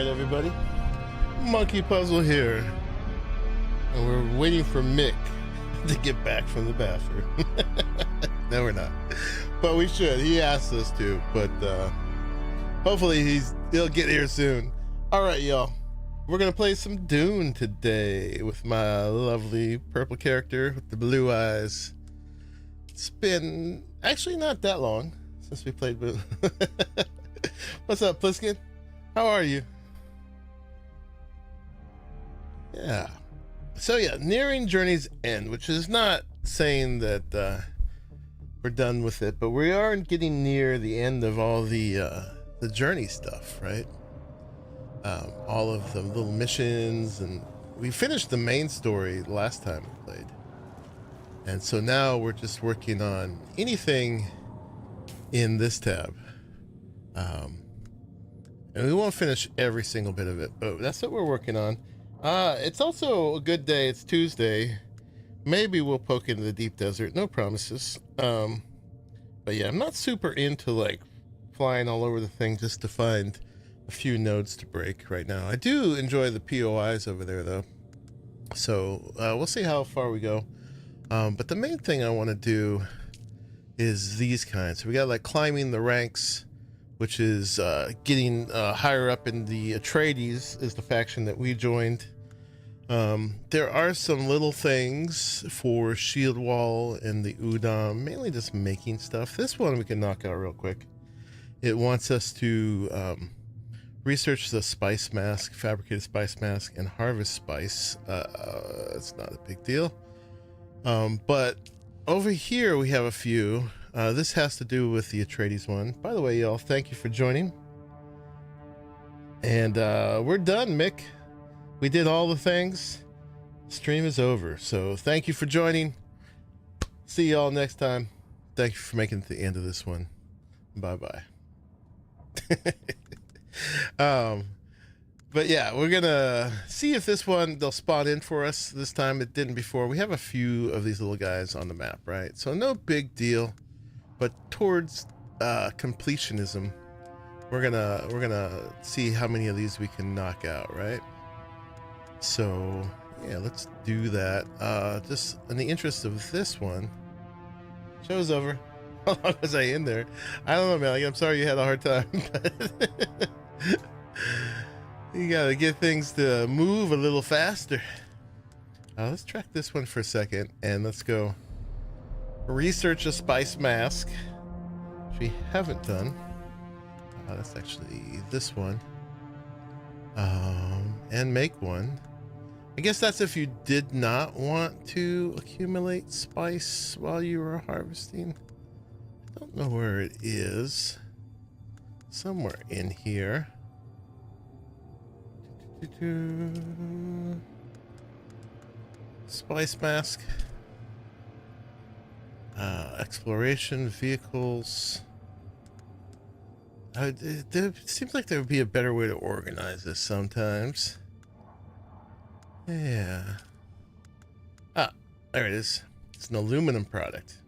Alright everybody, Monkey Puzzle here, and we're waiting for Mick to get back from the bathroom. No, we're not, but we should. He asked us to, but hopefully he'll get here soon. Alright y'all, we're gonna play some Dune today with my lovely purple character with the blue eyes. It's been actually not that long since we played Blue. What's up, Bluesky? How are you? Yeah. So yeah, nearing journey's end, which is not saying that we're done with it, but we are getting near the end of all the journey stuff, right? All of the little missions, and we finished the main story last time we played, and so now we're just working on anything in this tab. And we won't finish every single bit of it, but that's what we're working on. It's also a good day. It's Tuesday. Maybe we'll poke into the deep desert. No promises. But yeah, I'm not super into like flying all over the thing just to find a few nodes to break right now. I do enjoy the POIs over there though. So we'll see how far we go. But the main thing I want to do is these kinds. So we got like climbing the ranks, which is getting higher up in the Atreides is the faction that we joined. There are some little things for Shield Wall and the Udam, mainly just making stuff. This one we can knock out real quick. It wants us to research the spice mask, fabricated spice mask, and harvest spice. It's not a big deal. But over here we have a few. This has to do with the Atreides one. By the way, y'all, thank you for joining. And we're done, Mick. We did all the things. Stream is over. So thank you for joining. See y'all next time. Thank you for making it to the end of this one. Bye-bye. But yeah, we're gonna see if this one, they'll spot in for us this time. It didn't before. We have a few of these little guys on the map, right? So no big deal. But towards completionism, we're gonna see how many of these we can knock out, right? So yeah, let's do that. Just in the interest of this one, show's over. How long was I in there? I don't know, man. Like, I'm sorry you had a hard time. You gotta get things to move a little faster. Let's track this one for a second, and let's go research a spice mask, which we haven't done. That's actually this one. And make one. I guess that's if you did not want to accumulate spice while you were harvesting. I don't know where it is. Somewhere in here. Spice mask. Exploration vehicles. It seems like there would be a better way to organize this sometimes. Yeah. Ah, there it is. It's an aluminum product.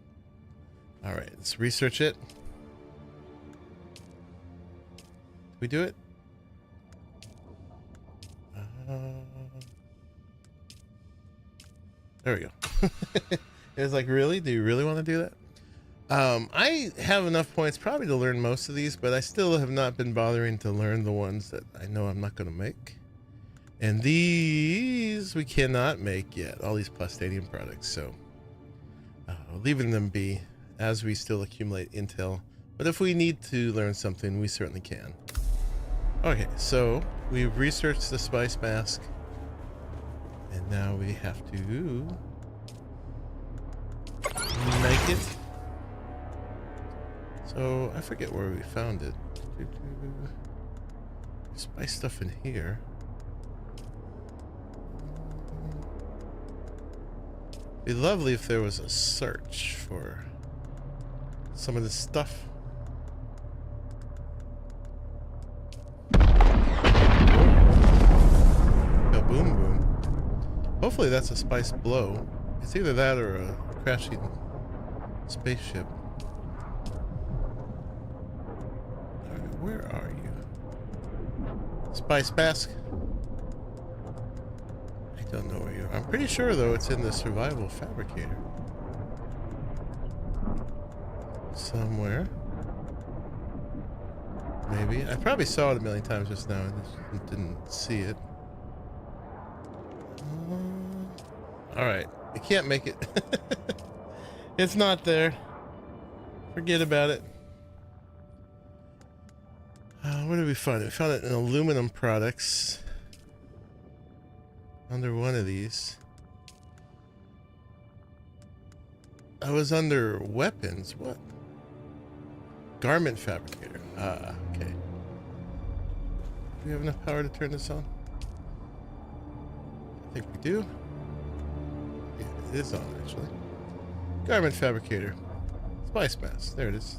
All right, let's research it. Did we do it? There we go. It was like, really? Do you really want to do that? I have enough points probably to learn most of these, but I still have not been bothering to learn the ones that I know I'm not going to make. And these we cannot make yet, all these plastadium products. So leaving them be as we still accumulate intel. But if we need to learn something, we certainly can. Okay, so we've researched the spice mask. And now we have to make it. So I forget where we found it. Spice stuff in here. It'd be lovely if there was a search for some of this stuff. Boom boom. Hopefully that's a spice blow. It's either that or a crashing spaceship. Alright, where are you? Spice mask. I don't know where you are. I'm pretty sure though it's in the survival fabricator. Somewhere. Maybe. I probably saw it a million times just now and just didn't see it. Alright. I can't make it. It's not there. Forget about it. Where did we find it? We found it in aluminum products. Under one of these. I was under weapons. What? Garment fabricator. Ah, okay. Do we have enough power to turn this on? I think we do. Yeah, it is on actually. Garment fabricator. Spice mask. There it is.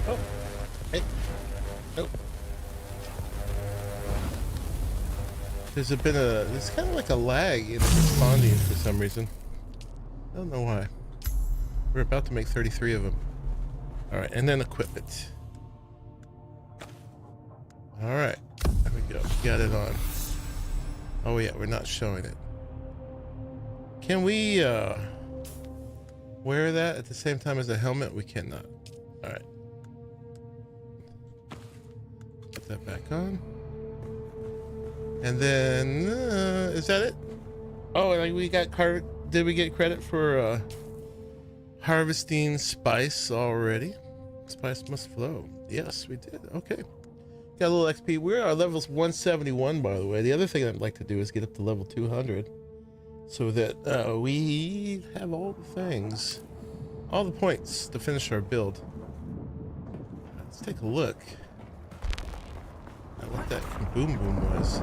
Oh. Hey. Nope. There's kind of like a lag in responding for some reason. I don't know why. We're about to make 33 of them. Alright, and then equipment. Alright, there we go. Got it on. Oh yeah, we're not showing it. Can we wear that at the same time as the helmet? We cannot. Alright. Put that back on. And then, is that it? Oh, and we got did we get credit for harvesting spice already? Spice must flow. Yes, we did. Okay. Got a little XP. We're at levels 171, by the way. The other thing I'd like to do is get up to level 200 so that we have all the things, all the points to finish our build. Let's take a look at what that boom boom was.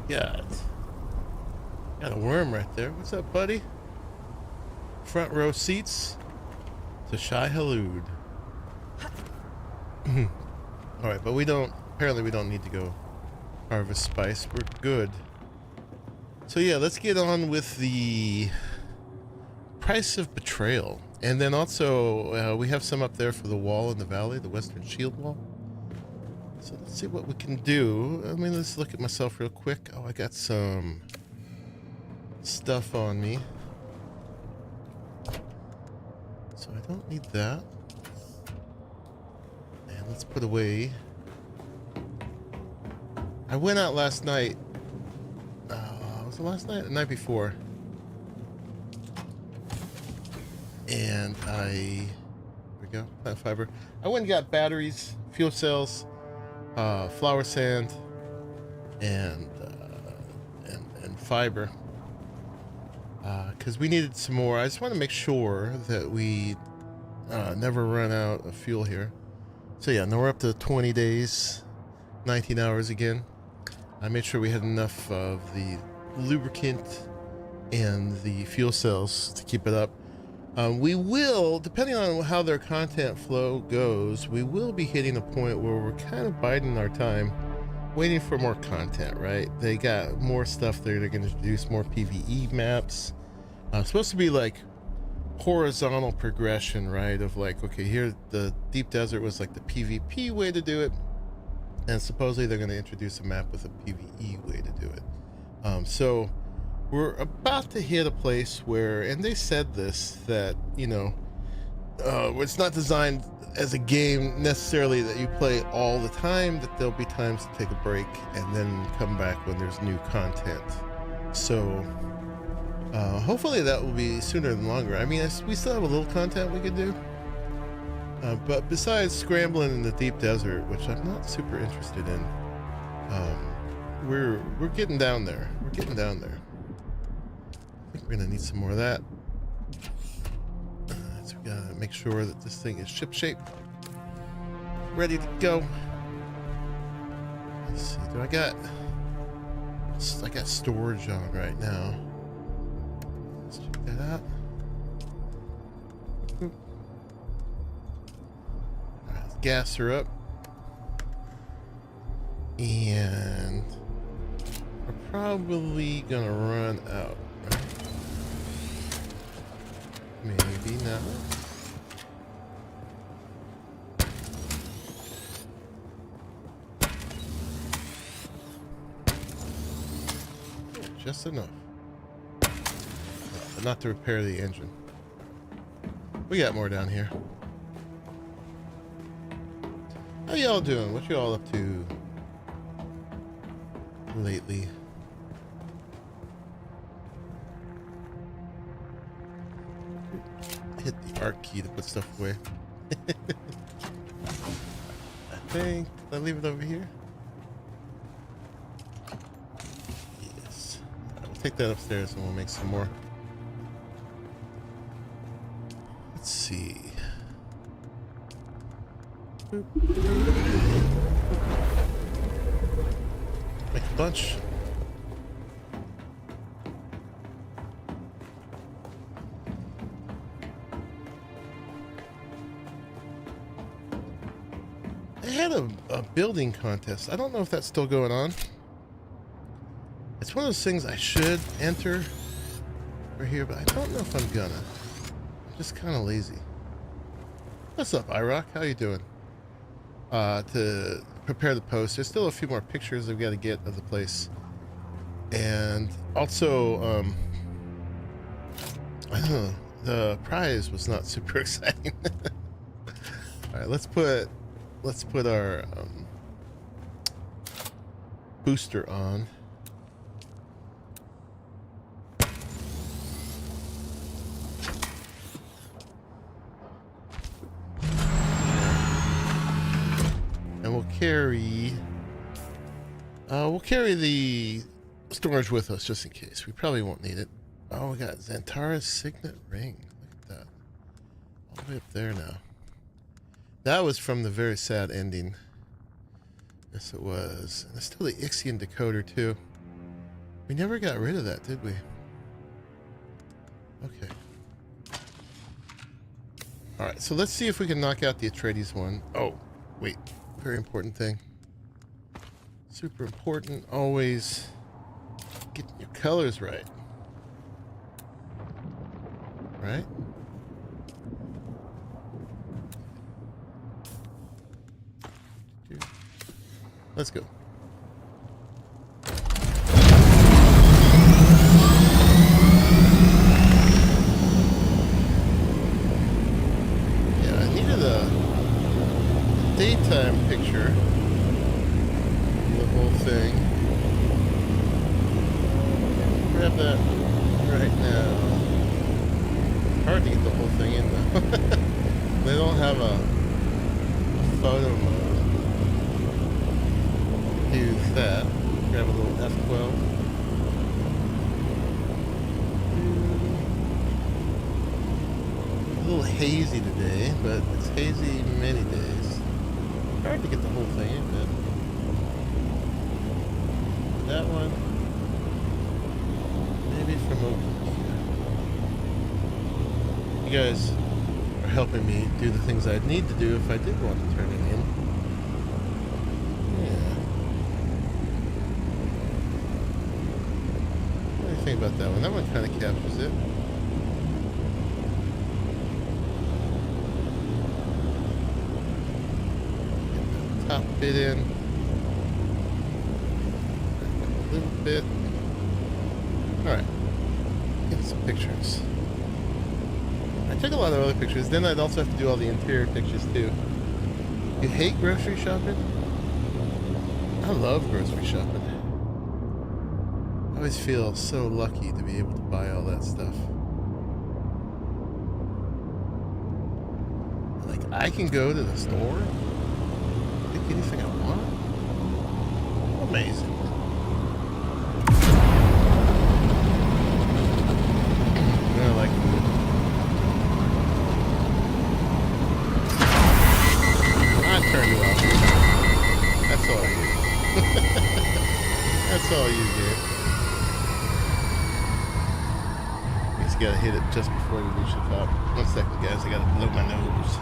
Got a worm right there. What's up, buddy? Front row seats to Shai Halud. Alright, but apparently we don't need to go harvest spice. We're good. So yeah, let's get on with the price of betrayal. And then also, we have some up there for the wall in the valley, the western shield wall. So let's see what we can do. I mean, let's look at myself real quick. Oh, I got some stuff on me. So I don't need that. And let's put away. I went out last night. Was it last night? The night before. And there we go, plant fiber. I went and got batteries, fuel cells, flour sand, and fiber. Because we needed some more. I just want to make sure that we never run out of fuel here. So yeah, now we're up to 20 days, 19 hours again. I made sure we had enough of the lubricant and the fuel cells to keep it up. We will, depending on how their content flow goes, we will be hitting a point where we're kind of biding our time, waiting for more content, right? They got more stuff there. They're going to introduce more PvE maps. Supposed to be like horizontal progression, right? Of like, okay, here the deep desert was like the PvP way to do it. And supposedly they're going to introduce a map with a PvE way to do it. So we're about to hit a place where, and they said this, that, you know, it's not designed as a game necessarily that you play all the time, that there'll be times to take a break and then come back when there's new content. So hopefully that will be sooner than longer. I mean, we still have a little content we could do. But besides scrambling in the deep desert, which I'm not super interested in, we're getting down there. We're getting down there. I think we're gonna need some more of that. So we gotta make sure that this thing is ship shape, ready to go. Let's see. I got storage on right now. Let's check that out. All right, let's gas her up. And we're probably gonna run out, right? Maybe not. Just enough. But not to repair the engine. We got more down here. How y'all doing? What y'all up to lately? Hit the ARC key to put stuff away. I think I'll leave it over here. Yes. We'll take that upstairs and we'll make some more. Let's see. Boop. Make a bunch. They had a building contest. I don't know if that's still going on. It's one of those things I should enter for here, but I don't know if I'm gonna. I'm just kind of lazy. What's up, iRock? How you doing? To prepare the post, there's still a few more pictures I've got to get of the place, and also I don't know, the prize was not super exciting. All right, let's put our booster on. And we'll carry the storage with us just in case. We probably won't need it. Oh, we got Xantara's signet ring. Look at that. All the way up there now. That was from the very sad ending. Yes, it was. And there's still the Ixion decoder, too. We never got rid of that, did we? Okay. Alright, so let's see if we can knock out the Atreides one. Oh, wait. Very important thing. Super important. Always get your colors right. Right? Let's go. Yeah, I needed a daytime picture of the whole thing. Grab that right now. Hard to get the whole thing in though. They don't have a photo mode. Use that. Grab a little F12. A little hazy today, but it's hazy many days. Hard to get the whole thing in, but that one, maybe from over here. You guys are helping me do the things I'd need to do if I did want to turn it in. About that one. That one kind of captures it. Get the top bit in. A little bit. Alright. Get some pictures. I took a lot of other pictures. Then I'd also have to do all the interior pictures too. You hate grocery shopping? I love grocery shopping. I always feel so lucky to be able to buy all that stuff. Like, I can go to the store, pick anything I want. Amazing. I like food. I turned it off. That's all you. That's all you did. Gotta hit it just before we reach the top. 1 second, guys. I gotta blow my nose.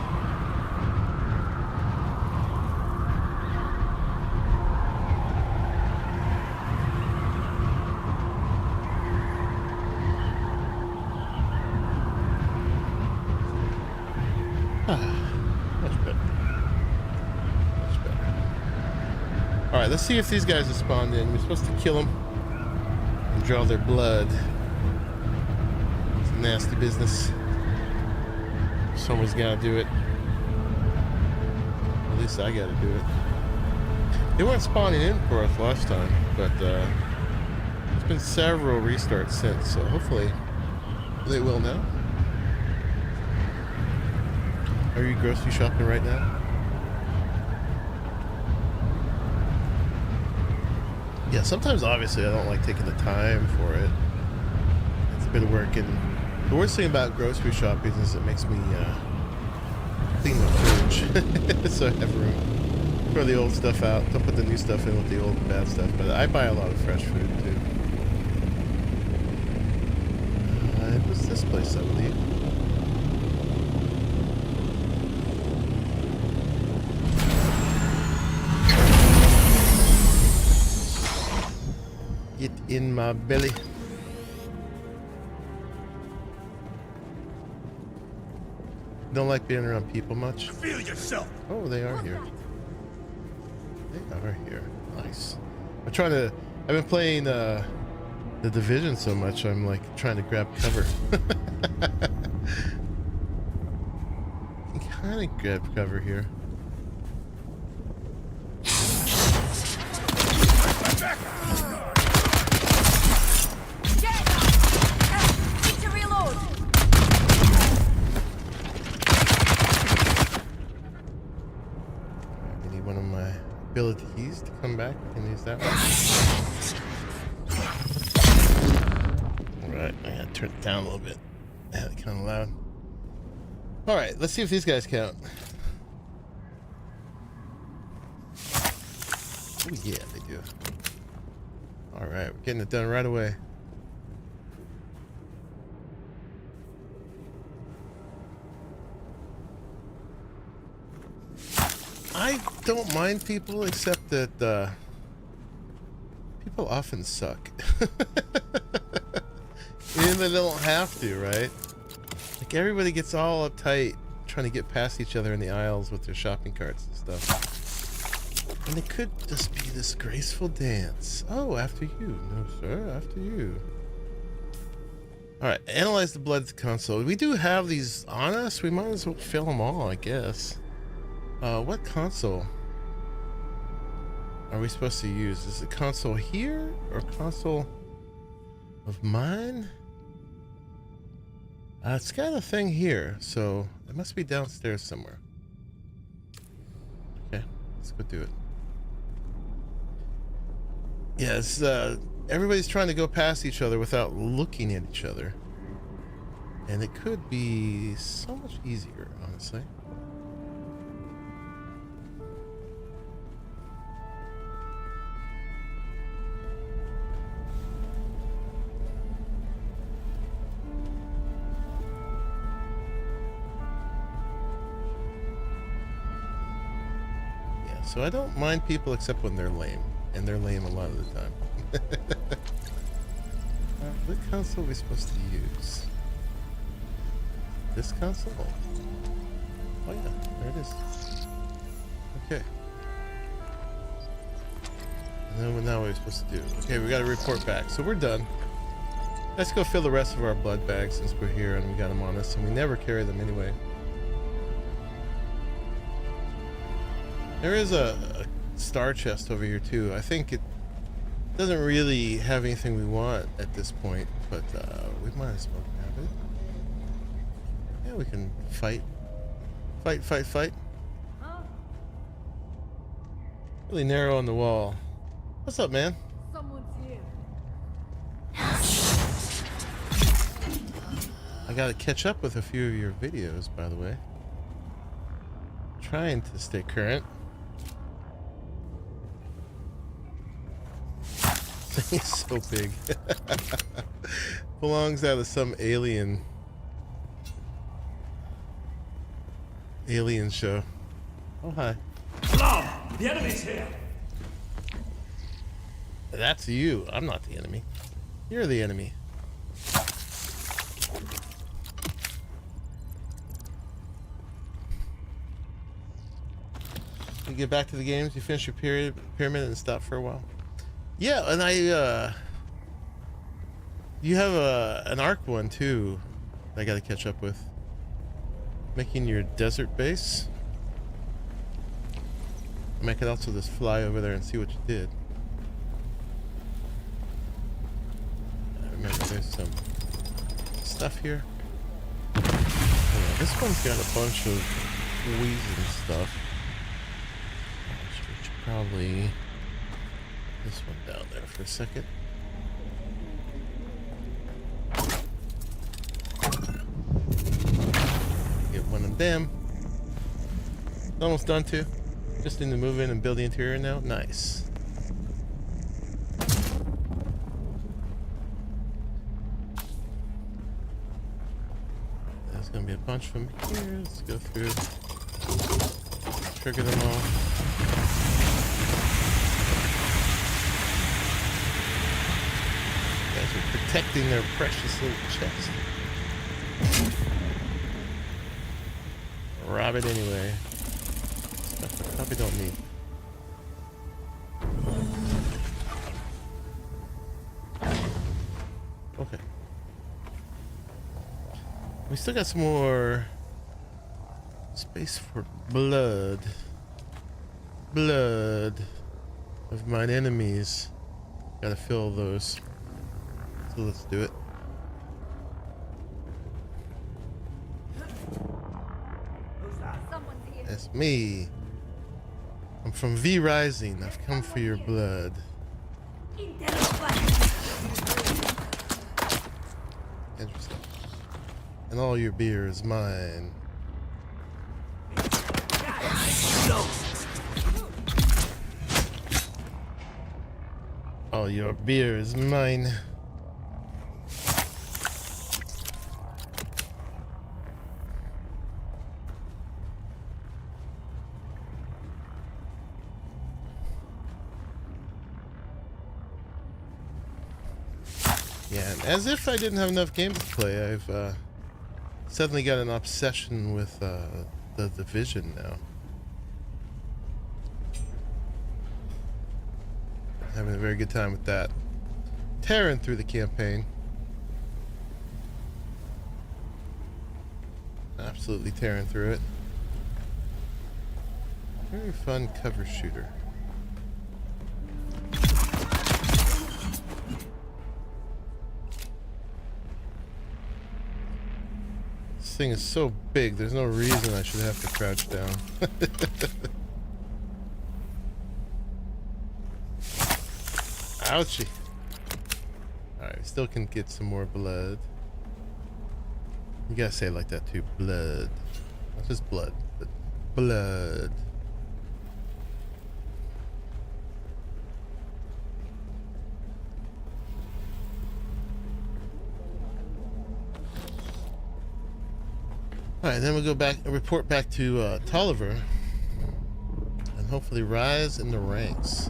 All right, let's see if these guys have spawned in. We're supposed to kill them and draw their blood. It's nasty business. Someone's got to do it. At least I got to do it. They weren't spawning in for us last time, but it's been several restarts since, so hopefully they will now. Are you grocery shopping right now? Yeah, sometimes obviously I don't like taking the time for it. It's a bit of work, and the worst thing about grocery shopping is it makes me clean my fridge so I have room. Throw the old stuff out, don't put the new stuff in with the old and bad stuff, but I buy a lot of fresh food too. It was this place, I believe. Get in my belly. Don't like being around people much. Feel yourself. Oh, they are here. They are here. Nice. I've been playing The Division so much, I'm like trying to grab cover. You can kind of grab cover here. Abilities to come back. I can use that one. Alright, I gotta turn it down a little bit. Yeah, it's kind of loud. Alright, let's see if these guys count. Oh yeah, they do. Alright, we're getting it done right away. I don't mind people, except that people often suck. Even they don't have to, right? Like everybody gets all uptight trying to get past each other in the aisles with their shopping carts and stuff. And it could just be this graceful dance. Oh, after you. No, sir, after you. Alright, analyze the blood console. We do have these on us. We might as well fill them all, I guess. What console are we supposed to use? Is it console here or console of mine? It's got a thing here, so it must be downstairs somewhere. Okay, let's go do it. Yeah, it's, everybody's trying to go past each other without looking at each other. And it could be so much easier, honestly. So I don't mind people except when they're lame. And they're lame a lot of the time. What console are we supposed to use? This console? Oh yeah, there it is. Okay. And then now what are we supposed to do? Okay, we gotta report back. So we're done. Let's go fill the rest of our blood bags since we're here and we got them on us. And we never carry them anyway. There is a star chest over here too. I think it doesn't really have anything we want at this point, but we might as well have it. Yeah, we can fight. Fight. Really narrow on the wall. What's up, man? Someone's here. I gotta catch up with a few of your videos, by the way. Trying to stay current. He's so big. Belongs out of some alien show. Oh, hi. Alarm! The enemy's here! That's you. I'm not the enemy. You're the enemy. get back to the games? You finish your pyramid and stop for a while? Yeah, and you have an Arc one too I gotta catch up with. Making your desert base. I could also just fly over there and see what you did. I remember there's some stuff here. Oh, yeah, this one's got a bunch of wheezing stuff. Should probably this one down there for a second. Get one of them. Almost done too. Just need to move in and build the interior now. Nice. There's gonna be a bunch from here. Let's go through. Trigger them all. Guys are protecting their precious little chest. Rob it anyway. Stuff I probably don't need. Okay. We still got some more space for blood. Blood of mine enemies. Gotta fill those. So let's do it. That's me. I'm from V Rising. I've come for your blood. Interesting. And all your beer is mine. All your beer is mine. Yeah, and as if I didn't have enough games to play, I've suddenly got an obsession with the Division now. Having a very good time with that. Tearing through the campaign. Absolutely tearing through it. Very fun cover shooter. This thing is so big, there's no reason I should have to crouch down. Ouchie. Alright, still can get some more blood. You gotta say it like that too. Blood. Not just blood, but blood. Alright, then we'll go back and report back to Tolliver. And hopefully rise in the ranks.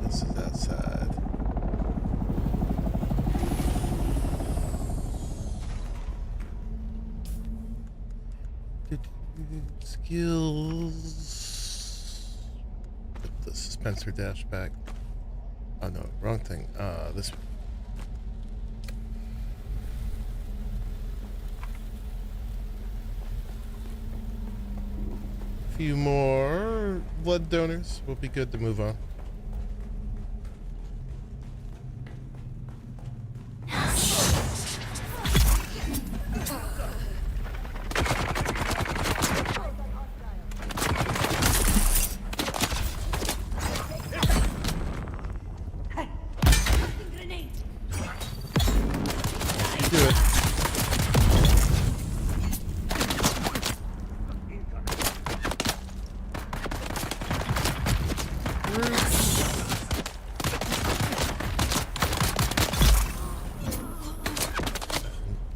This is outside. Skills. Put the dispenser dash back. Oh no, wrong thing. This one. A few more blood donors will be good to move on.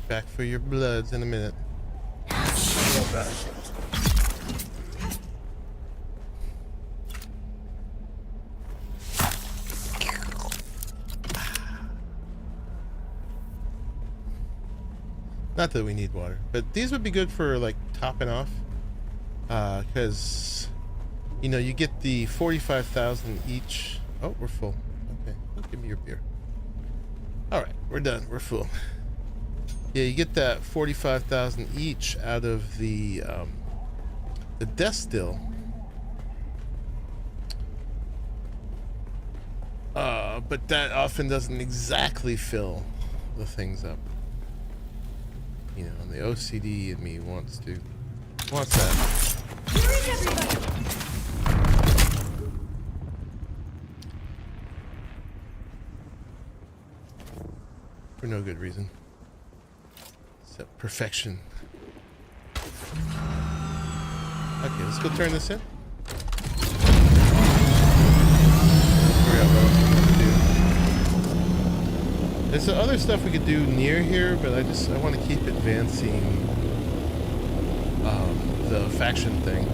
Back for your bloods in a minute. Not that we need water, but these would be good for like topping off, because you know you get the 45,000 each. Oh, we're full. Okay, give me your beer. All right, we're done. We're full. Yeah, you get that 45,000 each out of the G.SKILL. But that often doesn't exactly fill the things up. You know, and the OCD in me wants that. For no good reason. Except perfection. Okay, let's go turn this in. There's some other stuff we could do near here, but I want to keep advancing the faction thing.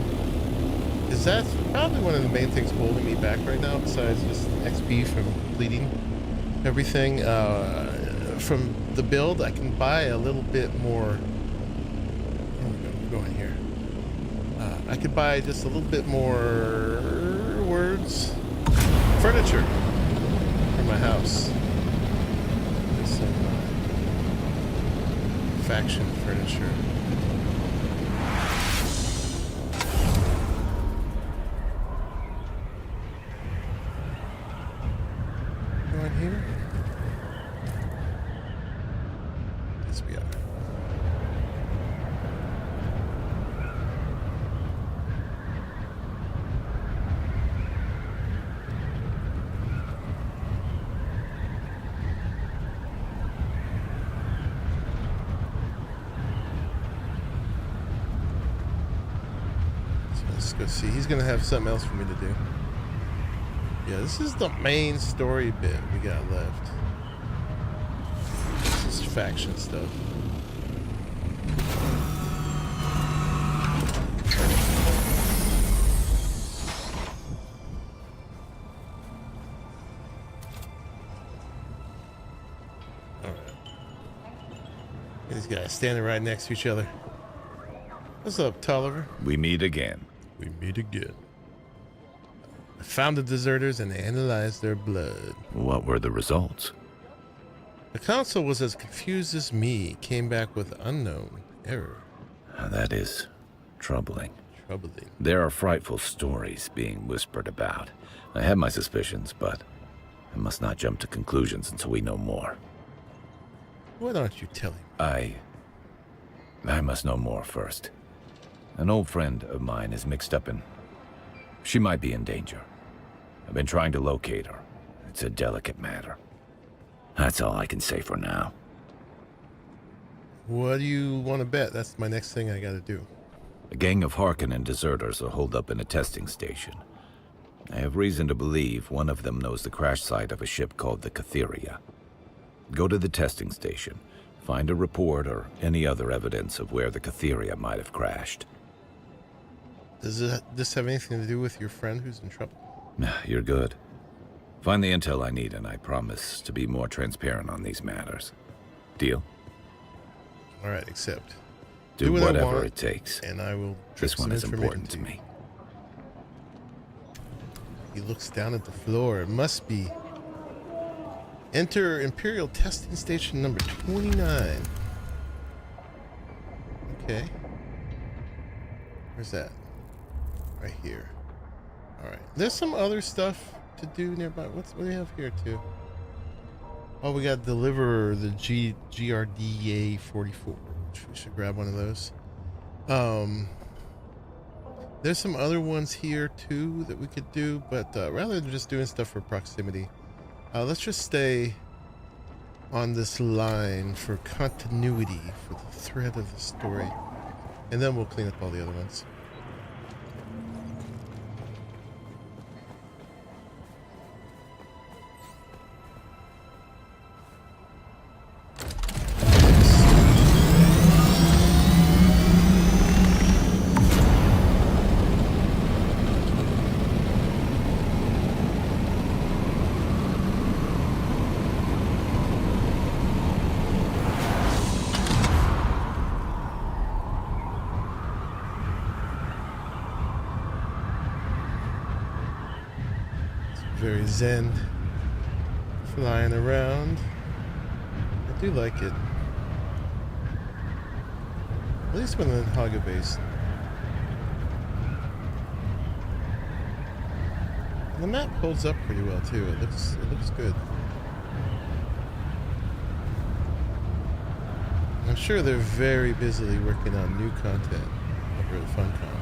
Because that's probably one of the main things holding me back right now, besides just XP from completing everything. From the build, I can buy a little bit more. We're going here. I could buy just a little bit more furniture for my house. Some faction furniture. Go in here. Yes, we are. Let's go see. He's gonna have something else for me to do. Yeah, this is the main story bit we got left. This is faction stuff. Alright. These guys standing right next to each other. What's up, Tolliver? We meet again. We meet again. I found the deserters and analyzed their blood. What were the results? The council was as confused as me, came back with unknown error. That is troubling. Troubling. There are frightful stories being whispered about. I have my suspicions, but I must not jump to conclusions until we know more. Why don't you tell him? I must know more first. An old friend of mine is mixed up in... She might be in danger. I've been trying to locate her. It's a delicate matter. That's all I can say for now. What do you want to bet? That's my next thing I gotta do. A gang of Harkonnen deserters are holed up in a testing station. I have reason to believe one of them knows the crash site of a ship called the Catheria. Go to the testing station. Find a report or any other evidence of where the Catheria might have crashed. Does this have anything to do with your friend who's in trouble? You're good. Find the intel I need, and I promise to be more transparent on these matters. Deal? All right, accept. Do what I whatever want, it takes. and I will. This one is important to me. He looks down at the floor. It must be. Enter Imperial testing station number 29. Okay. Where's that? Right here. All right. There's some other stuff to do nearby. What do we have here too? Oh, we got deliver the GRDA 44. Which we should grab one of those. There's some other ones here too that we could do, but rather than just doing stuff for proximity, let's just stay on this line for continuity, for the thread of the story, and then we'll clean up all the other ones. very zen. Flying around. I do like it. At least when in Haga base. The map holds up pretty well too. It looks good. I'm sure they're very busily working on new content over at FunCon.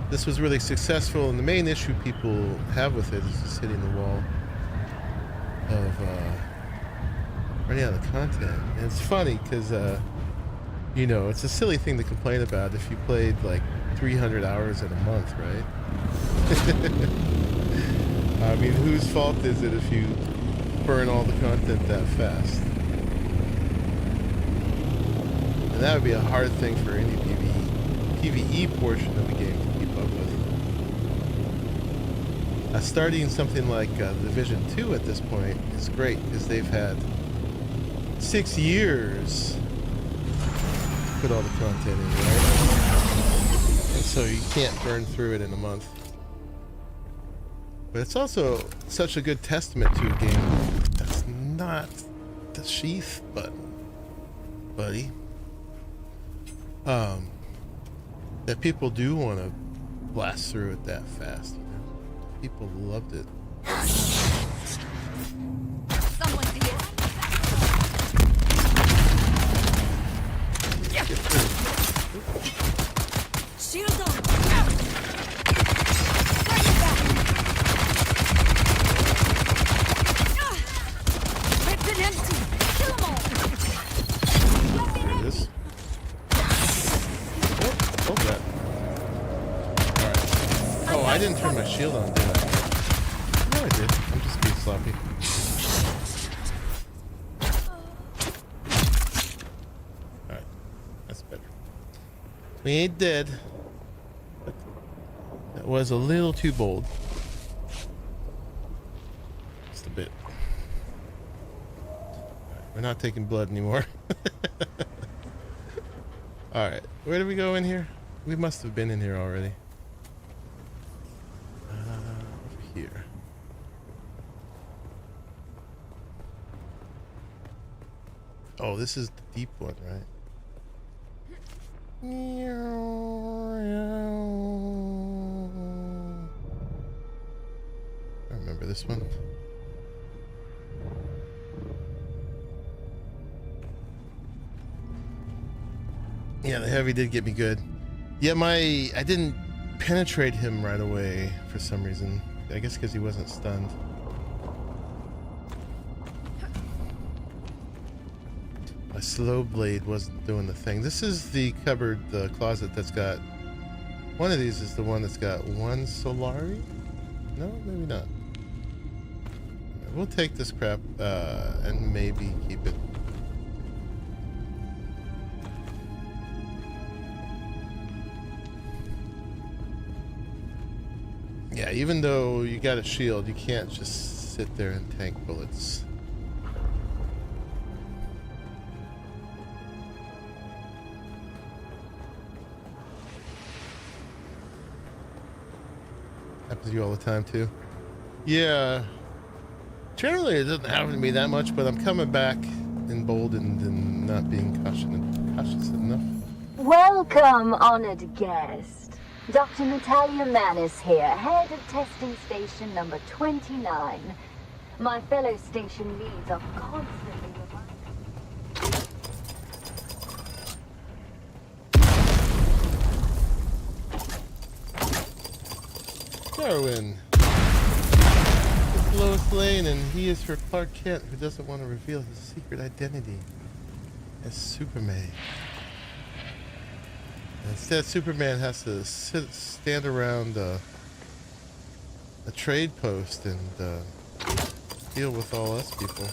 This was really successful, and the main issue people have with it is just hitting the wall of running out of content. And it's funny because you know, it's a silly thing to complain about if you played like 300 hours in a month, right? I mean, whose fault is it if you burn all the content that fast? And that would be a hard thing for any PvE portion of the game to keep up with. Starting something like Division 2 at this point is great because they've had 6 years to put all the content in, right? And so you can't burn through it in a month. But it's also such a good testament to a game that's not the sheath button, buddy. That people do want to blast through it that fast. You know? People loved it. Someone's here. Get through. Shield on. Bring it back. Weapon empty. Kill them all. There it is. Oh, hold that. Alright. Oh, I didn't turn my shield on, did I? No, I did. I'm just being sloppy. Alright. That's better. We ain't dead. But that was a little too bold. Just a bit. Alright, we're not taking blood anymore. Alright, where did we go in here? We must have been in here already. Over here. Oh, this is the deep one, right? I remember this one. Yeah, the heavy did get me good. Yeah, I didn't penetrate him right away for some reason. I guess because he wasn't stunned. My slow blade wasn't doing the thing. This is the cupboard, the closet that's got... One of these is the one that's got one Solari? No, maybe not. We'll take this crap and maybe keep it. Yeah, even though you got a shield, you can't just sit there and tank bullets. Happens to you all the time too. Yeah. Generally it doesn't happen to me that much, but I'm coming back emboldened and not being cautious enough. Welcome, honored guest. Dr. Natalia Manis here, head of testing station number 29. My fellow station leads are constantly reminding. Darwin. It's Lois Lane, and he is her Clark Kent, who doesn't want to reveal his secret identity as Superman. Instead, Superman has to stand around a trade post and deal with all us people.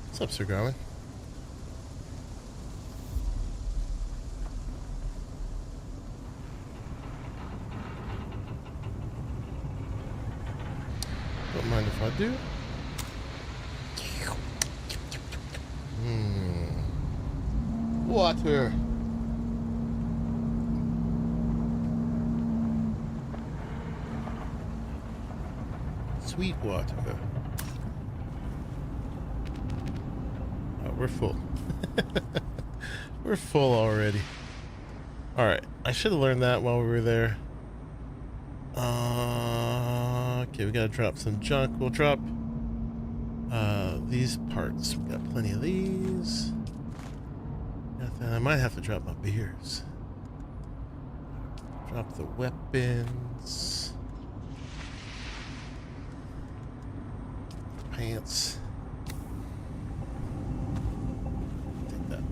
What's up, Sir Garwin? mind if I do. Water. Sweet water. Oh, we're full. We're full already. Alright, I should have learned that while we were there. Okay, we gotta drop some junk. We'll drop these parts. We got plenty of these. I might have to drop my beers. Drop the weapons. Pants. Take that.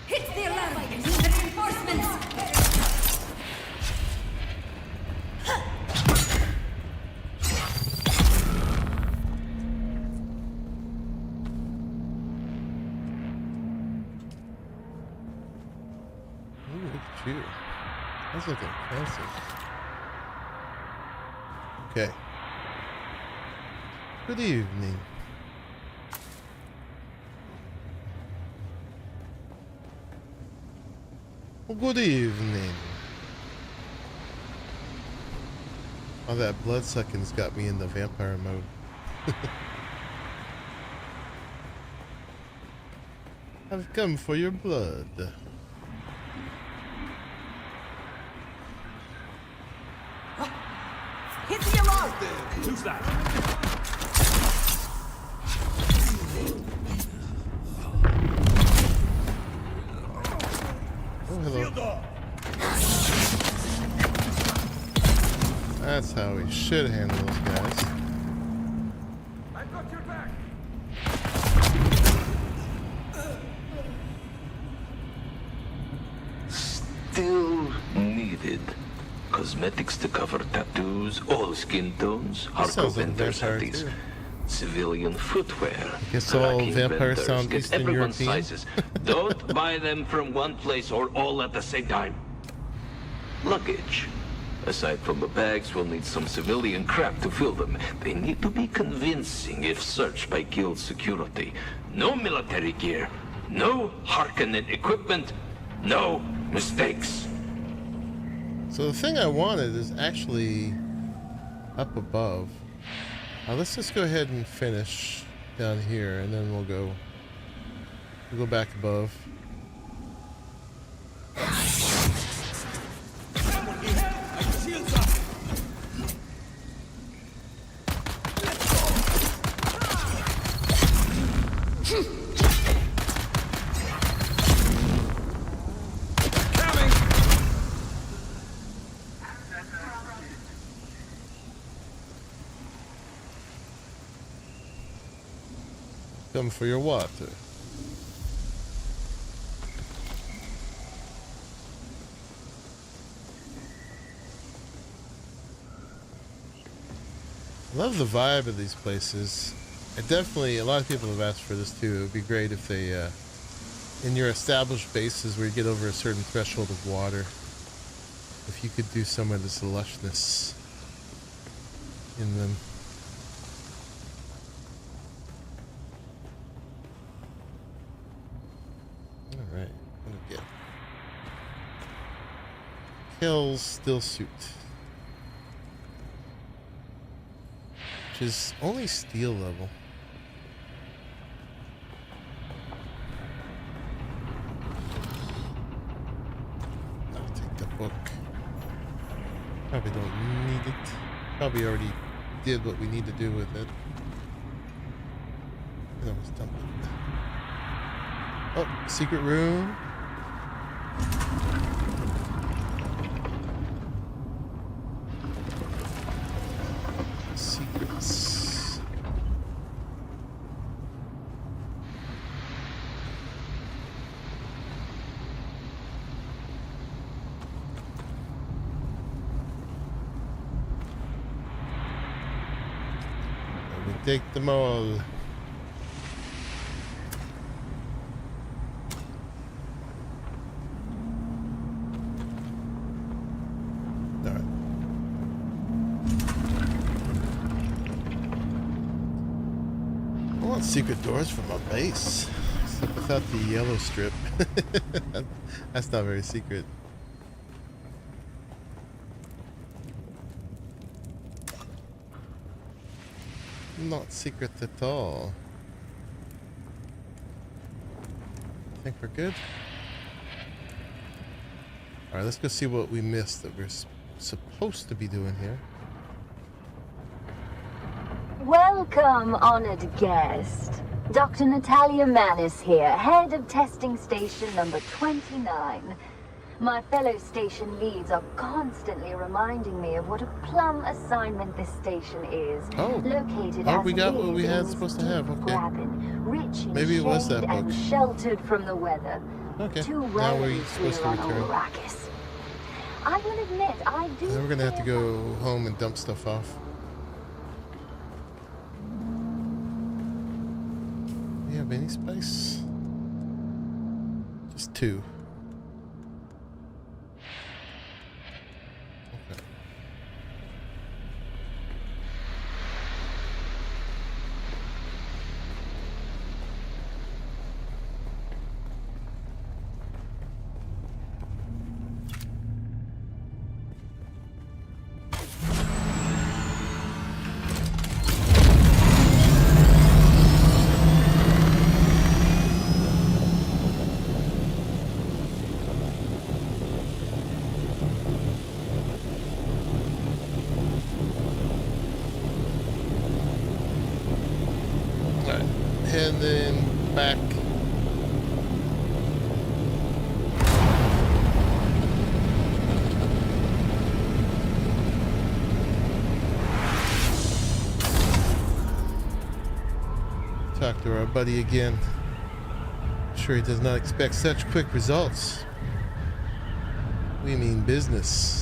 Hit the alarm! Use the reinforcements! Ooh, look at you. That's looking fancy. Okay. Good evening. Well, good evening. Oh, that blood sucking's got me in the vampire mode. I've come for your blood. Hit the alarm! Who's that? Oh, hello. That's how we should handle those guys. I've got your back. Still needed. Cosmetics to cover tattoos, all skin tones, Sounds hardcore like vendor vampire satis, too. civilian footwear. Guess all lacking vampires vendors, sound get Eastern everyone's European. sizes. Don't buy them from one place or all at the same time. Luggage. Aside from the bags, we'll need some civilian crap to fill them. They need to be convincing if searched by guild security. No military gear, no Harkonnen equipment, no mistakes. So the thing I wanted is actually up above. Let's just go ahead and finish down here, and then we'll go back above. Come for your water. Love the vibe of these places. A lot of people have asked for this too. It would be great if they, in your established bases where you get over a certain threshold of water, if you could do some of this lushness in them. Alright, I'm gonna get Kill's still suit. Which is only steel level. I'll take the book. Probably don't need it. Probably already did what we need to do with it. And I'll just dump it. Oh, secret room. Secrets. And we take them all. want secret doors for my base. Except without the yellow strip. That's not very secret. Not secret at all. I think we're good. Alright, let's go see what we missed that we're supposed to be doing here. Welcome, honored guest. Dr. Natalia Manis here, head of testing station number 29. My fellow station leads are constantly reminding me of what a plum assignment this station is. Oh, located we got what we had supposed to have. Okay. Rich in Maybe it was shade that book. and sheltered from the weather. Okay. Too Now we're rarely supposed to here on return. Arrakis. I will admit, I do. Then we're gonna have to fear go home and dump stuff off. Do we have any space? Just 2. Okay. And then back. Talk to our buddy again. I'm sure he does not expect such quick results. We mean business.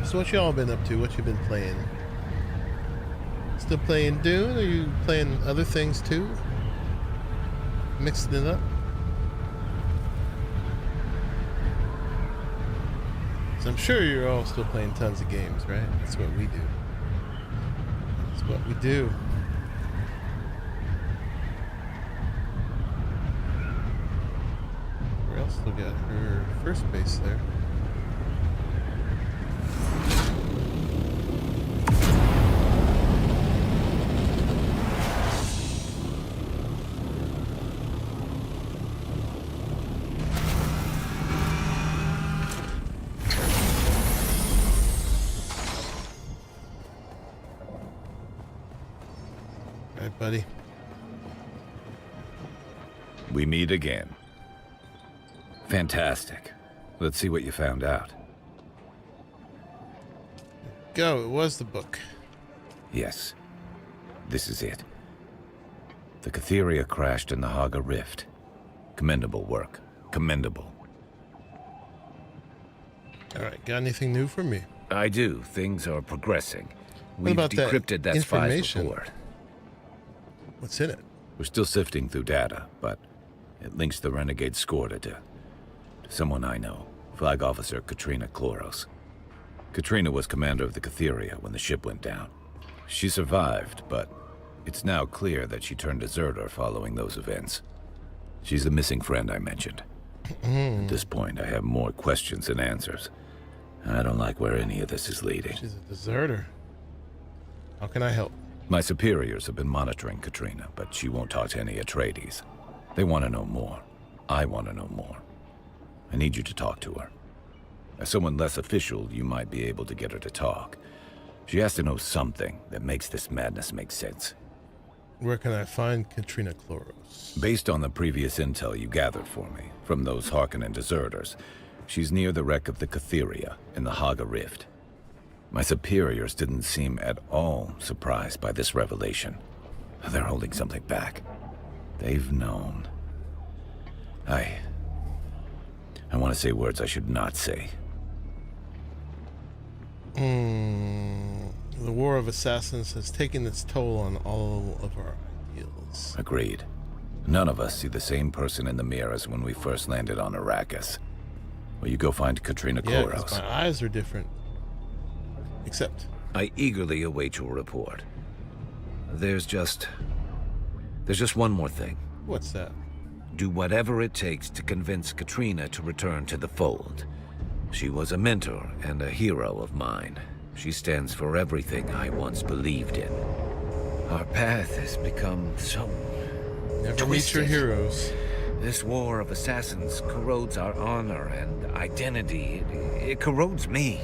So what y'all been up to? What you been playing? Still playing Dune? Or are you playing other things too? Mixing it up? So I'm sure you're all still playing tons of games, right? That's what we do. That's what we do. Where else still got her first base there? Buddy. We meet again. Fantastic. Let's see what you found out. Go, it was the book. Yes. This is it. The Catheria crashed in the Haga Rift. Commendable work. Commendable. Alright, got anything new for me? I do. Things are progressing. What We've about that decrypted that spy's information? report. What's in it? We're still sifting through data, but it links the Renegade Scorta to someone I know, Flag Officer Katrina Kloros. Katrina was commander of the Catheria when the ship went down. She survived, but it's now clear that she turned deserter following those events. She's the missing friend I mentioned. At this point, I have more questions than answers. I don't like where any of this is leading. She's a deserter. How can I help? My superiors have been monitoring Katrina, but she won't talk to any Atreides. They want to know more. I want to know more. I need you to talk to her. As someone less official, you might be able to get her to talk. She has to know something that makes this madness make sense. Where can I find Katrina Kloros? Based on the previous intel you gathered for me, from those Harkonnen deserters, she's near the wreck of the Catheria in the Haga Rift. My superiors didn't seem at all surprised by this revelation. They're holding something back. They've known. I want to say words I should not say. The War of Assassins has taken its toll on all of our ideals. Agreed. None of us see the same person in the mirror as when we first landed on Arrakis. Well, you go find Katrina Yeah, Koros. 'cause my eyes are different. Except, I eagerly await your report. There's just one more thing. what's that? Do whatever it takes to convince Katrina to return to the fold. She was a mentor and a hero of mine. She stands for everything I once believed in. Our path has become so Never meet your twisted. heroes. This war of assassins corrodes our honor and identity. It corrodes me.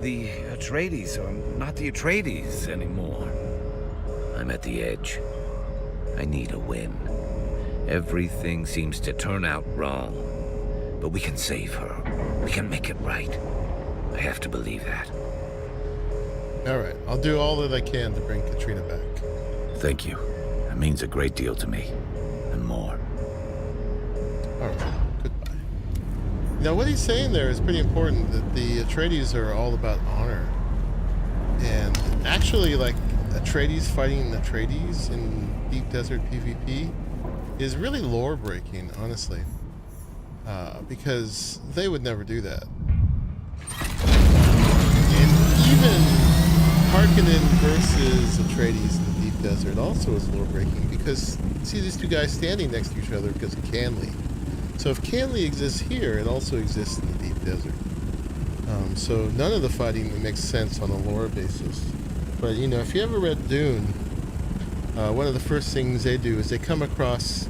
The Atreides are not the Atreides anymore. I'm at the edge. I need a win. Everything seems to turn out wrong. But we can save her. We can make it right. I have to believe that. Alright, I'll do all that I can to bring Katrina back. Thank you. It means a great deal to me. And more. Alright, goodbye. Now, what he's saying there is pretty important, that the Atreides are all about honor. And actually, like, Atreides fighting Atreides in Deep Desert PvP is really lore-breaking, honestly. Because they would never do that. And even Harkonnen versus Atreides in the Deep Desert also is lore-breaking, because see these two guys standing next to each other because of Canley. So if Canley exists here, it also exists in the Deep Desert. So none of the fighting makes sense on a lore basis. But you know, if you ever read Dune, one of the first things they do is they come across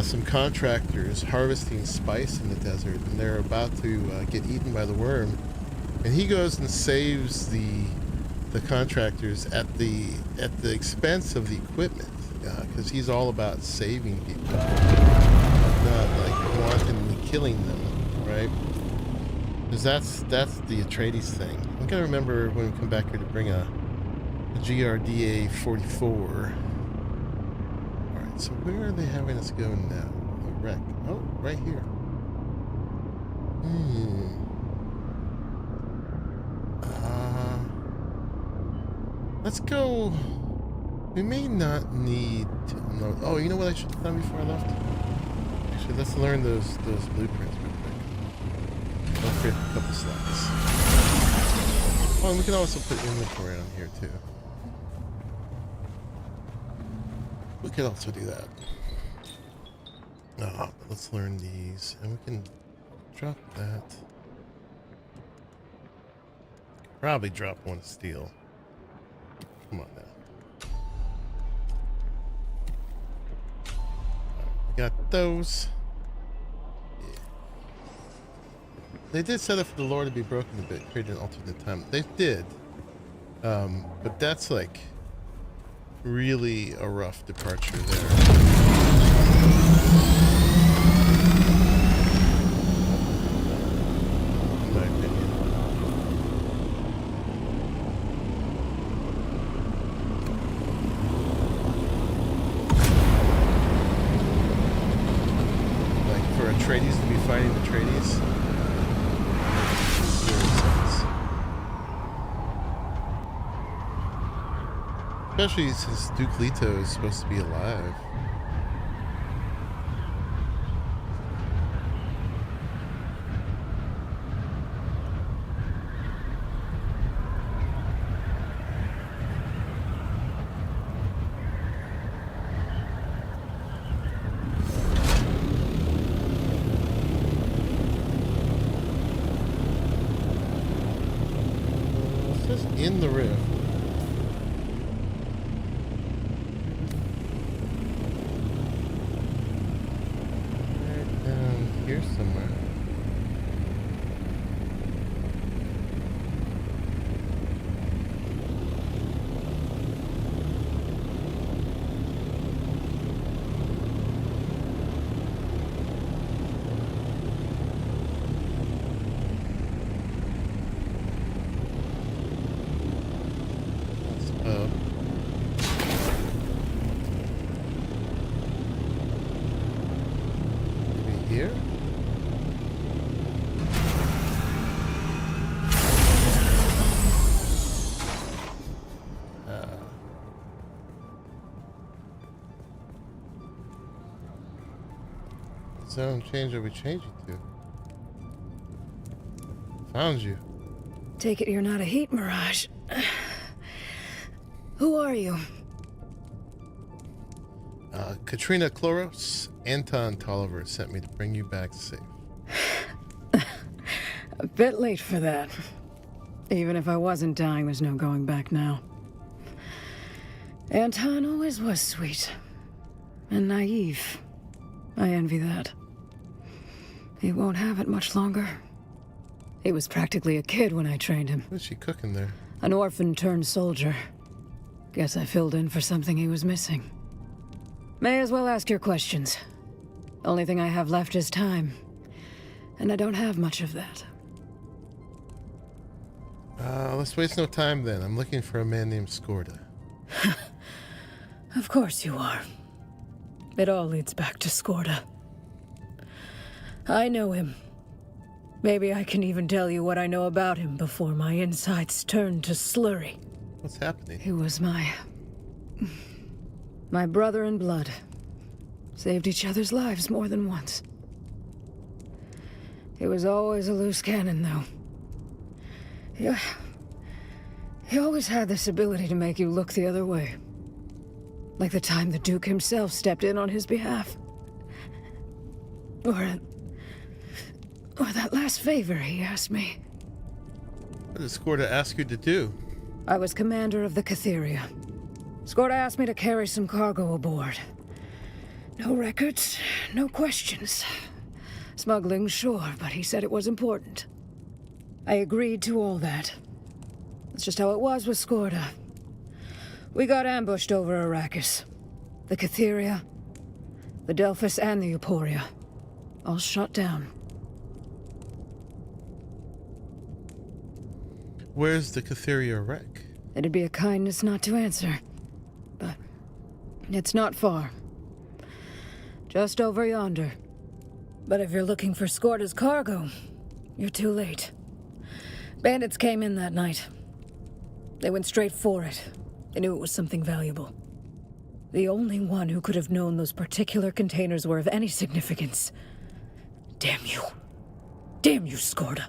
some contractors harvesting spice in the desert, and they're about to get eaten by the worm, and he goes and saves the contractors at the expense of the equipment, because he's all about saving people, not like wantonly killing them, right? Because that's the Atreides thing. I'm gonna remember when we come back here to bring a GRDA 44. So where are they having us go now? The wreck. Oh, right here. Let's go. We may not need to unload. Oh, you know what I should have done before I left? Actually, let's learn those blueprints real quick. I'll create a couple slots. Oh, and we can also put inventory on here too. We could also do that. But let's learn these, and we can drop that. Probably drop one steel. Come on now. We got those. Yeah. They did set up for the lore to be broken a bit, creating an alternate time. They did. But that's like really a rough departure there. In my opinion. Like for Atreides to be fighting Atreides. Zero sense. Especially since Duke Leto is supposed to be alive. It's just in the rift. Here somewhere. That's up. Maybe here? Zone change, are we changing to? Found you. Take it you're not a heat mirage. Who are you? Katrina Kloros, Anton Tolliver sent me to bring you back safe. A bit late for that. Even if I wasn't dying, there's no going back now. Anton always was sweet. And naive. I envy that. He won't have it much longer. He was practically a kid when I trained him. What is she cooking there? An orphan turned soldier. Guess I filled in for something he was missing. May as well ask your questions. Only thing I have left is time. And I don't have much of that. Let's waste no time then. I'm looking for a man named Skorda. Of course you are. It all leads back to Skorda. I know him. Maybe I can even tell you what I know about him before my insides turn to slurry. What's happening? He was my brother in blood. Saved each other's lives more than once. He was always a loose cannon, though. He always had this ability to make you look the other way. Like the time the Duke himself stepped in on his behalf. Or that last favor he asked me. What did Skorda ask you to do? I was commander of the Catheria. Skorda asked me to carry some cargo aboard. No records, no questions. Smuggling, sure, but he said it was important. I agreed to all that. That's just how it was with Skorda. We got ambushed over Arrakis. The Catheria, the Delphus, and the Euphoria. All shot down. Where's the Catheria wreck? It'd be a kindness not to answer. But it's not far. Just over yonder. But if you're looking for Skorda's cargo, you're too late. Bandits came in that night. They went straight for it. They knew it was something valuable. The only one who could have known those particular containers were of any significance. Damn you. Damn you, Skorda.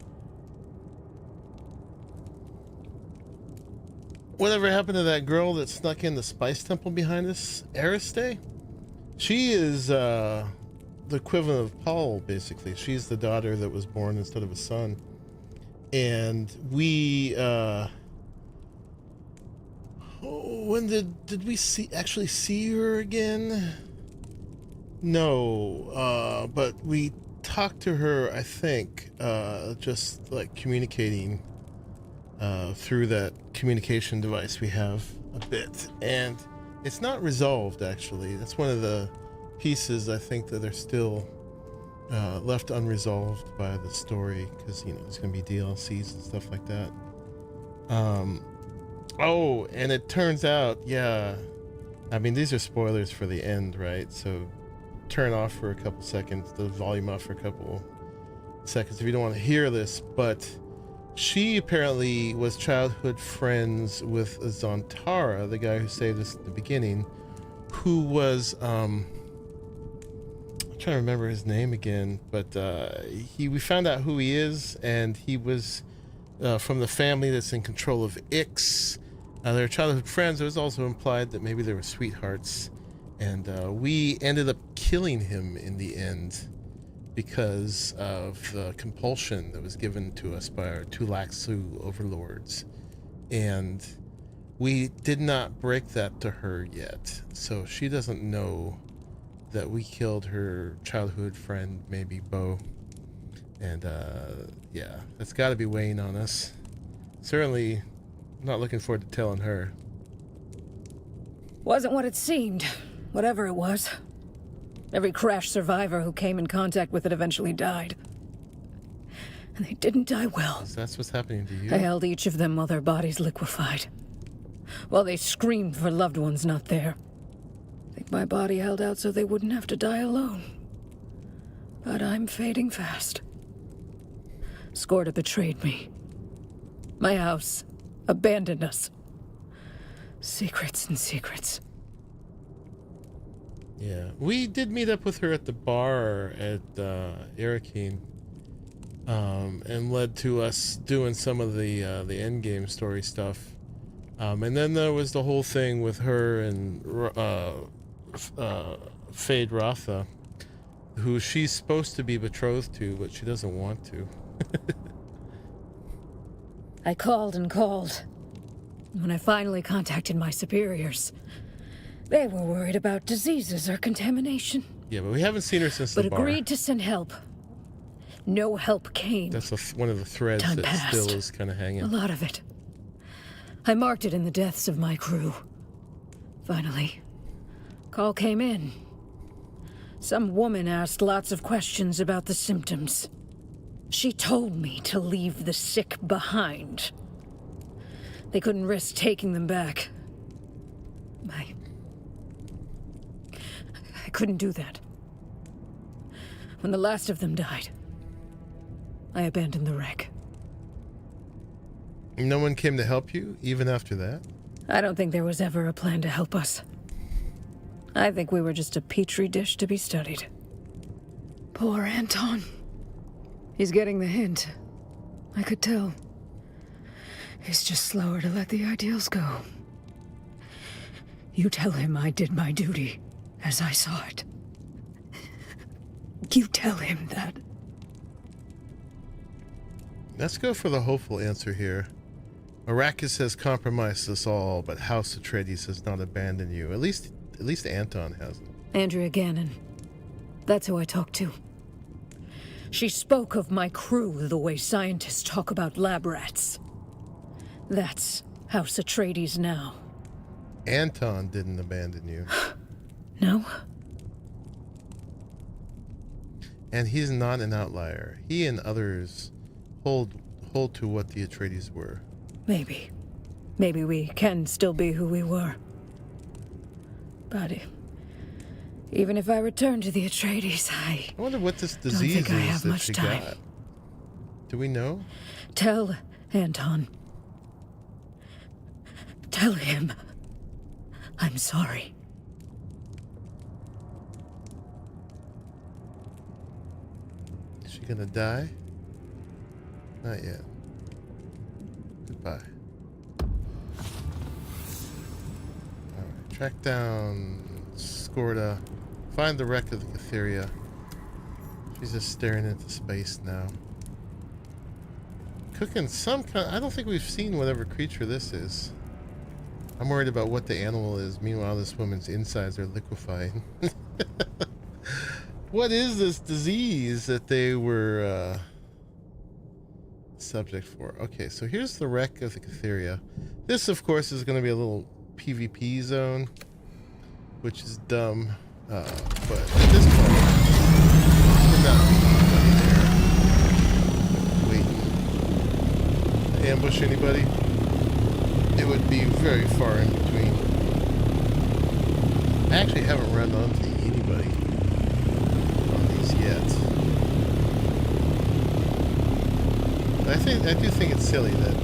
Whatever happened to that girl that snuck in the Spice Temple behind us? Ariste? She is, the equivalent of Paul, basically. She's the daughter that was born instead of a son. And we, when did we actually see her again? No, but we talked to her, I think, just like communicating through that communication device we have a bit, and it's not resolved, actually. That's one of the pieces I think that are still left unresolved by the story, because there's gonna be DLCs and stuff like that. Oh, and it turns out, yeah, I mean, these are spoilers for the end, right? So turn off for a couple seconds, the volume off for a couple seconds if you don't want to hear this. But she apparently was childhood friends with Zontara, the guy who saved us at the beginning, who was I'm trying to remember his name again, but we found out who he is, and he was from the family that's in control of Ix. They're childhood friends. It was also implied that maybe they were sweethearts, and we ended up killing him in the end because of the compulsion that was given to us by our two Laxu overlords, and we did not break that to her yet, so she doesn't know that we killed her childhood friend, maybe Bo. And yeah, that's got to be weighing on us. Certainly not looking forward to telling her. Wasn't what it seemed, whatever it was. Every crash survivor who came in contact with it eventually died. And they didn't die well. So that's what's happening to you? I held each of them while their bodies liquefied, while they screamed for loved ones not there. I think my body held out so they wouldn't have to die alone. But I'm fading fast. Skorda betrayed me. My house abandoned us. Secrets and secrets. Yeah, we did meet up with her at the bar at Arrakis. and led to us doing some of the end game story stuff. And then there was the whole thing with her and Fade Rotha, who she's supposed to be betrothed to, but she doesn't want to. I called and called. When I finally contacted my superiors, they were worried about diseases or contamination. Yeah, but we haven't seen her since the bar. But agreed to send help. No help came. That's one of the threads Time that passed. still is kind of hanging. A lot of it. I marked it in the deaths of my crew. Finally, call came in. Some woman asked lots of questions about the symptoms. She told me to leave the sick behind. They couldn't risk taking them back. I couldn't do that. When the last of them died, I abandoned the wreck. No one came to help you, even after that? I don't think there was ever a plan to help us. I think we were just a petri dish to be studied. Poor Anton. He's getting the hint. I could tell. He's just slower to let the ideals go. You tell him I did my duty, as I saw it. You tell him that. Let's go for the hopeful answer here. Arrakis has compromised us all, but House Atreides has not abandoned you. At least Anton hasn't. Andrea Gannon. That's who I talked to. She spoke of my crew the way scientists talk about lab rats. That's House Atreides now. Anton didn't abandon you. No? And he's not an outlier. He and others hold to what the Atreides were. Maybe. Maybe we can still be who we were. But even if I return to the Atreides, I wonder what this disease don't think I is have that much she time. got. Do we know? Tell Anton. Tell him I'm sorry. Is she gonna die? Not yet. Goodbye. Alright, track down Skorda. Find the wreck of the Catheria. She's just staring into space now. Cooking some kind. I don't think we've seen whatever creature this is. I'm worried about what the animal is. Meanwhile, this woman's insides are liquefying. What is this disease that they were subject for? Okay, so here's the wreck of the Catheria. This, of course, is going to be a little PvP zone, which is dumb. But at this point, we're not waiting. Ambush anybody? It would be very far in between. I actually haven't run onto anybody on these yet. But I do think it's silly that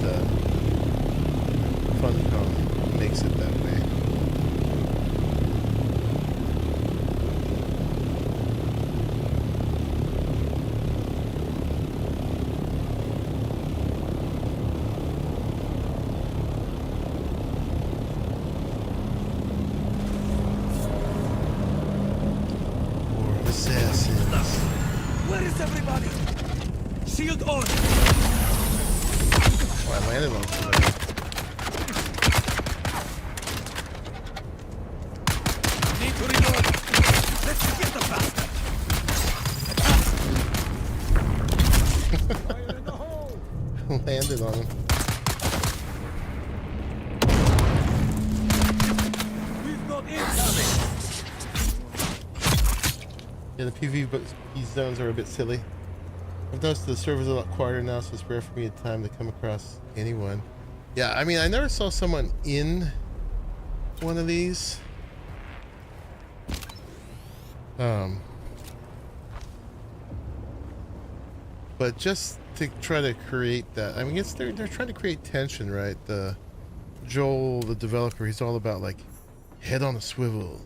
Funcom makes it that way. Where is everybody? Shield on! Oh, I landed on somebody. Need to reload! Let's get the bastard! Fire in the hole! Landed on him. We've got incoming! Yeah, the PvP zones are a bit silly. I've noticed the server's a lot quieter now, so it's rare for me at time to come across anyone. Yeah, I mean, I never saw someone in one of these. But just to try to create that, I mean, they're trying to create tension, right? Joel, the developer, he's all about like head on a swivel.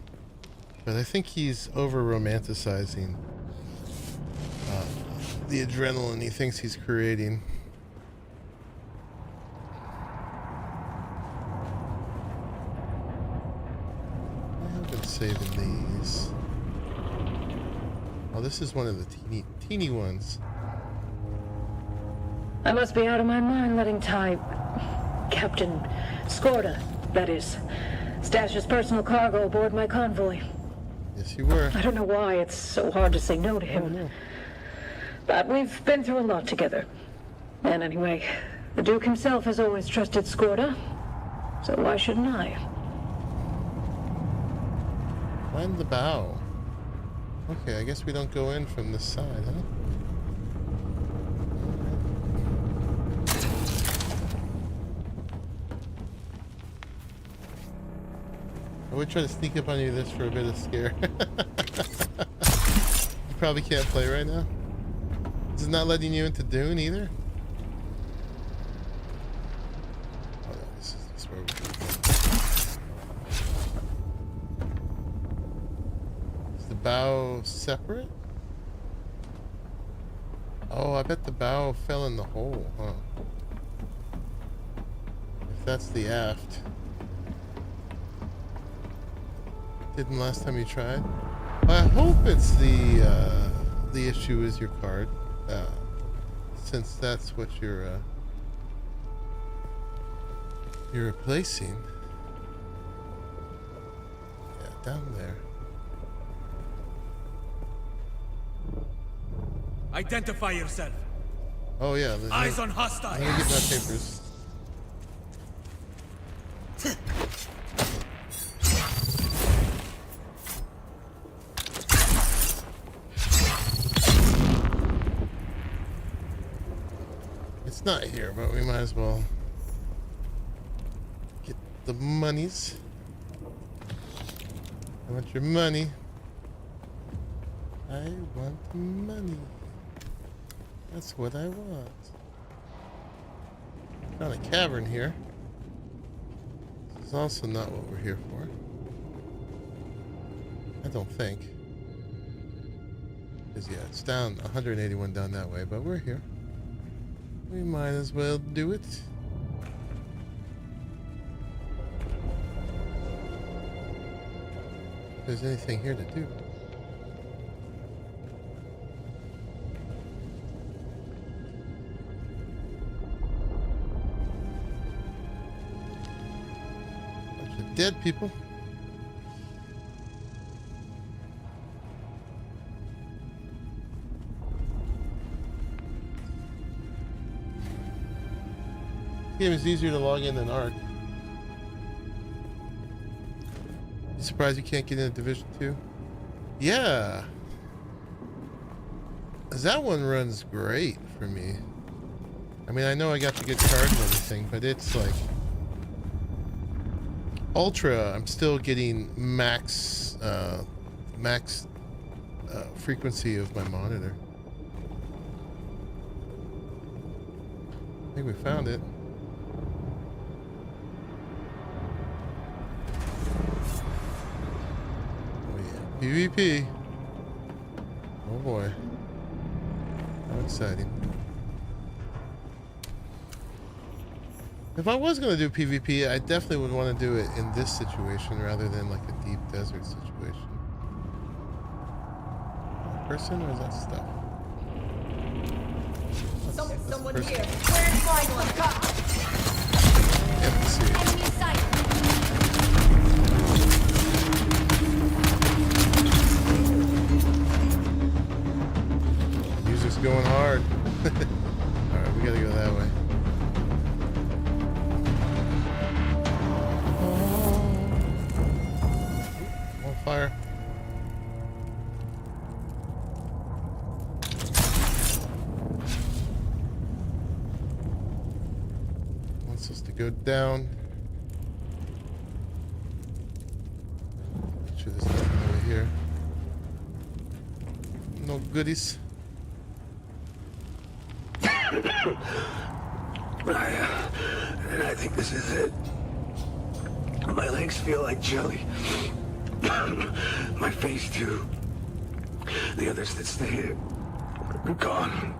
But I think he's over romanticizing the adrenaline he thinks he's creating. I have been saving these. Oh, this is one of the teeny ones. I must be out of my mind letting Captain Skorda, that is, stash his personal cargo aboard my convoy. Yes, you were. I don't know why it's so hard to say no to him. Oh, no. But we've been through a lot together. And anyway, the Duke himself has always trusted Skorda, so why shouldn't I? Find the bow. Okay, I guess we don't go in from this side, huh? I would try to sneak up on you this for a bit of scare. You probably can't play right now. Is it not letting you into Dune either? Oh, no, this is where we go. Is the bow separate? Oh, I bet the bow fell in the hole, huh? If that's the aft. Didn't last time you tried? Well, I hope it's the issue is your card, since that's what you're replacing. Yeah, down there. Identify yourself. Oh yeah. Eyes on hostile. Let me get my papers. It's not here, but we might as well get the monies. I want your money. I want money. That's what I want. Found a cavern here. This is also not what we're here for. I don't think. Because yeah, it's down 181 down that way, but we're here. We might as well do it. If there's anything here to do. Bunch of dead people. Game is easier to log in than Ark. You surprised you can't get into Division 2? Yeah. That one runs great for me. I mean, I know I got the good card and everything, but it's like Ultra, I'm still getting max frequency of my monitor. I think we found it. PvP. Oh boy. How exciting. If I was going to do PvP, I definitely would want to do it in this situation rather than like a deep desert situation. A person or is that stuff? Someone person. here. Where's flying one? Yep, see. Enemy in sight. User's going hard. Alright, we gotta go that way. On fire. Wants us to go down. Make sure there's nothing over here. No goodies. I think this is it. My legs feel like jelly. My face too. The others that stay here, gone.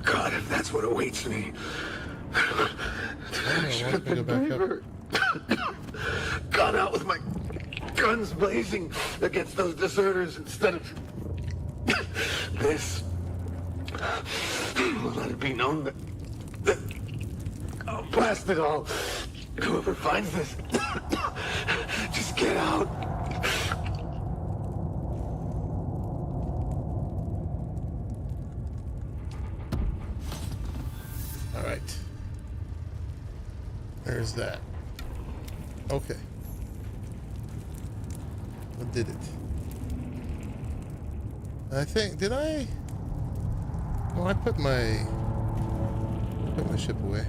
God, if that's what awaits me. I should have been braver. Gone out with my guns blazing against those deserters instead of this. Let it be known that I'll blast it all. Whoever finds this, just get out. All right. There's that. Okay. What did it? I think, did I? Oh, I put my ship away.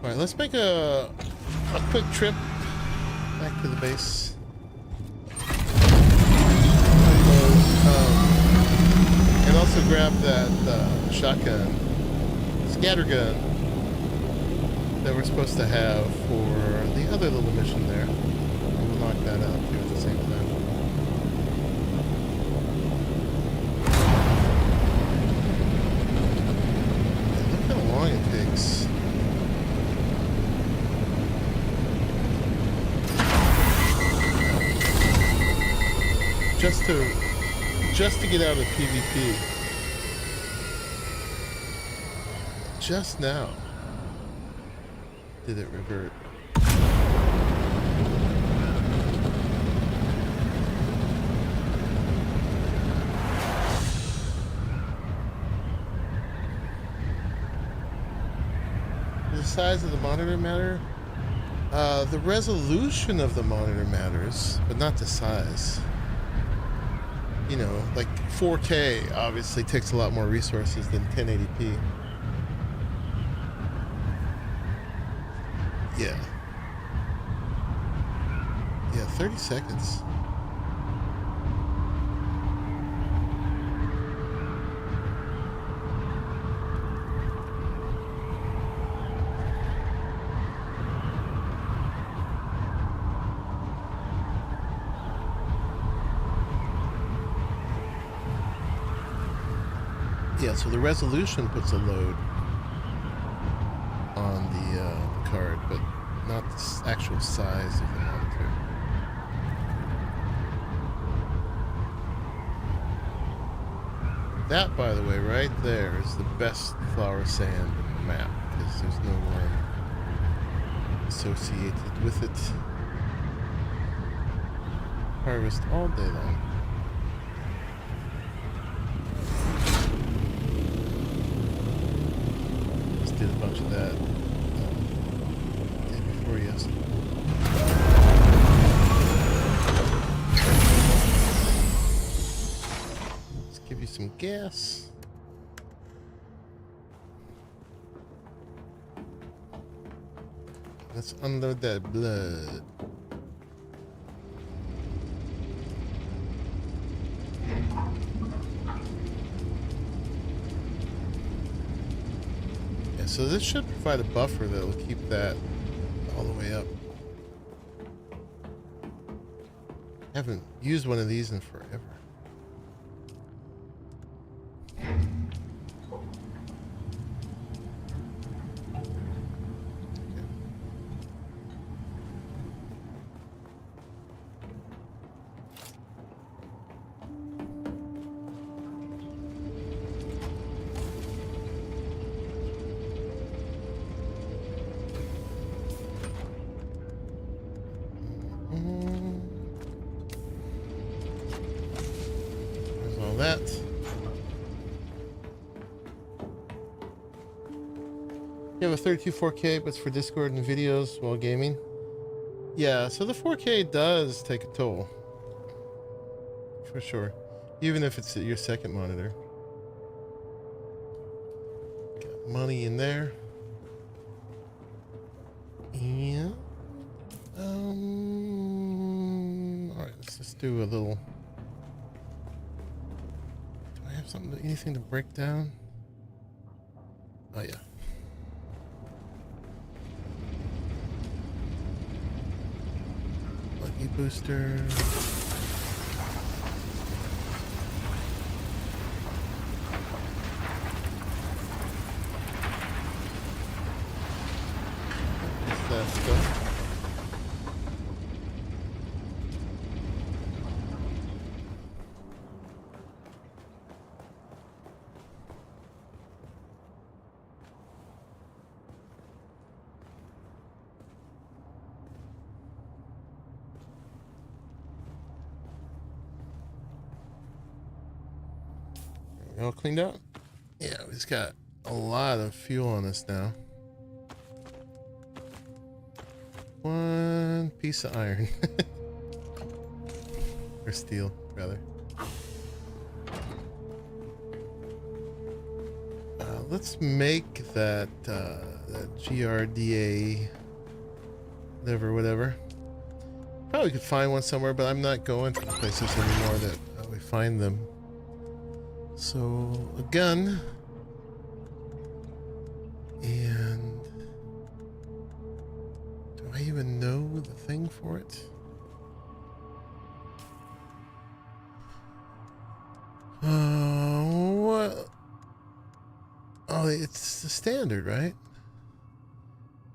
All right, let's make a quick trip back to the base. And also grab that shotgun, scatter gun that we're supposed to have for the other little mission there. We'll knock that out too at the same time. Yeah, look how long it takes. Just to get out of PvP. Just now did it revert. Does the size of the monitor matter? The resolution of the monitor matters, but not the size. You know, like 4K obviously takes a lot more resources than 1080p. Yeah. Yeah, 30 seconds. Yeah, so the resolution puts a load on the card, but not the actual size of the monitor. That, by the way, right there is the best flower sand in the map, because there's no worm associated with it. Harvest all day long. Did a bunch of that day before yesterday. Let's give you some gas. Let's unload that blood. So this should provide a buffer that will keep that all the way up. I haven't used one of these in forever. That. You have a 32 4K, but it's for Discord and videos while gaming. Yeah, so the 4K does take a toll. For sure. Even if it's your second monitor. Got money in there. Yeah. Alright, let's just do a little. Do I have something? Anything to break down? Oh yeah. Lucky booster. What's that stuff? All cleaned out? Yeah, we just got a lot of fuel on us now. One piece of iron. Or steel, rather. Let's make that, that GRDA whatever. Probably could find one somewhere, but I'm not going to the places anymore that we find them. So, a gun, and do I even know the thing for it? What? Oh, it's the standard, right?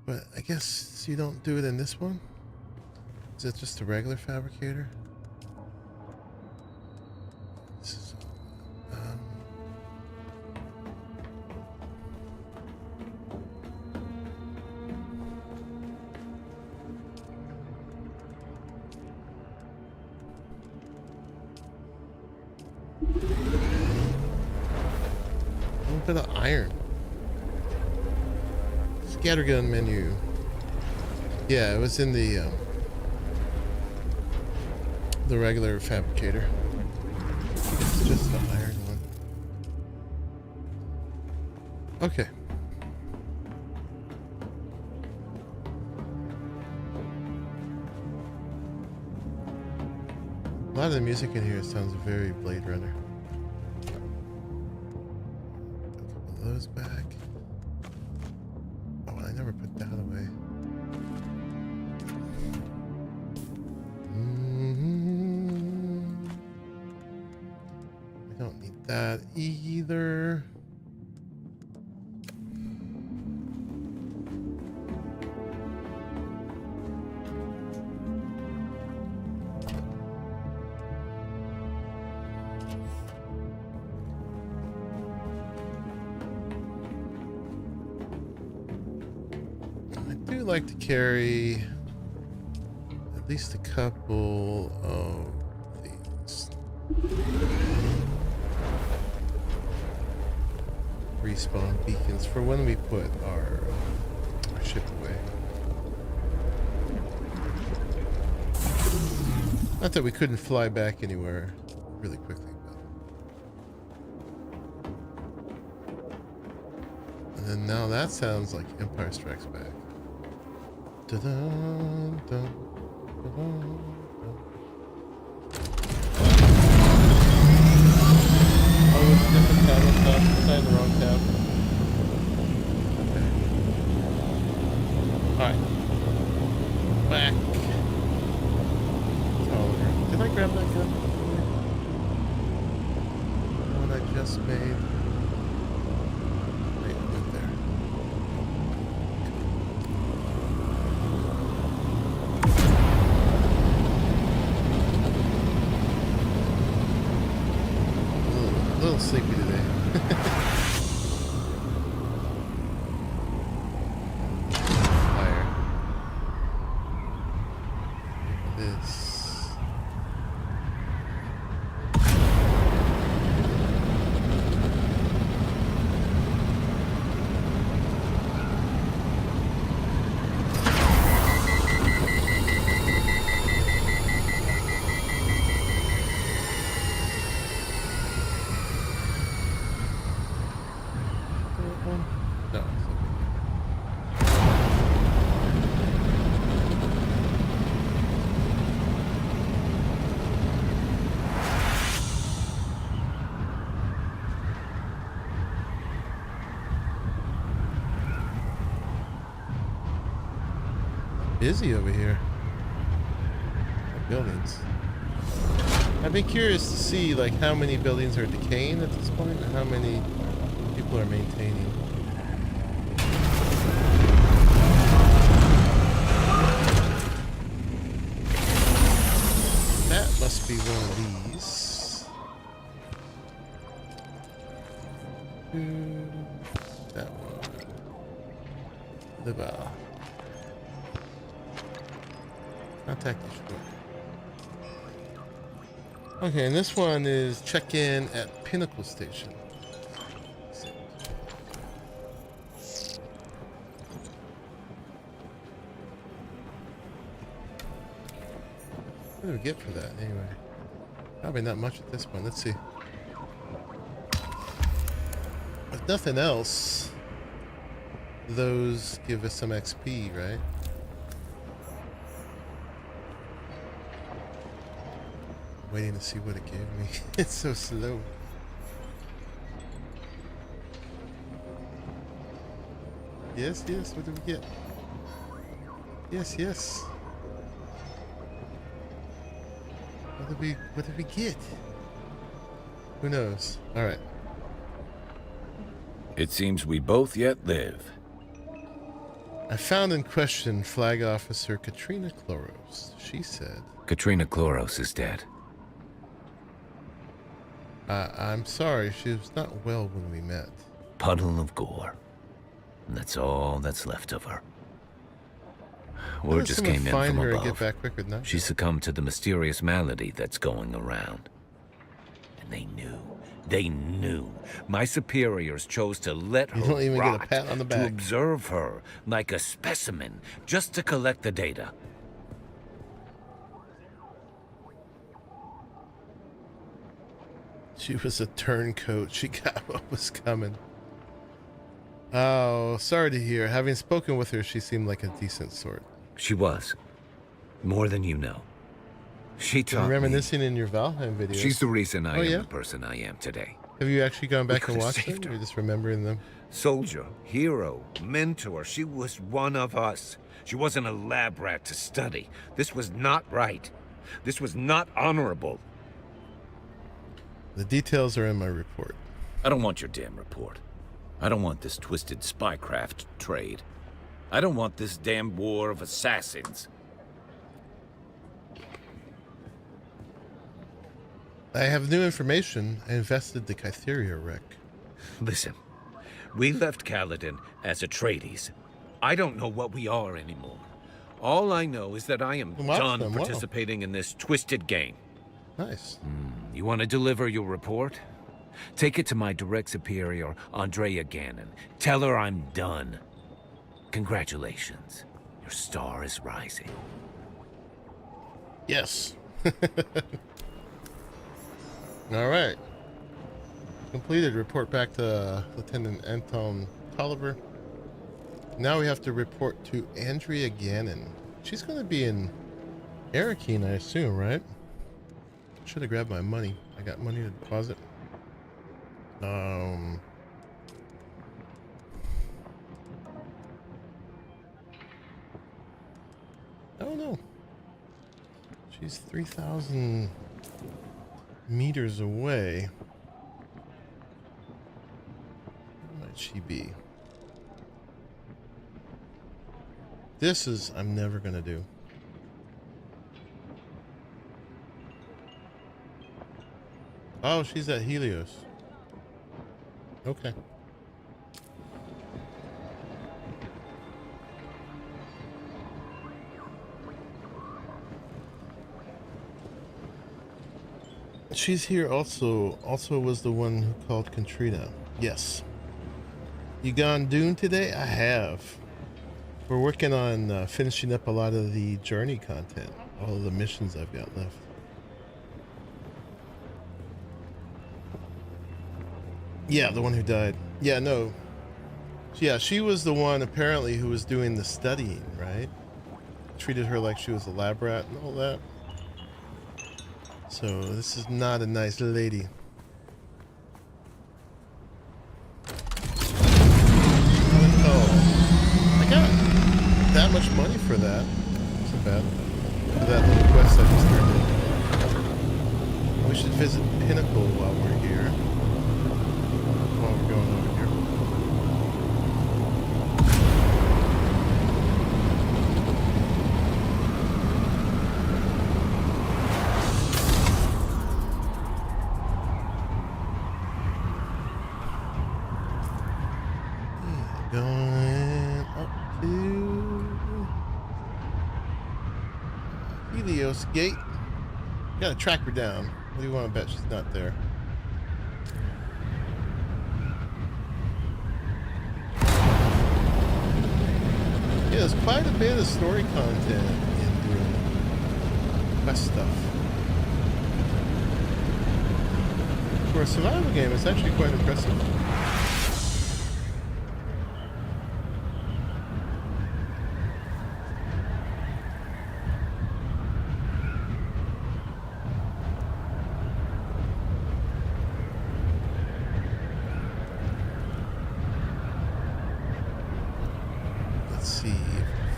But I guess you don't do it in this one? Is it just a regular fabricator? This is... a little bit of iron. Scattergun menu. Yeah, it was in the regular fabricator. It's just the iron one. Okay. A lot of the music in here sounds very Blade Runner. A couple of those back. Oh, I never put that away. We don't need that either. Like to carry at least a couple of these respawn beacons for when we put our ship away. Not that we couldn't fly back anywhere really quickly, but and then now that sounds like Empire Strikes Back. Da-dun, dun, da-dun, dun. Oh, it's a different tab. It's not in the wrong tab. Okay. Alright. Back. Oliver. Did I grab that gun? The one I just made. Wait, right there. A little sleepy today. Fire. This. busy over here. Buildings. I'd be curious to see like how many buildings are decaying at this point and how many people are maintaining. That must be one of these. That one. The bow. Contact this one. Okay, and this one is check-in at Pinnacle Station. What do we get for that, anyway? Probably not much at this point. Let's see. If nothing else, those give us some XP, right? Waiting to see what it gave me. It's so slow. Yes, yes, what did we get? Yes, yes. What did we get? Who knows? Alright. It seems we both yet live. I found and questioned Flag Officer Katrina Chloros. She said... Katrina Chloros is dead. I'm sorry, she was not well when we met. Puddle of gore. And that's all that's left of her. Word just came in from her above. And get back quicker than that. She succumbed to the mysterious malady that's going around. And they knew. My superiors chose to let her You don't even rot, get a pat on the back. to observe her like a specimen, just to collect the data. She was a turncoat. She got what was coming. Oh, sorry to hear. Having spoken with her, she seemed like a decent sort. She was. More than you know. She taught You're me. reminiscing in your Valheim videos. She's the reason I am yeah? the person I am today. Have you actually gone back and could've watched saved them? Or her. you're just remembering them? Soldier, hero, mentor. She was one of us. She wasn't a lab rat to study. This was not right. This was not honorable. The details are in my report. I don't want your damn report. I don't want this twisted spycraft trade. I don't want this damn war of assassins. I have new information. I invested the Kytheria wreck. Listen, we left Kaladin as Atreides. I don't know what we are anymore. All I know is that I am done Wow. participating in this twisted game. Nice. You want to deliver your report? Take it to my direct superior, Andrea Gannon. Tell her I'm done. Congratulations. Your star is rising. Yes. All right. Completed. Report back to Lieutenant Anton Tolliver. Now we have to report to Andrea Gannon. She's going to be in Arrakis, I assume, right? Should have grabbed my money. I got money to deposit. I don't know. She's 3,000 meters away. Where might she be? This is I'm never gonna do. Oh, she's at Helios. Okay. She's here also. Also was the one who called Katrina. Yes. You gone Dune today? I have. We're working on finishing up a lot of the journey content. All of the missions I've got left. Yeah, the one who died. Yeah, no. Yeah, she was the one apparently who was doing the studying, right? Treated her like she was a lab rat and all that. So this is not a nice lady. Oh, I got that much money for that. visit Pinnacle while we're here. While we're going over here. Going up to Helios Gate. Gotta track her down. What do you want to bet she's not there? Yeah, there's quite a bit of story content in Dune. Quest stuff. For a survival game, it's actually quite impressive.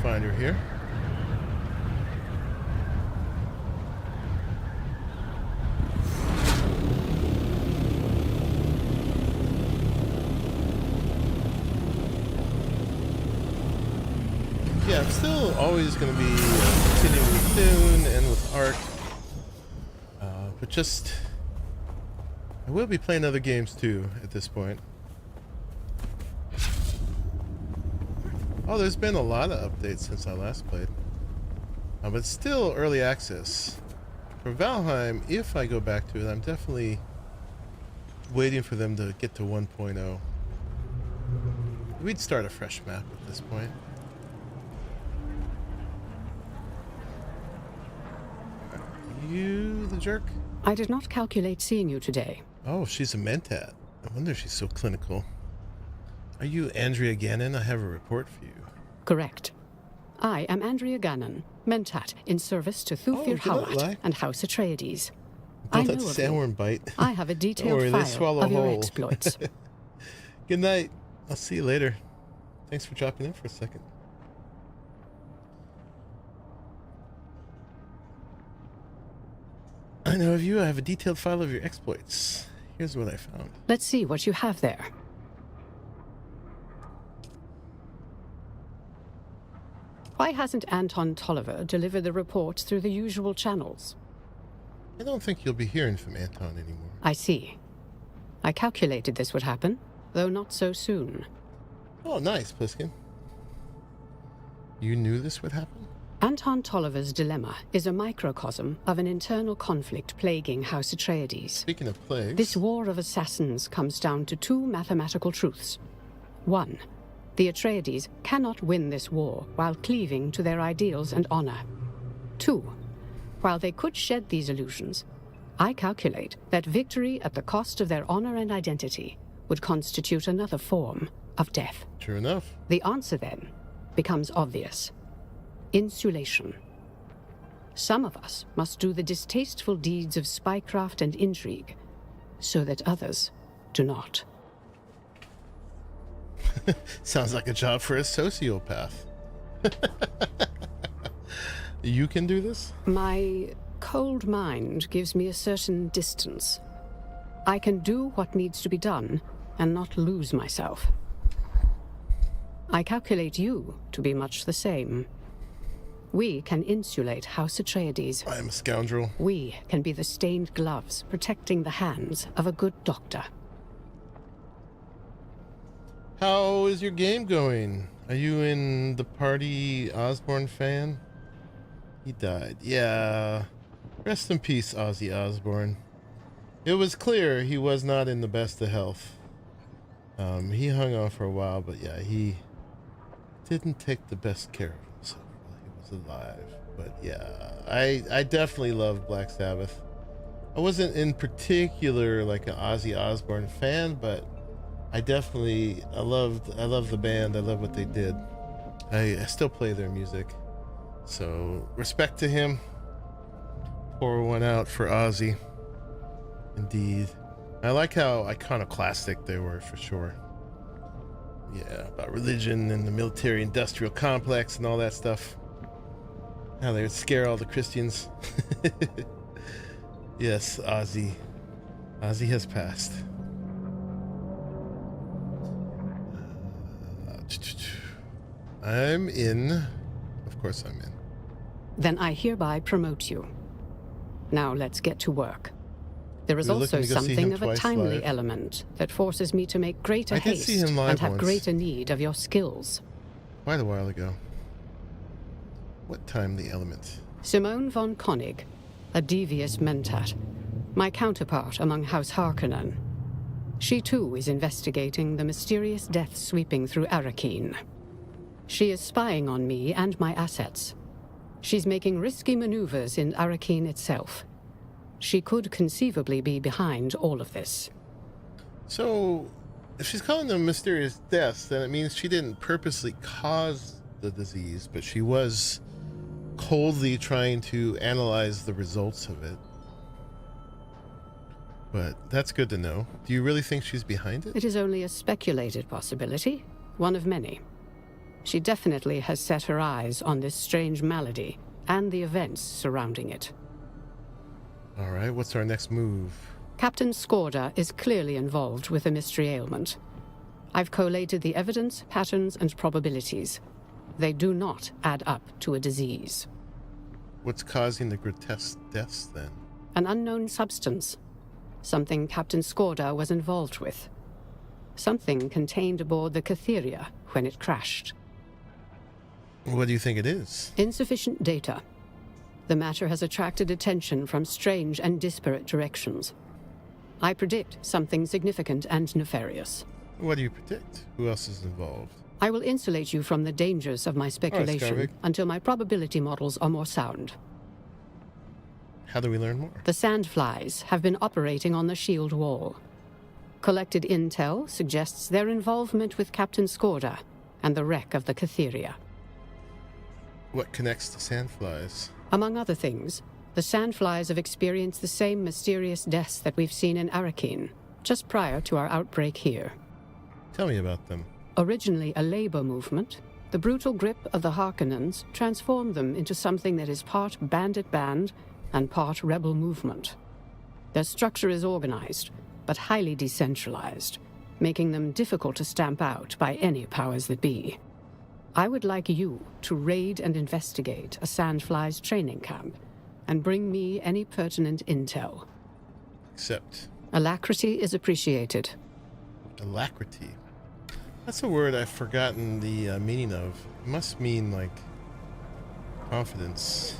Find her here. Yeah, I'm still always going to be continuing with Dune and with Ark. But just... I will be playing other games too at this point. Oh, there's been a lot of updates since I last played. But it's still early access. For Valheim, if I go back to it, I'm definitely waiting for them to get to 1.0. We'd start a fresh map at this point. You the jerk? I did not calculate seeing you today. Oh, she's a mentat. I wonder if she's so clinical. Are you Andrea Gannon? I have a report for you. Correct. I am Andrea Gannon, mentat in service to Thufir Hawat and House Atreides. I know let of sandworm you. bite. I have a detailed worry, they file swallow of your whole. exploits. Good night. I'll see you later. Thanks for dropping in for a second. I know of you. I have a detailed file of your exploits. Here's what I found. Let's see what you have there. Why hasn't Anton Tolliver delivered the reports through the usual channels? I don't think you'll be hearing from Anton anymore. I see. I calculated this would happen, though not so soon. Oh, nice, Pliskin. You knew this would happen? Anton Tolliver's dilemma is a microcosm of an internal conflict plaguing House Atreides. Speaking of plagues... This war of assassins comes down to two mathematical truths. One, the Atreides cannot win this war while cleaving to their ideals and honor. Two, while they could shed these illusions, I calculate that victory at the cost of their honor and identity would constitute another form of death. True enough. The answer, then, becomes obvious. Insulation. Some of us must do the distasteful deeds of spycraft and intrigue, so that others do not. Sounds like a job for a sociopath. You can do this? My cold mind gives me a certain distance. I can do what needs to be done and not lose myself. I calculate you to be much the same. We can insulate House Atreides. I am a scoundrel. We can be the stained gloves protecting the hands of a good doctor. How is your game going? Are you in the party Osborne fan? He died. Yeah. Rest in peace, Ozzy Osbourne. It was clear he was not in the best of health. He hung on for a while, but yeah, he didn't take the best care of himself while he was alive. But yeah, I definitely love Black Sabbath. I wasn't in particular like an Ozzy Osbourne fan, but I love the band. I love what they did. I still play their music. So respect to him. Pour one out for Ozzy. Indeed. I like how iconoclastic they were, for sure. Yeah, about religion and the military industrial complex and all that stuff. How they would scare all the Christians. Yes, Ozzy. Ozzy has passed. I'm in. Of course I'm in. Then I hereby promote you. Now let's get to work. There is We're also looking to go see something him of a twice timely live. element that forces me to make greater I did haste see him live and have once. greater need of your skills. Quite a while ago. What time the element? Simone von Koenig, a devious mentat, my counterpart among House Harkonnen. She too is investigating the mysterious death sweeping through Arrakis. She is spying on me and my assets. She's making risky maneuvers in Arrakis itself. She could conceivably be behind all of this. So, if she's calling them mysterious deaths, then it means she didn't purposely cause the disease, but she was coldly trying to analyze the results of it. But that's good to know. Do you really think she's behind it? It is only a speculated possibility, one of many. She definitely has set her eyes on this strange malady and the events surrounding it. All right, what's our next move? Captain Skorda is clearly involved with the mystery ailment. I've collated the evidence, patterns, and probabilities. They do not add up to a disease. What's causing the grotesque deaths, then? An unknown substance. Something Captain Skorda was involved with. Something contained aboard the Catheria when it crashed. What do you think it is? Insufficient data. The matter has attracted attention from strange and disparate directions. I predict something significant and nefarious. What do you predict? Who else is involved? I will insulate you from the dangers of my speculation Skarbek. until my probability models are more sound. How do we learn more? The sandflies have been operating on the shield wall. Collected intel suggests their involvement with Captain Skorda and the wreck of the Catheria. What connects the sandflies? Among other things, the sandflies have experienced the same mysterious deaths that we've seen in Arrakis, just prior to our outbreak here. Tell me about them. Originally a labor movement, the brutal grip of the Harkonnens transformed them into something that is part bandit band and part rebel movement. Their structure is organized, but highly decentralized, making them difficult to stamp out by any powers that be. I would like you to raid and investigate a Sandflies training camp and bring me any pertinent intel. Accept. Alacrity is appreciated. Alacrity. That's a word I've forgotten the meaning of. It must mean, like, confidence.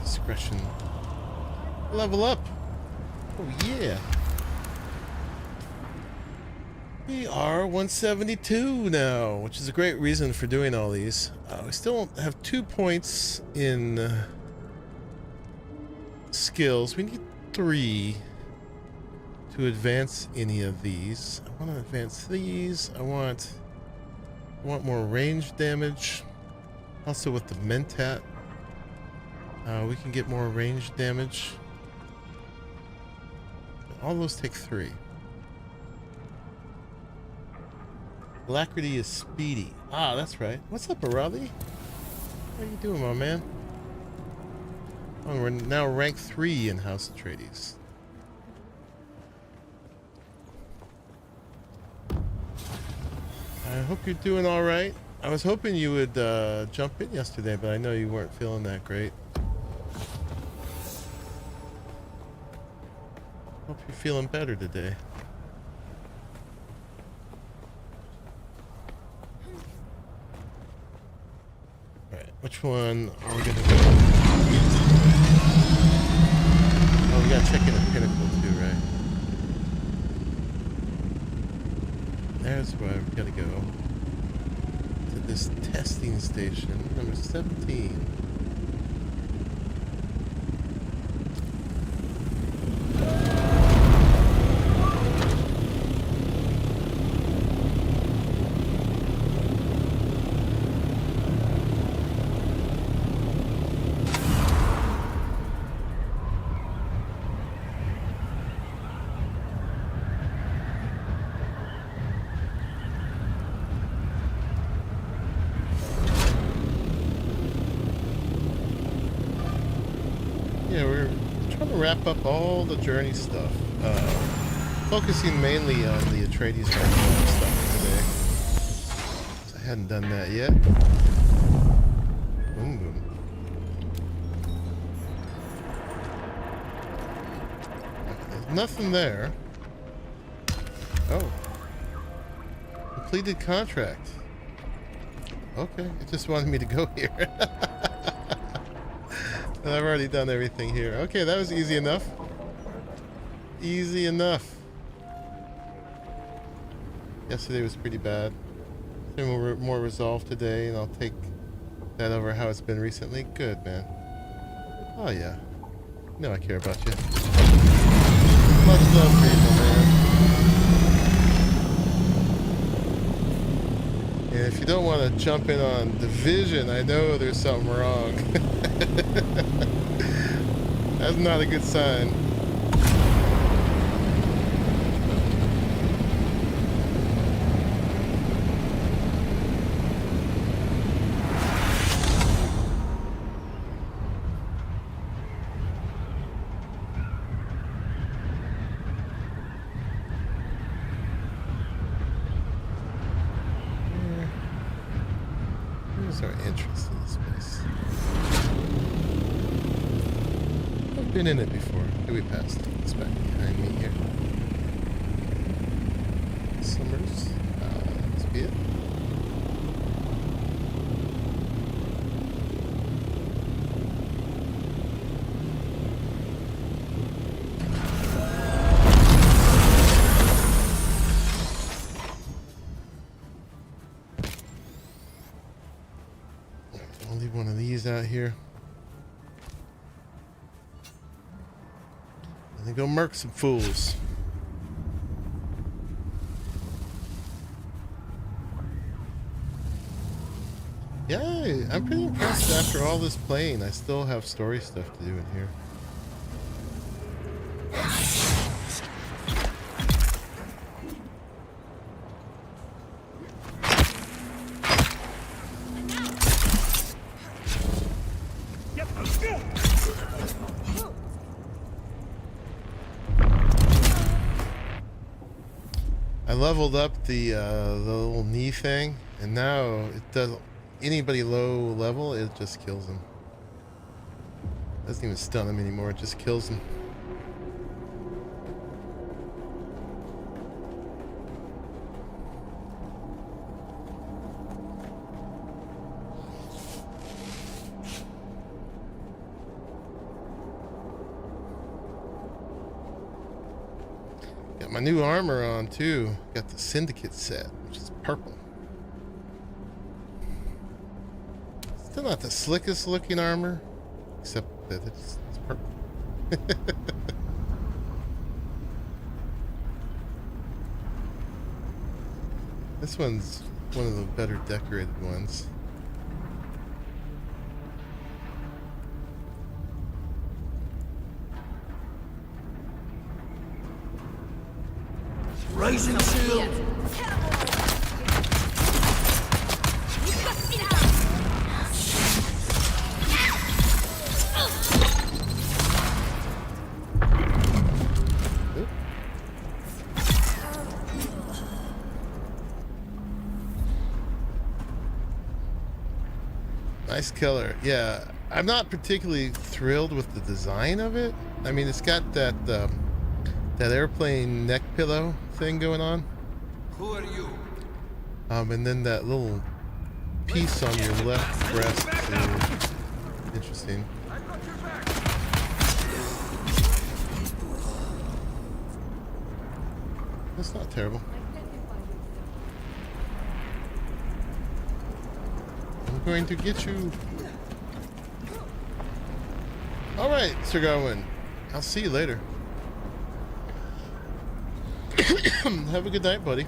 Discretion. Level up. Oh, yeah. We are 172 now, which is a great reason for doing all these. We still have 2 points in skills. We need 3 to advance any of these. I want to advance these. I want more range damage. Also with the Mentat, we can get more range damage. All those take 3. Alacrity is speedy. Ah, that's right. What's up, Arali? How you doing, my man? Oh, we're now rank 3 in House Atreides. I hope you're doing all right. I was hoping you would jump in yesterday, but I know you weren't feeling that great. Hope you're feeling better today. Alright, which one are we gonna do? Oh, we gotta check in a pinnacle too, right? There's where we gotta go. To this testing station, number 17. wrap up all the journey stuff. Focusing mainly on the Atreides stuff today. I hadn't done that yet. Boom, boom. There's nothing there. Oh. Completed contract. Okay, it just wanted me to go here. I've already done everything here. Okay, that was easy enough. Easy enough. Yesterday was pretty bad. More resolved today, and I'll take that over how it's been recently. Good, man. Oh, yeah. You know I care about you. Much love, people, man. And if you don't want to jump in on Division, I know there's something wrong. That's not a good sign. Our interest in this place. I've been in it before. Who we passed? It's back behind me here. Summers. Let's be it. One of these out here. And then go murk some fools. Yeah, I'm pretty impressed after all this playing. I still have story stuff to do in here. I leveled up the little knee thing, and now it doesn't. Anybody low level, it just kills them. Doesn't even stun them anymore. It just kills them. Got my new armor on too. Got the Syndicate set, which is purple. Still not the slickest looking armor, except that it's purple. This one's one of the better decorated ones. Ryzen shield. Nice killer. Yeah, I'm not particularly thrilled with the design of it. I mean, it's got that that airplane neck pillow thing going on. Who are you? And then that little piece on your left breast too. Interesting. I got your back. That's not terrible. I'm going to get you. All right, Sir Gawain. I'll see you later. Have a good night, buddy.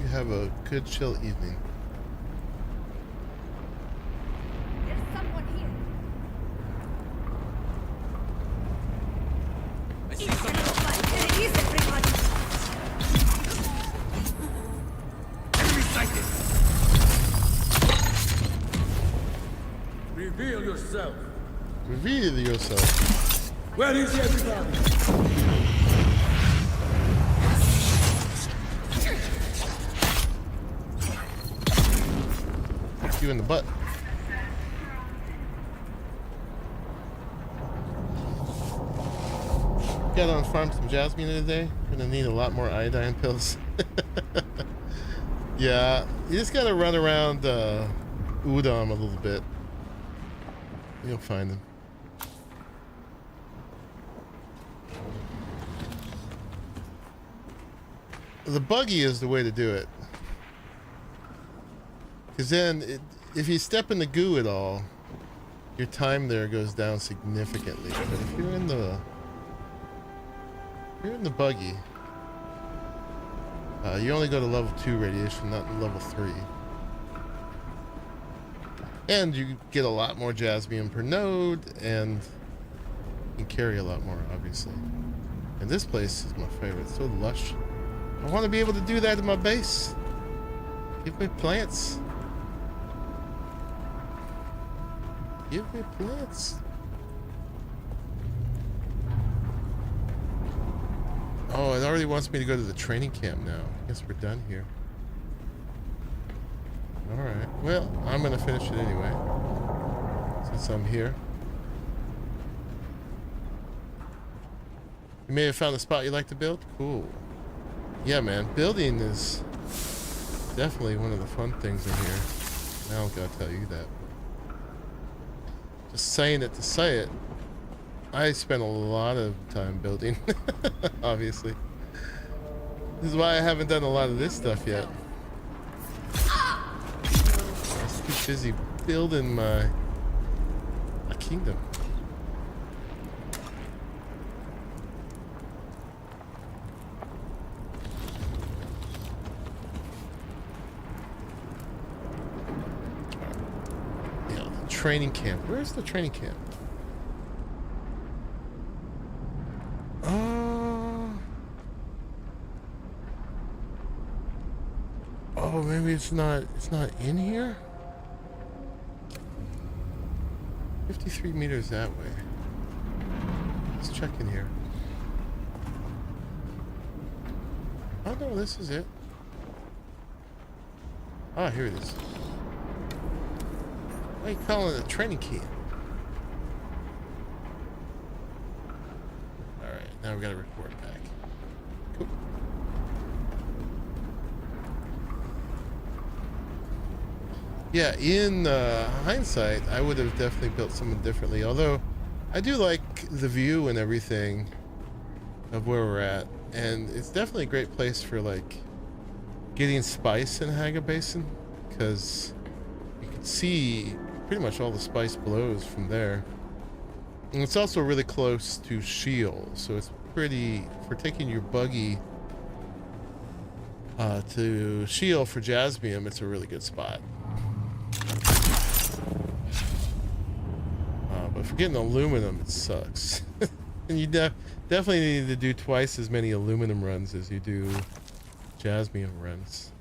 You have a good, chill evening. There's someone here. I see someone. There is everybody. Enemy sighted. Reveal yourself. Reveal yourself. Where is everybody? You in the butt. Got on farm some jasmine today. Gonna need a lot more iodine pills. Yeah, you just gotta run around Udom a little bit. You'll find them. The buggy is the way to do it. Because then, if you step in the goo at all, your time there goes down significantly. But if you're in the buggy, you only go to level 2 radiation, not level 3. And you get a lot more jasmium per node, and you can carry a lot more, obviously. And this place is my favorite. It's so lush. I want to be able to do that in my base. Give me plants. Give me plants. Oh, it already wants me to go to the training camp now. I guess we're done here. Alright. Well, I'm going to finish it anyway. Since I'm here. You may have found a spot you like to build? Cool. Yeah, man. Building is definitely one of the fun things in here. I don't gotta tell you that. Just saying it to say it. I spent a lot of time building. Obviously. This is why I haven't done a lot of this stuff yet. I was too busy building my kingdom. Training camp. Where's the training camp? Oh, maybe it's not in here? 53 meters that way. Let's check in here. Oh no, this is it. Ah, here it is. Why are you calling it a training camp? Alright, now we gotta report back. Cool. Yeah, in hindsight, I would have definitely built something differently. Although, I do like the view and everything of where we're at. And it's definitely a great place for, like, getting spice in Haga Basin. Because you can see pretty much all the spice blows from there. And it's also really close to Shield, so it's pretty, for taking your buggy to Shield for jasmium, it's a really good spot. But for getting aluminum, it sucks. And you definitely need to do twice as many aluminum runs as you do jasmium runs.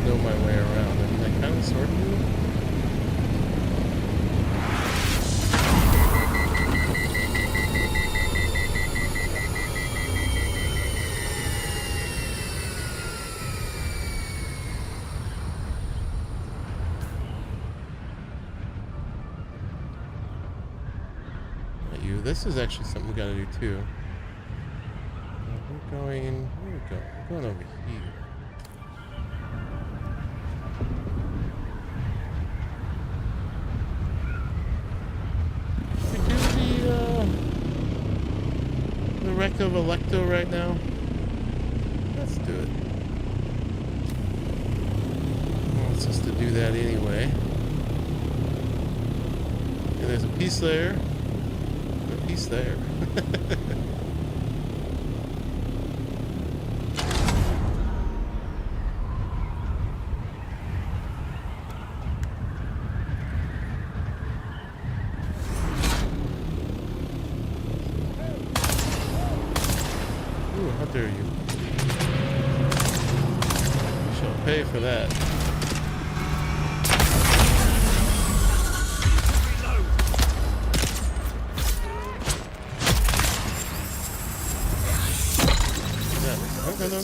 Know my way around. I mean, I kind of sort of do. This is actually something we gotta do too. We're going. Where are we going? We're going over here. The wreck of Electo right now. Let's do it. Wants us to do that anyway. And there's a piece there. And a piece there. assure you. You shall pay for that. No. Yep.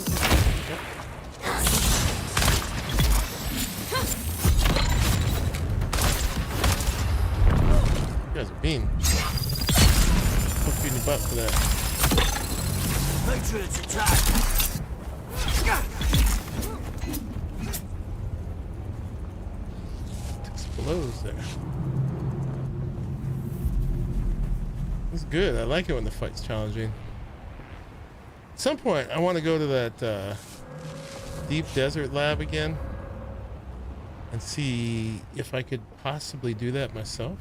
You guys are mean. I'll feed your butt for that. Patriots attack! It explodes there. It's good. I like it when the fight's challenging. At some point, I want to go to that deep desert lab again and see if I could possibly do that myself.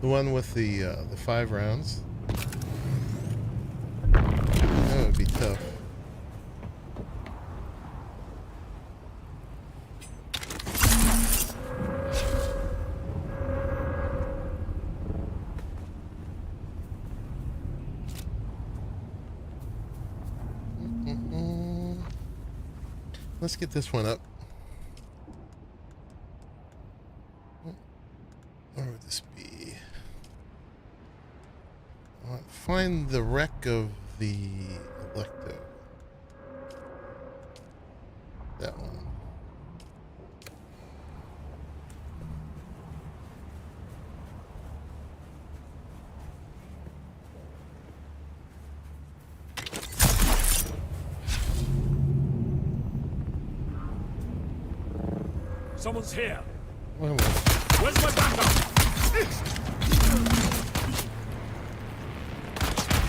The one with the 5 rounds. That would be tough. Let's get this one up. Where would this be? I want to find the wreck of the Electo. That one. Someone's here. Wait a minute. Where's my backup?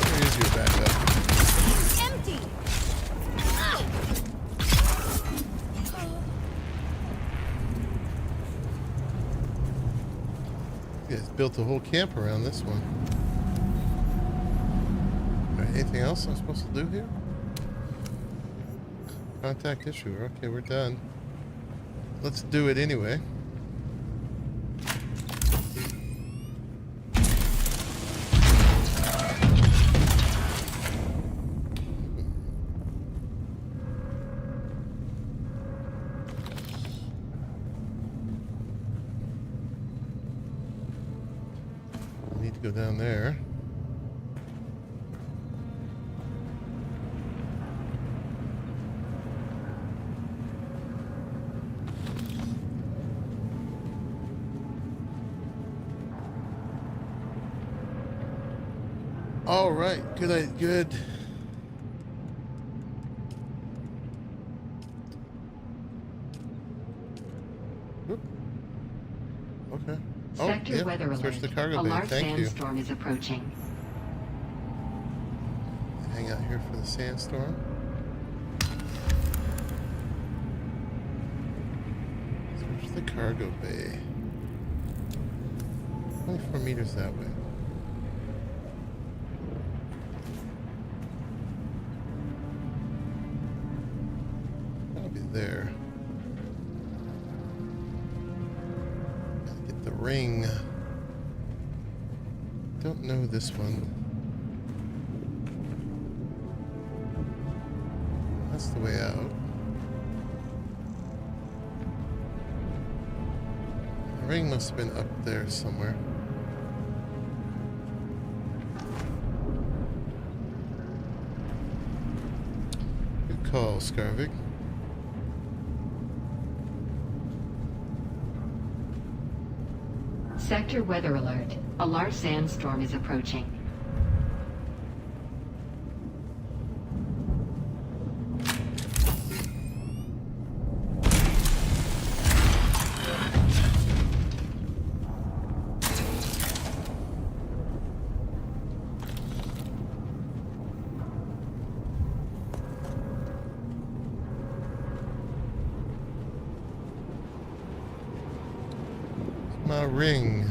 Where is your backup? Empty. You guys built a whole camp around this one. All right, anything else I'm supposed to do here? Contact issue. Okay, we're done. Let's do it anyway. I need to go down there. All right, good. Oop. Okay. Sector weather alert. Search the cargo A bay. large Thank you. sandstorm is approaching. Hang out here for the sandstorm. Search the cargo bay. 24 meters that way. There. Gotta get the ring. Don't know this one. That's the way out. The ring must have been up there somewhere. Good call, Scarvik. Sector weather alert. A large sandstorm is approaching. My ring.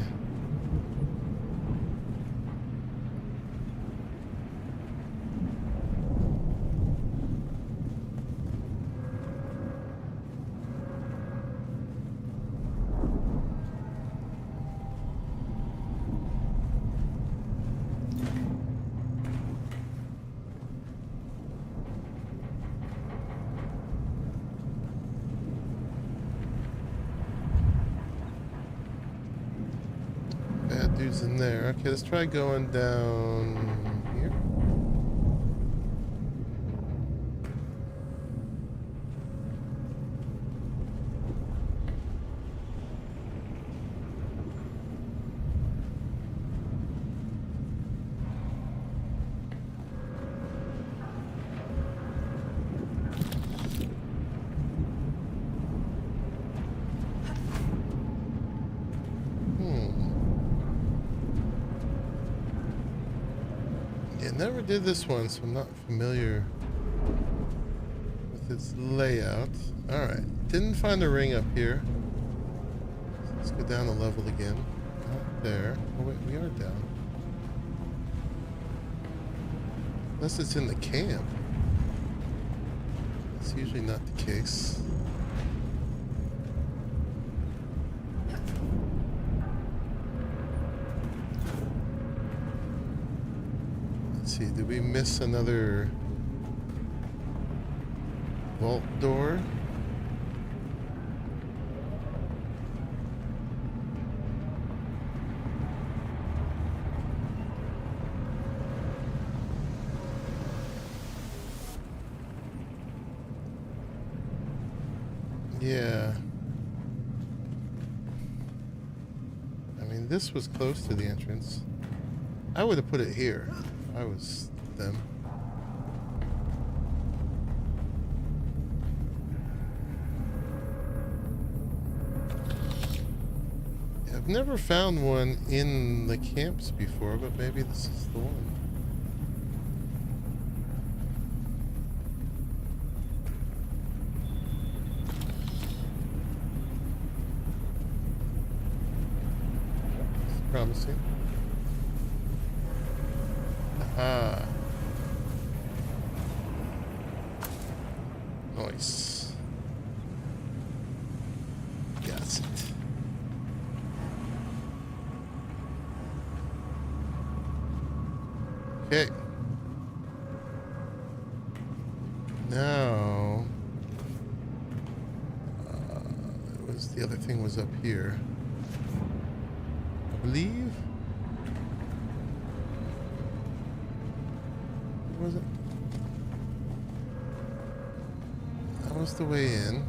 Dude's in there. Okay, let's try going down here. Never did this one, so I'm not familiar with its layout. Alright, didn't find a ring up here. So let's go down a level again. Not there. Oh wait, we are down. Unless it's in the camp. That's usually not the case. Let's see, did we miss another vault door? Yeah. I mean, this was close to the entrance. I would have put it here. I was them. Yeah, I've never found one in the camps before, but maybe this is the one. It's promising. Ah. Nice. Got it. Okay. Now, it was the other thing was up here, I believe. Was it? That was the way in.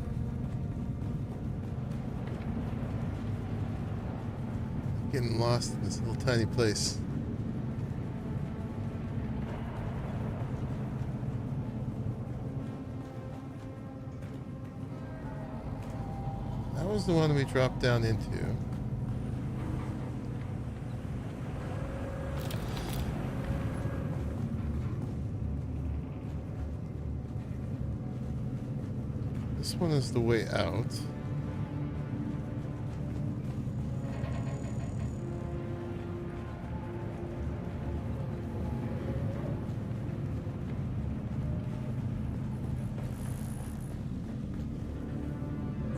Getting lost in this little tiny place. That was the one we dropped down into. This one is the way out.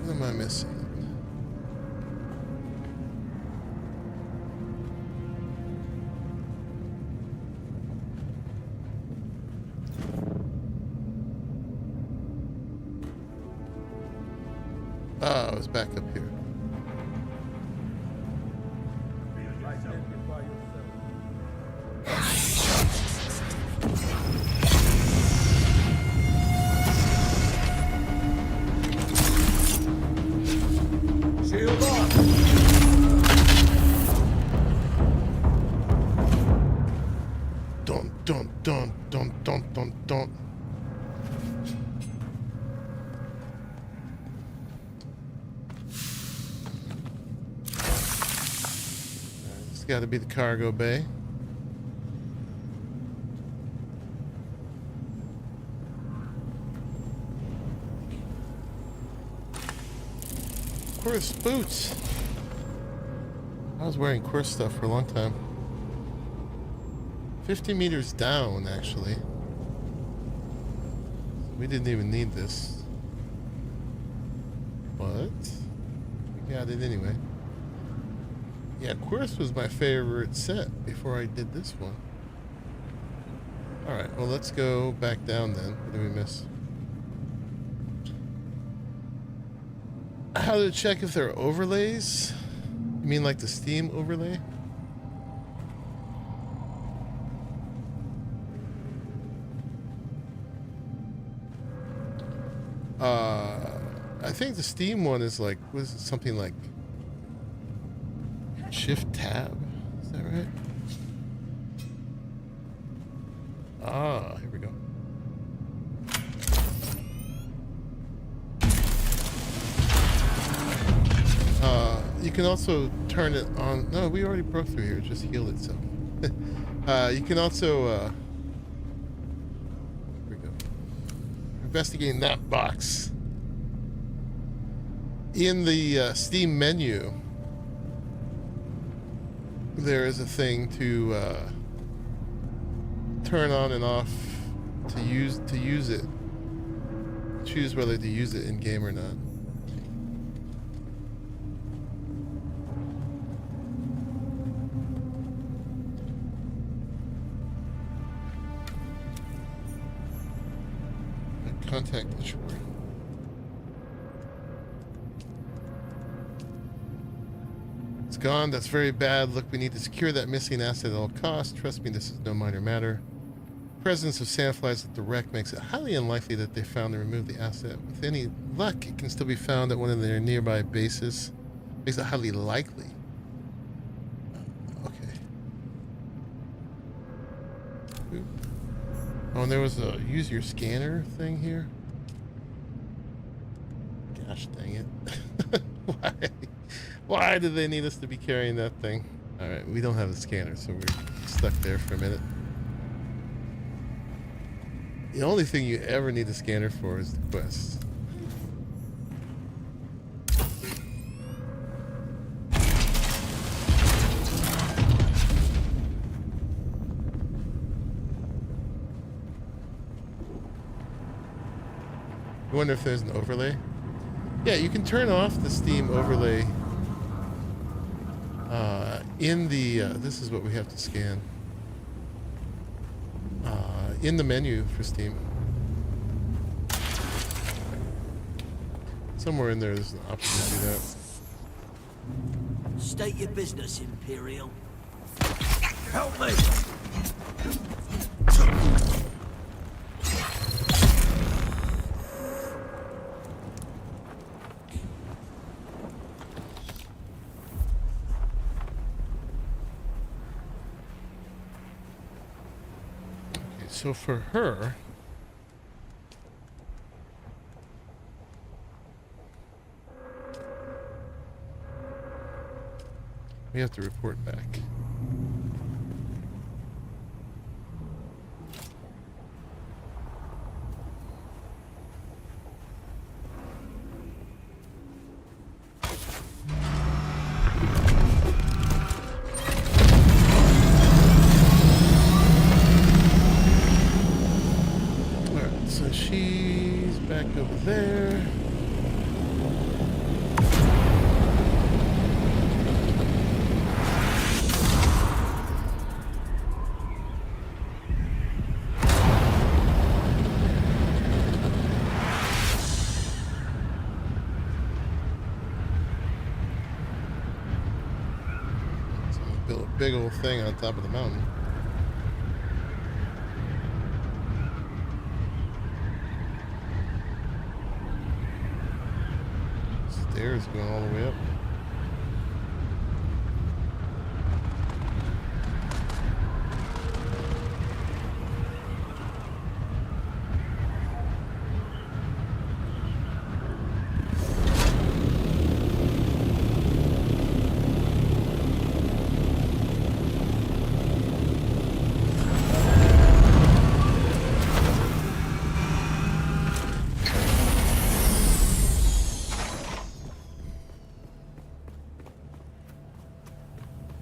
What am I missing? Ah, I was back up here. Shield on! Don't. It's got to be the cargo bay. Course boots. I was wearing course stuff for a long time. 50 meters down, actually. We didn't even need this. But we got it anyway. Yeah, course was my favorite set before I did this one. Alright, well let's go back down then. What did we miss? How to check if there are overlays? You mean like the Steam overlay? think the Steam one is like, was it something like Shift Tab? Is that right? Ah, here we go. You can also turn it on. No, we already broke through here. It just healed itself. You can also here we go. Investigating that box. In the Steam menu, there is a thing to turn on and off to use it. Choose whether to use it in game or not. Contact Ishwar. It's gone. That's very bad. Look, we need to secure that missing asset at all costs. Trust me, this is no minor matter. The presence of sandflies at the wreck makes it highly unlikely that they found and removed the asset. With any luck, it can still be found at one of their nearby bases. Makes it highly likely. Okay. Ooh. Oh, and there was a use your scanner thing here. Gosh dang it. Why? Why do they need us to be carrying that thing? Alright, we don't have a scanner, so we're stuck there for a minute. The only thing you ever need a scanner for is the quest. I wonder if there's an overlay. Yeah, you can turn off the Steam overlay in the, this is what we have to scan. In the menu for Steam. Somewhere in there there's an option to do that. State your business, Imperium. Help me! So for her, we have to report back. Big old thing on top of the mountain. Stairs going all the way up.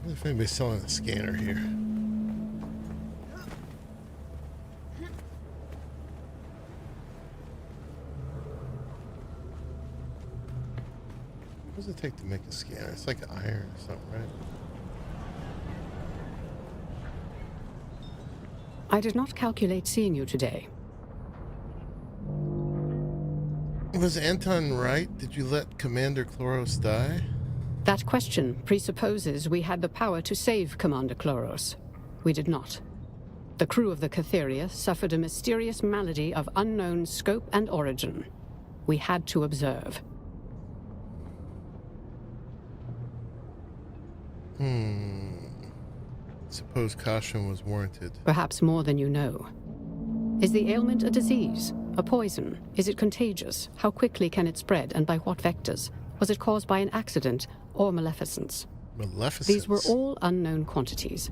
If anybody's selling a scanner here. What does it take to make a scanner? It's like iron or something, right? I did not calculate seeing you today. Was Anton right? Did you let Commander Chloros die? That question presupposes we had the power to save Commander Chloros. We did not. The crew of the Catheria suffered a mysterious malady of unknown scope and origin. We had to observe. Suppose caution was warranted. Perhaps more than you know. Is the ailment a disease? A poison? Is it contagious? How quickly can it spread, and by what vectors? Was it caused by an accident or maleficence? Maleficence? These were all unknown quantities.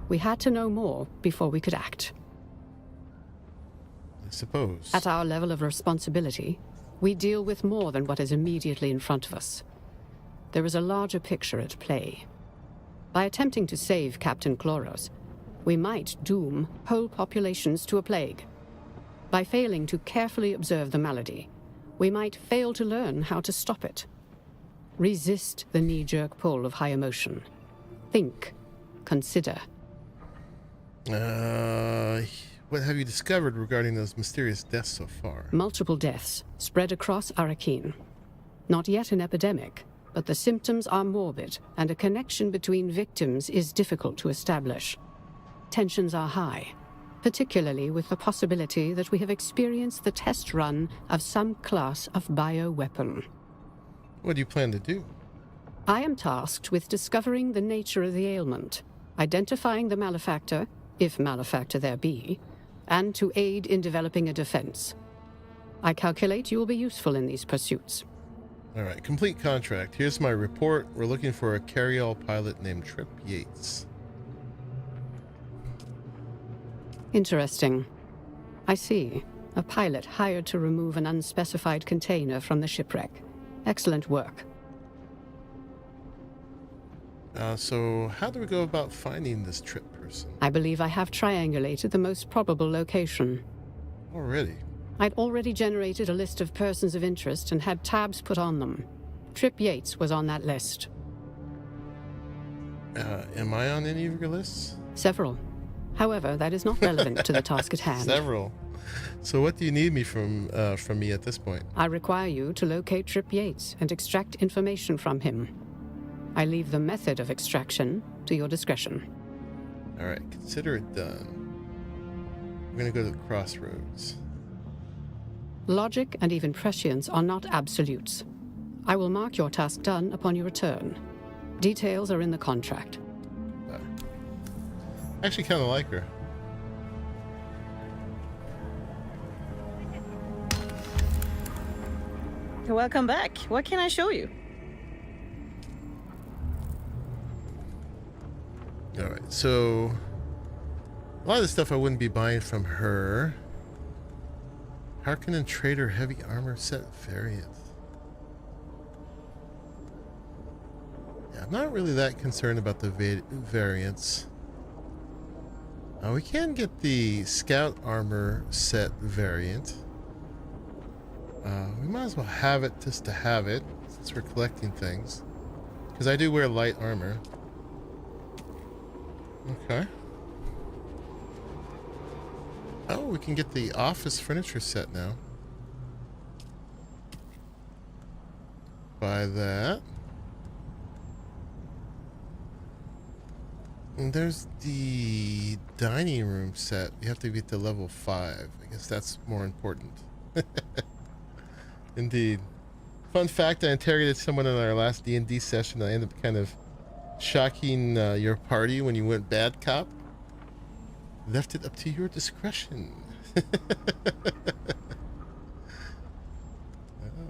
We had to know more before we could act. I suppose. At our level of responsibility, we deal with more than what is immediately in front of us. There is a larger picture at play. By attempting to save Captain Chloros, we might doom whole populations to a plague. By failing to carefully observe the malady, we might fail to learn how to stop it. Resist the knee-jerk pull of high emotion. Think. Consider. What have you discovered regarding those mysterious deaths so far? Multiple deaths spread across Arrakis. Not yet an epidemic, but the symptoms are morbid, and a connection between victims is difficult to establish. Tensions are high, particularly with the possibility that we have experienced the test run of some class of bioweapon. What do you plan to do? I am tasked with discovering the nature of the ailment, identifying the malefactor, if malefactor there be, and to aid in developing a defense. I calculate you will be useful in these pursuits. All right, complete contract. Here's my report. We're looking for a carry-all pilot named Trip Yates. Interesting. I see. A pilot hired to remove an unspecified container from the shipwreck. Excellent work. So how do we go about finding this Trip person? I believe I have triangulated the most probable location. Already? I'd already generated a list of persons of interest and had tabs put on them. Trip Yates was on that list. Am I on any of your lists? Several. However, that is not relevant to the task at hand. Several. So what do you need me from me at this point? I require you to locate Trip Yates and extract information from him. I leave the method of extraction to your discretion. All right, consider it done. We're going to go to the crossroads. Logic and even prescience are not absolutes. I will mark your task done upon your return. Details are in the contract. I actually kind of like her. Welcome back. What can I show you? All right, so a lot of the stuff I wouldn't be buying from her. Harkonnen Trader Heavy Armor Set Variant. Yeah, I'm not really that concerned about the variants. We can get the Scout Armor Set variant. We might as well have it just to have it, since we're collecting things. Because I do wear light armor. Okay. Oh, we can get the office furniture set now. Buy that. And there's the dining room set. You have to be at the level 5. I guess that's more important. Indeed. Fun fact, I interrogated someone in our last D&D session. I ended up kind of shocking your party when you went bad cop. Left it up to your discretion. Oh,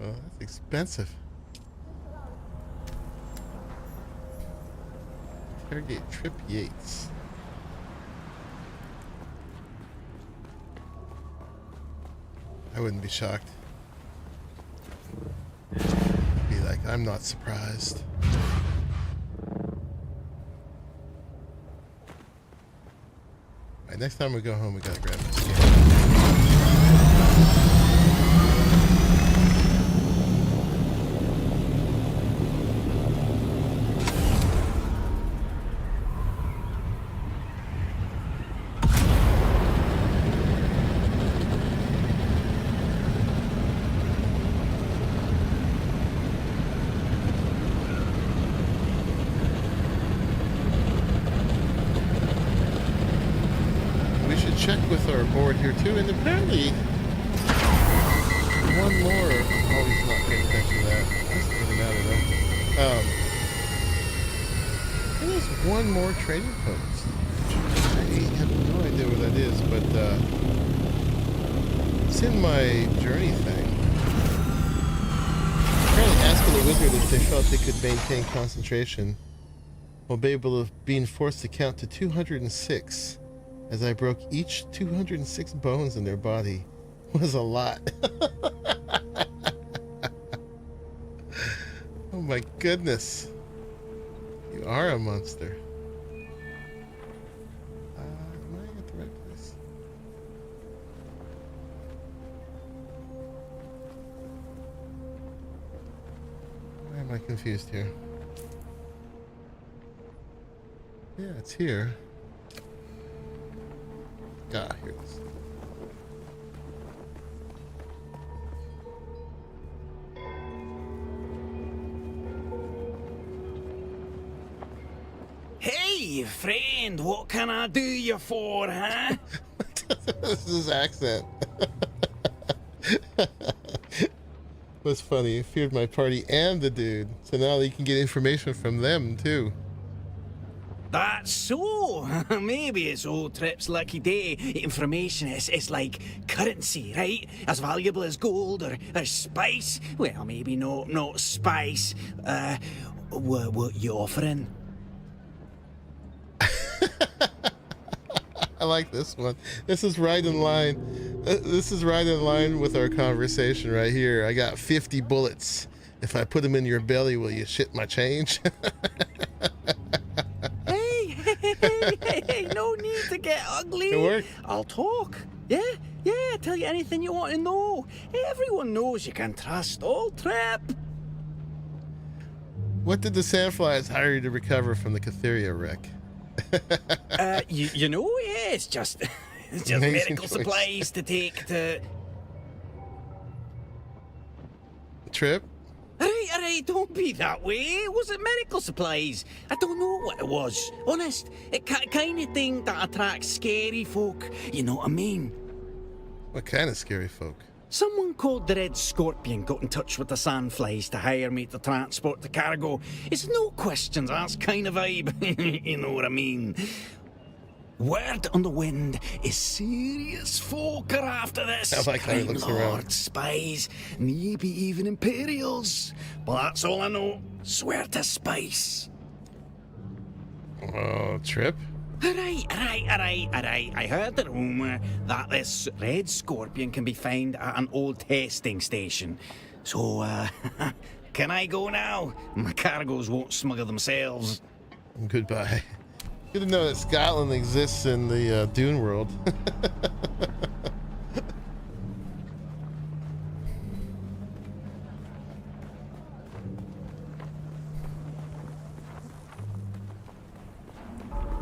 that's expensive. Interrogate Trip Yates. I wouldn't be shocked. Be like, I'm not surprised. Alright, next time we go home, we gotta grab this game. Check with our board here too, and apparently one more. Oh, he's not paying attention to that. Doesn't really matter though. There's one more trading post. I have no idea what that is, but it's in my journey thing. Apparently asking the wizard if they felt they could maintain concentration while being forced to count to 206 as I broke each 206 bones in their body was a lot. Oh my goodness. You are a monster. Am I at the right place? Why am I confused here? Yeah, it's here. Ah, here it is. Hey, friend, what can I do you for, huh? This is his accent. Was funny. He feared my party and the dude, so now you can get information from them too. That's so. Maybe it's old Trip's lucky day. Information is like currency, right? As valuable as gold or spice. Well, maybe not spice. What you offering? I like this one. This is right in line. This is right in line with our conversation right here. I got 50 bullets. If I put them in your belly, will you shit my change? Hey, no need to get ugly. It worked. I'll talk. Yeah, tell you anything you want to know. Everyone knows you can trust old Trip. What did the Sandflies hire you to recover from the Catheria wreck? You know, yeah, it's just Amazing medical choice. supplies to take to... Trip? Alright, don't be that way. Was it medical supplies? I don't know what it was. Honest, it kind of thing that attracts scary folk. You know what I mean? What kind of scary folk? Someone called the Red Scorpion got in touch with the Sandflies to hire me to transport the cargo. It's no questions asked kind of vibe. You know what I mean? Word on the wind is serious folk are after this. I like how he looks around. Lords, spies, maybe even Imperials. But that's all I know. Swear to spice. Oh, Trip? Alright. I heard the rumour that this Red Scorpion can be found at an old testing station. So, can I go now? My cargoes won't smuggle themselves. Goodbye. Good to know that Scotland exists in the Dune world.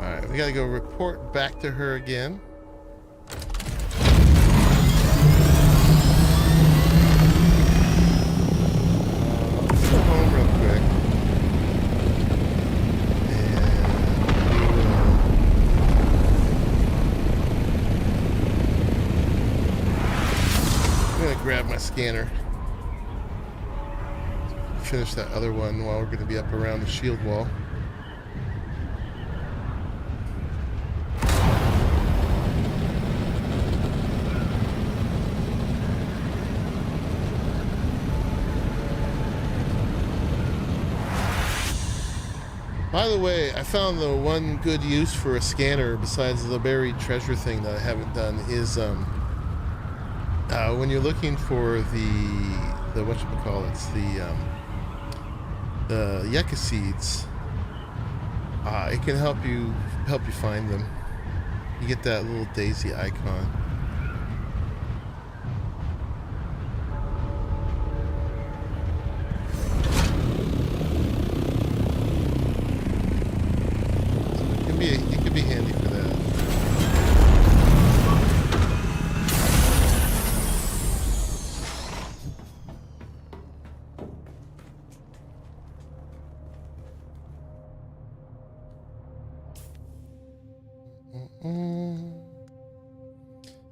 Alright, we gotta go report back to her again. Let's go home real quick. I'm gonna grab my scanner. Finish that other one while we're gonna be up around the shield wall. By the way, I found the one good use for a scanner besides the buried treasure thing that I haven't done is when you're looking for the whatchamacallits, the yucca seeds, it can help you find them. You get that little daisy icon. It could be handy for that.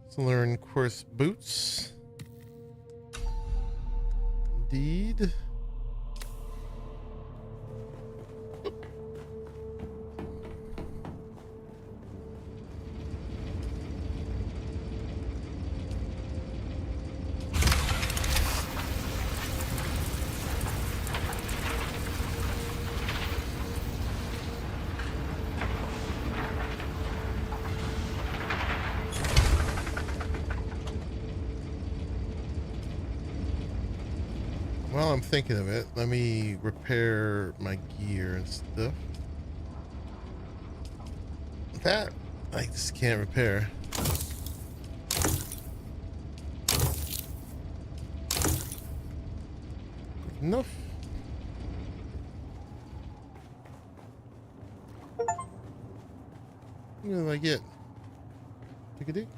Let's learn course boots. Indeed. I'm thinking of it, let me repair my gear and stuff. That I just can't repair. Enough. What do I get? Take a dig.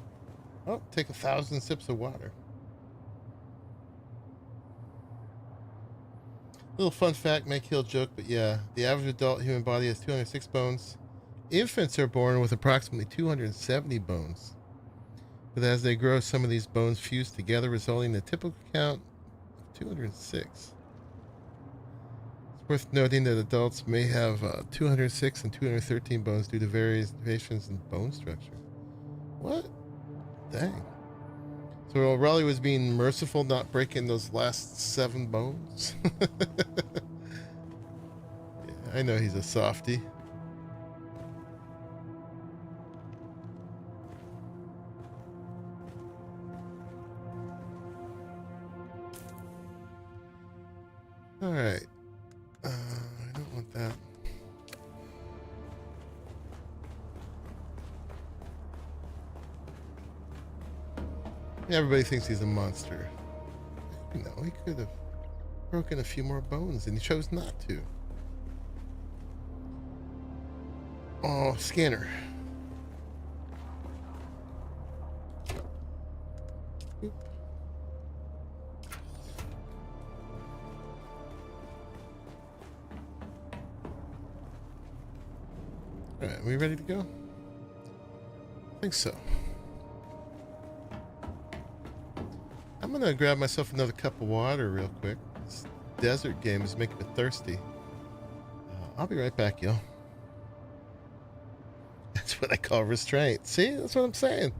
Oh, take 1,000 sips of water. Little fun fact, may kill joke, but yeah, the average adult human body has 206 bones. Infants are born with approximately 270 bones. But as they grow, some of these bones fuse together, resulting in a typical count of 206. It's worth noting that adults may have 206 and 213 bones due to variations in bone structure. What? Dang. So Raleigh was being merciful, not breaking those last 7 bones? Yeah, I know he's a softie. Alright. I don't want that. Yeah, everybody thinks he's a monster. You know, he could have broken a few more bones, and he chose not to. Oh, scanner. Oop. Alright, are we ready to go? I think so. I'm gonna grab myself another cup of water real quick. This desert game is making me thirsty. I'll be right back, y'all. That's what I call restraint. See, that's what I'm saying.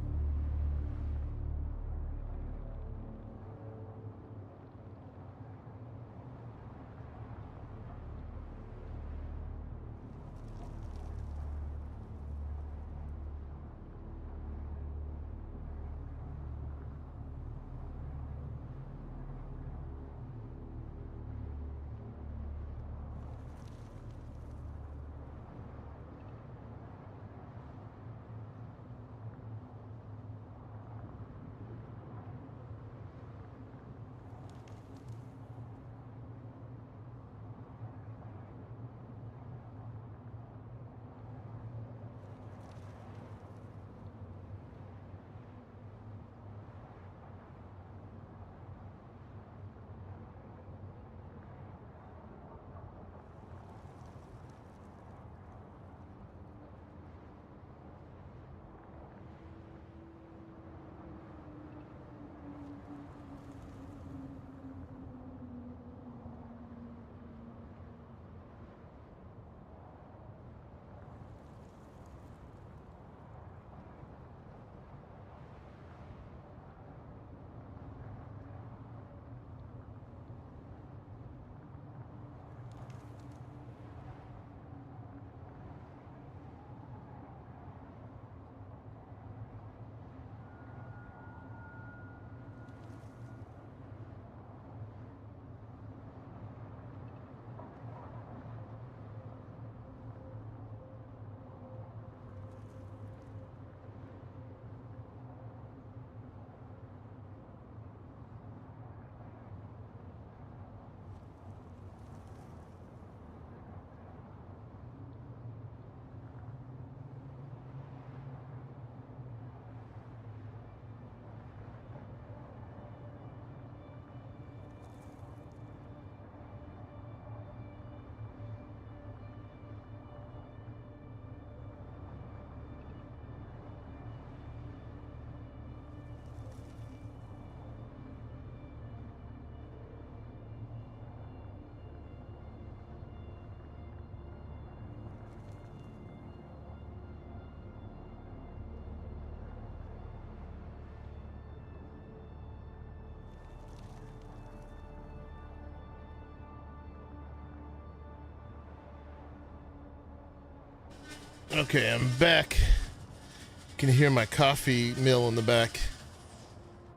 Okay, I'm back. You can hear my coffee mill in the back.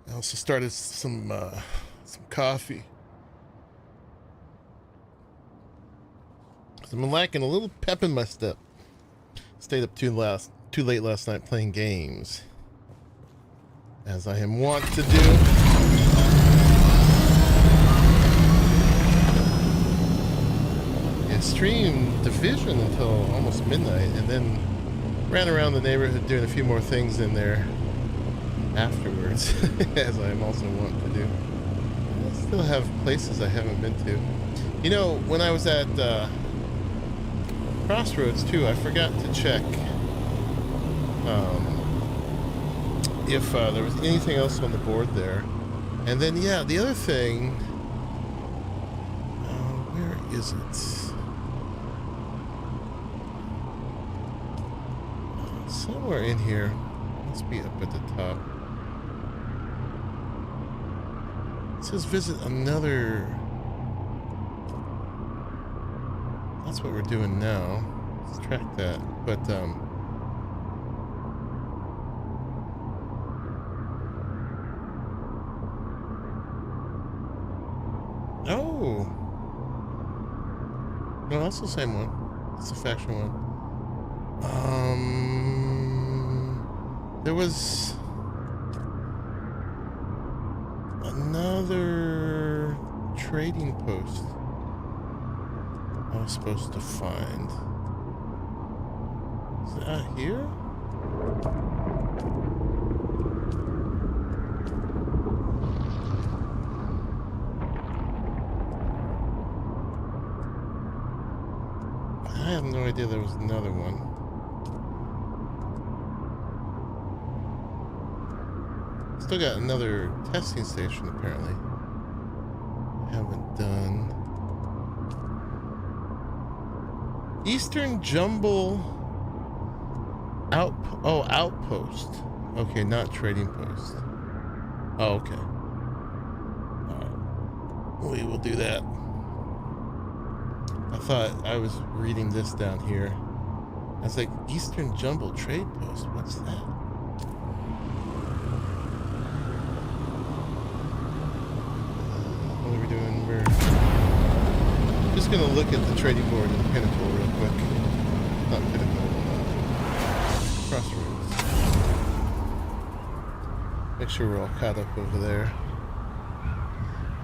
I also started some coffee. I've been lacking a little pep in my step. Stayed up too late last night playing games, as I am wont to do. Yeah, streamed Division until almost midnight, and then ran around the neighborhood doing a few more things in there afterwards, as I am also wont to do. I still have places I haven't been to. You know, when I was at Crossroads too, I forgot to check if there was anything else on the board there. And then, yeah, the other thing, where is it? Somewhere in here. Must be up at the top. It says visit another. That's what we're doing now. Let's track that. But oh no, that's the same one. It's the faction one. There was another trading post I was supposed to find. Is that here? I have no idea there was another one. Still got another testing station apparently. Haven't done. Eastern Jumble Outpost. Okay, not trading post. Oh, okay. Alright. We will do that. I thought I was reading this down here. I was like, Eastern Jumble Trade Post? What's that? What are we doing? We're just gonna look at the trading board in Pinnacle real quick. Not Pinnacle, Crossroads. Make sure we're all caught up over there.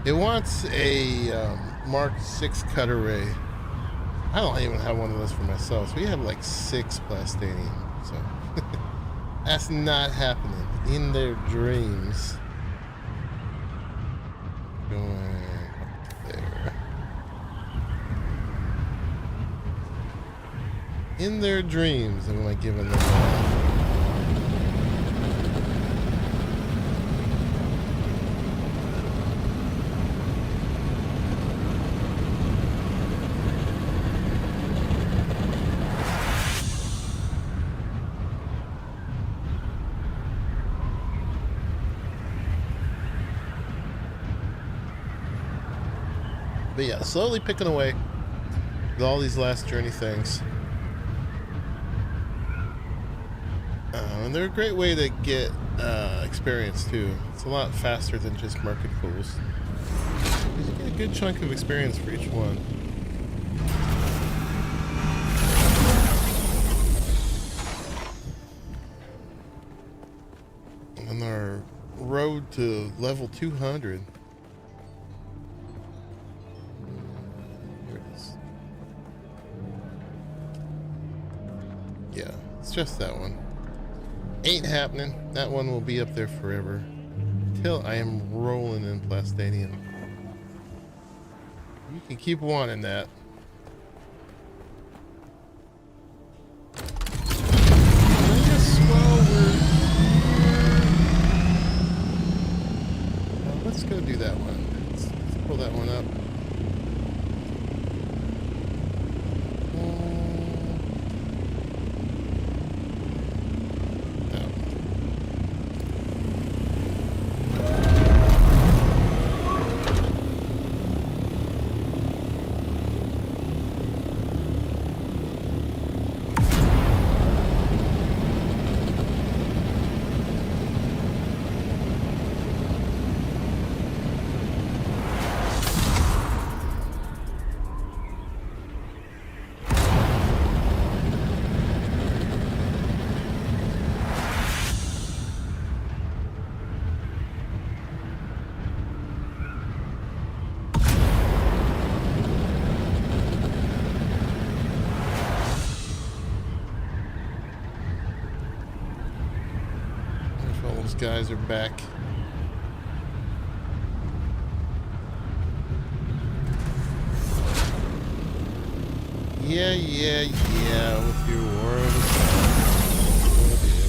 It wants a Mark 6 cut array. I don't even have one of those for myself. So we have like 6 plastanium. So that's not happening in their dreams. Going up there. In their dreams, am I giving them that? But yeah, slowly picking away with all these last journey things. And they're a great way to get experience too. It's a lot faster than just market pools. You get a good chunk of experience for each one. And our road to level 200. Yeah, it's just that one. Ain't happening. That one will be up there forever. Until I am rolling in plastanium. You can keep wanting that. I guess while we're here, let's go do that one. Let's pull that one up. Those guys are back. Yeah, with your word. Whatever.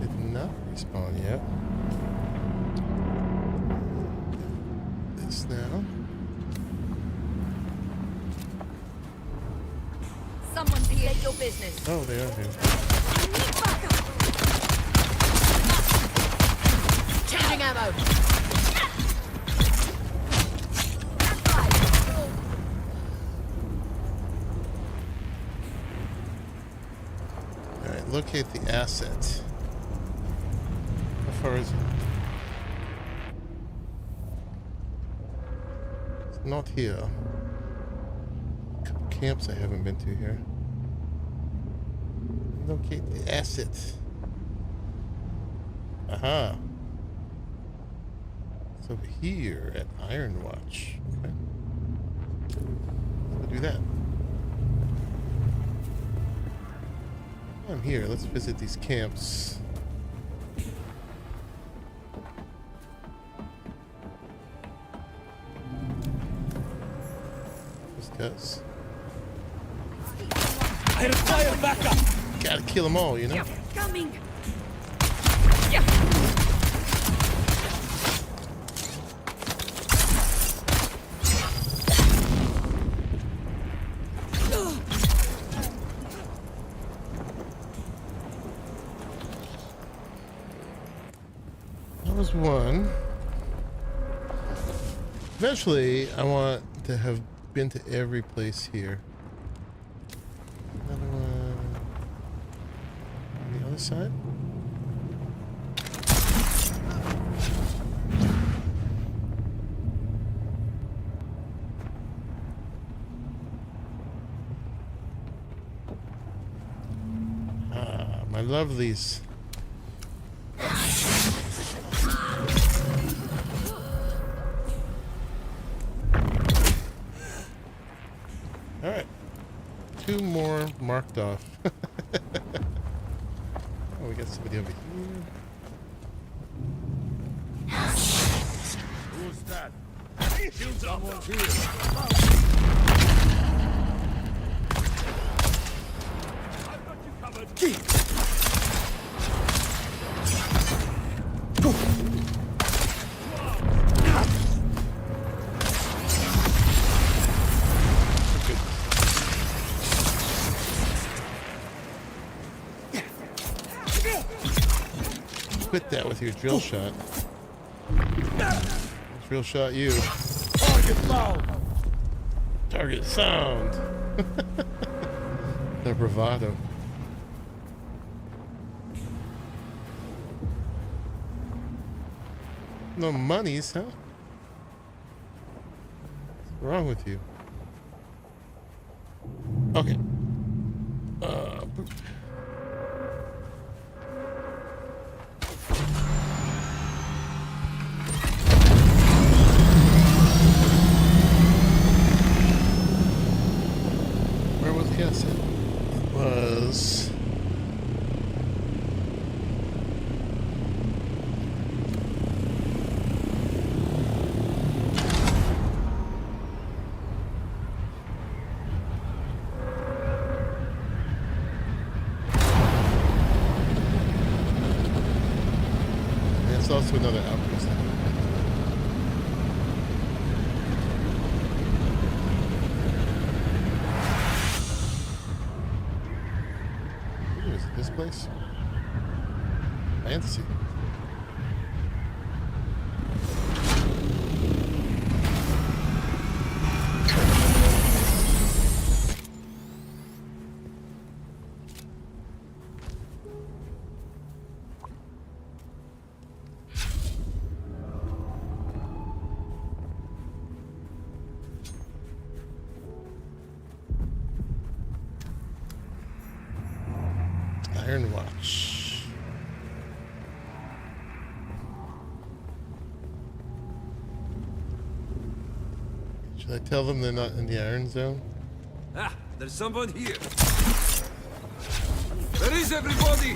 Did not respawn yet. This now. Someone's here. Your business. Oh, they are here. Changing ammo. Alright, locate the asset. How far is it? It's not here. A couple camps I haven't been to here. Locate the asset. Aha. It's over here at Iron Watch. Okay. Let's go do that. I'm here. Let's visit these camps. Just cuz. I require backup. Gotta kill them all, you know? Coming. That was one. Eventually, I want to have been to every place here. Another one on the other side. Ah, my lovelies. Alright. Two more marked off. Oh, we got somebody over here. Who's that? Someone's here. I've got you covered. Quit that with your drill shot. Drill shot you. Target found. Target sound. Their bravado. No monies, huh? What's wrong with you? Okay. Boop. Where was the asset? It was... It's also another outpost. Ooh, is it this place? Fancy. Iron Watch. Should I tell them they're not in the iron zone? Ah, there's someone here. Where is everybody?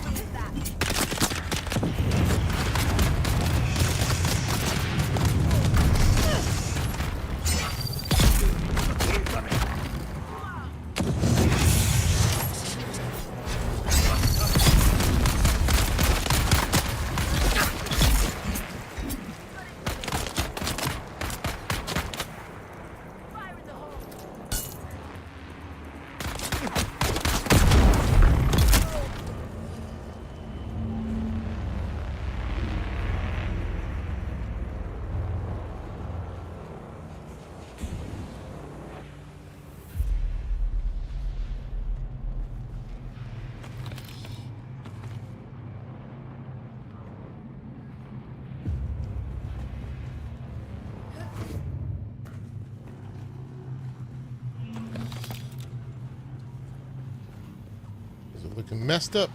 Looking messed up.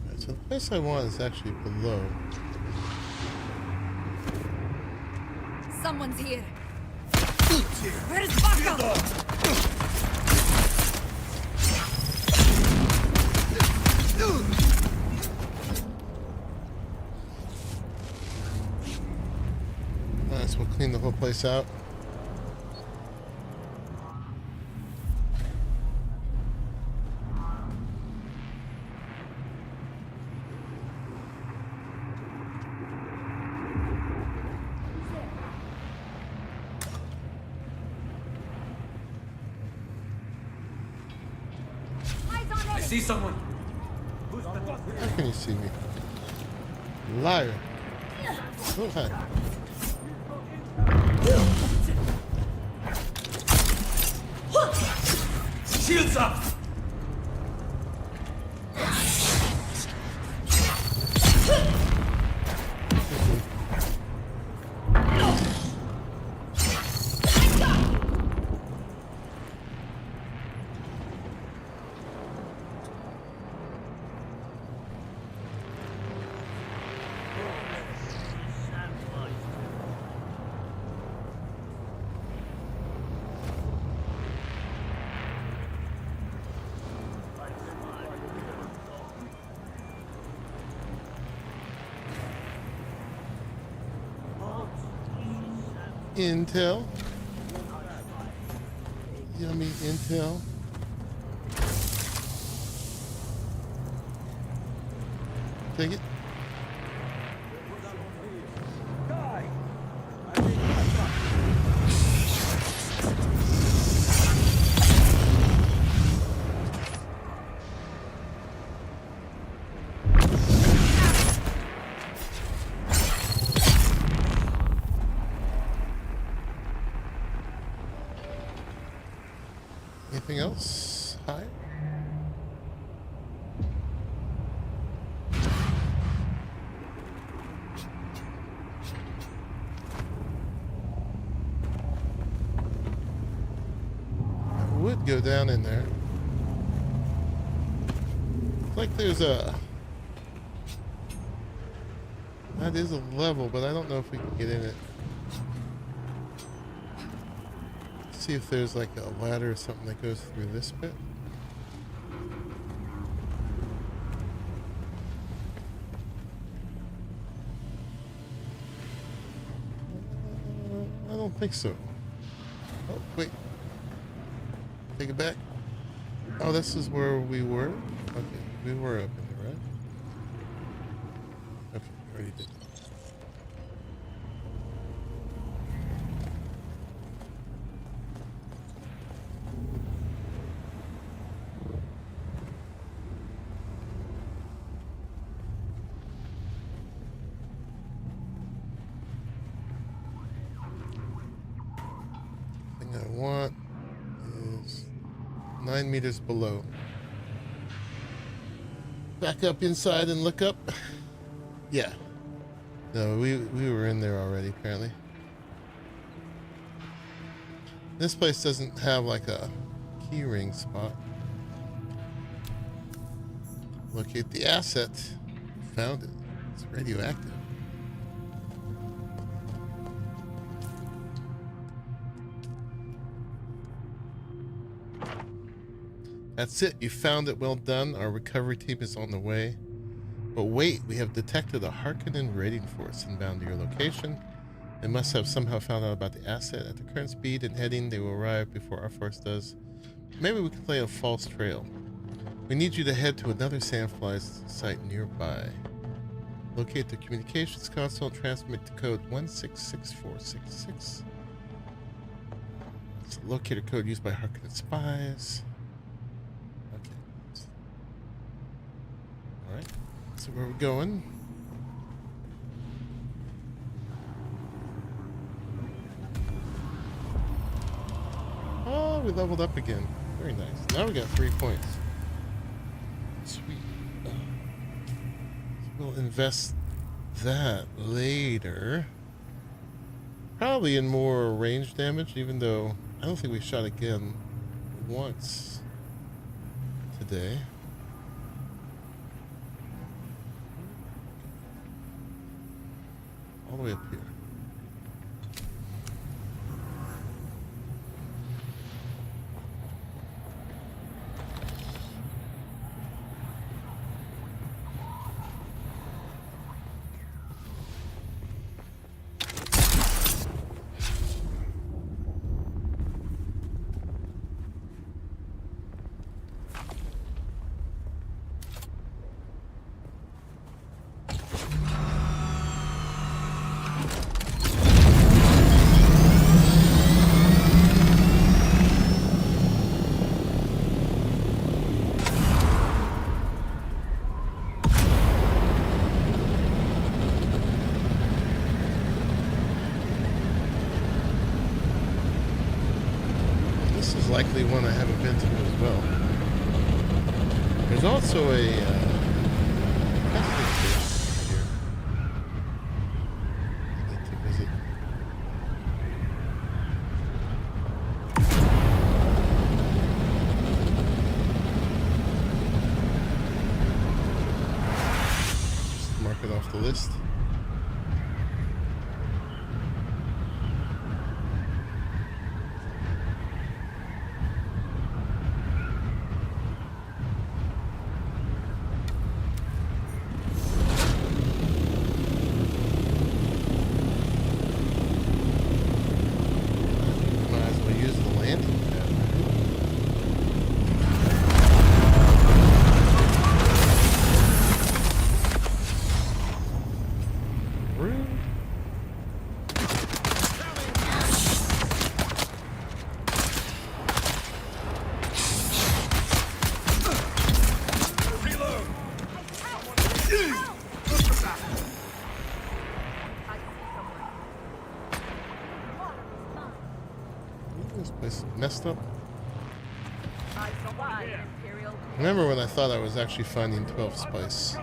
Right, so the place I want is actually below. Someone's here. Where's Fractal? Nice, we'll clean the whole place out. I see someone. How can you see me? Liar. Oh, hi. Shields up! Intel. Yummy intel. Take it. Anything else? Hi. I would go down in there. It's like there's a... That is a level, but I don't know if we can get in it. See if there's like a ladder or something that goes through this bit. I don't think so. Oh, wait. Take it back. Oh, this is where we were? Okay, we were up in there, right? Okay, already did. I want is 9 meters below. Back up inside and look up. Yeah. No, we were in there already, apparently. This place doesn't have like a keyring spot. Locate the asset. Found it. It's radioactive. That's it. You found it. Well done. Our recovery team is on the way. But wait, we have detected a Harkonnen raiding force inbound to your location. They must have somehow found out about the asset. At the current speed and heading, they will arrive before our force does. Maybe we can play a false trail. We need you to head to another Sandflies site nearby. Locate the communications console and transmit the code 166466. It's a locator code used by Harkonnen spies. Okay. Alright. So where are we going? Oh, we leveled up again. Very nice. Now we got 3 points. Sweet. We'll invest that later. Probably in more range damage, even though I don't think we shot again once today. All the way up here. Likely one I haven't been to as well. There's also a testing station here I need to visit. Just mark it off the list. Messed up. Remember when I thought I was actually finding 12 spice?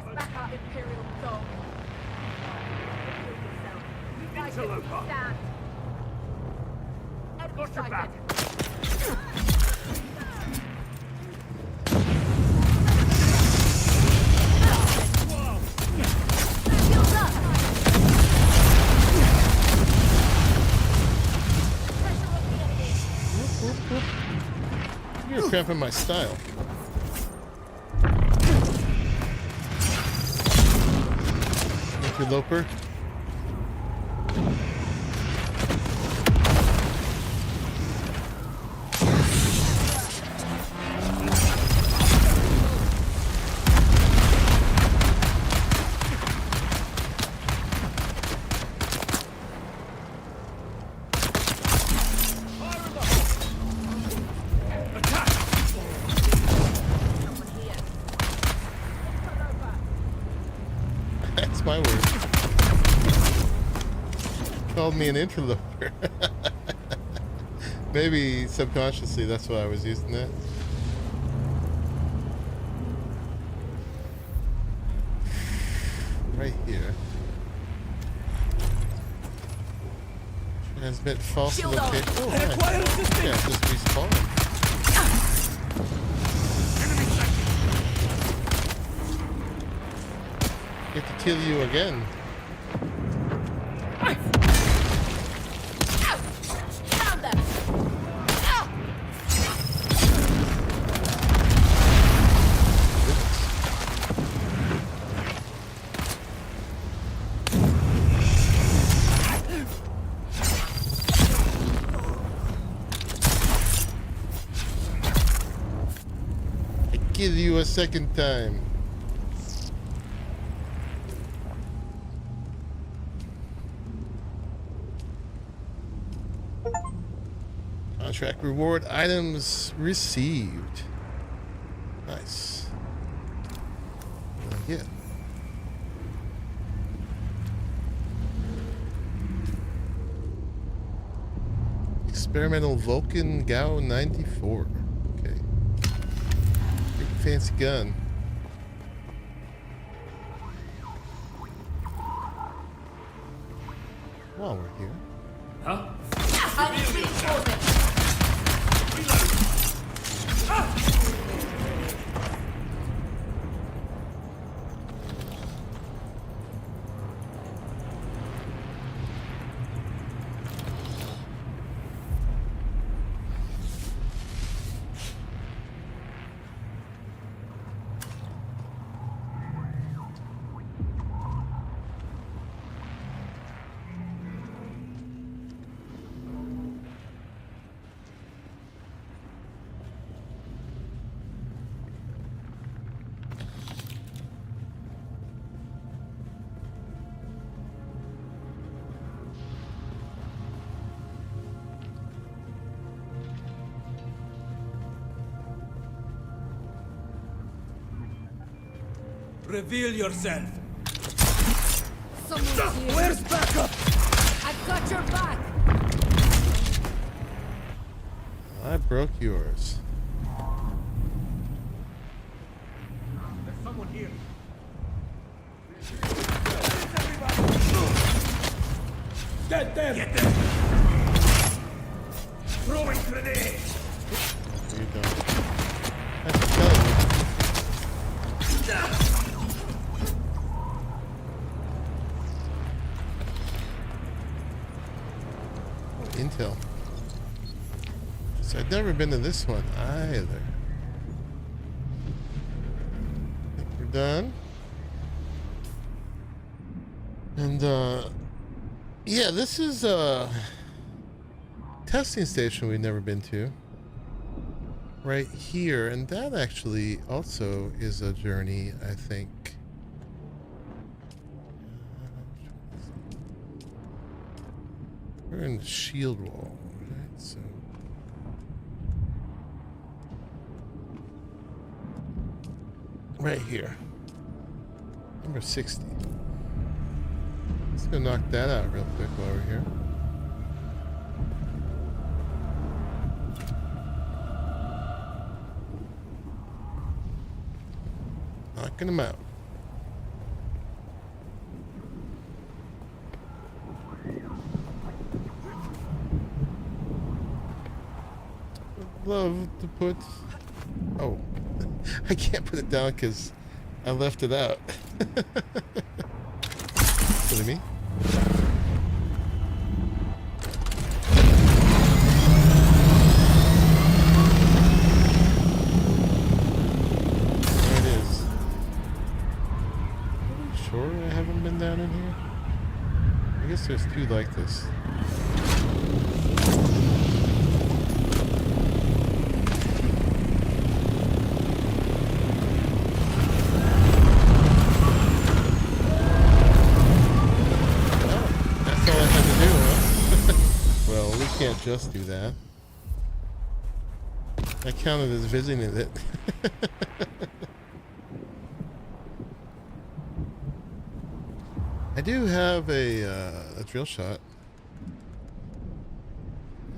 You're cramping my style. Interloper. That's my word. Called me an interloper. Maybe subconsciously that's why I was using that. Right here. Transmit false location. Oh, hi. Yeah, just respawn. Get to kill you again. Found them. I kill you a second time. Contract reward items received. Nice. Yeah. Experimental Vulcan Gao 94. Okay. Big fancy gun. While we're here. Huh? I'll reinforce it. Reveal yourself. Someone's here. Where's backup? I've got your back. I broke yours. There's someone here. Get them! Get them! Throwing grenades! You don't. That's killing me. Intel. So I've never been to this one either. I think we're done. And yeah, this is a testing station we've never been to. Right here, and that actually also is a journey, I think. We're in the shield wall, right? So right here. Number 60. Let's go knock that out real quick while we're here. Knocking them out. Love to put... Oh. I can't put it down because I left it out. Kidding me? There it is. Are you sure I haven't been down in here? I guess there's two like this. Can't just do that. I counted as visiting it. I do have a drill shot.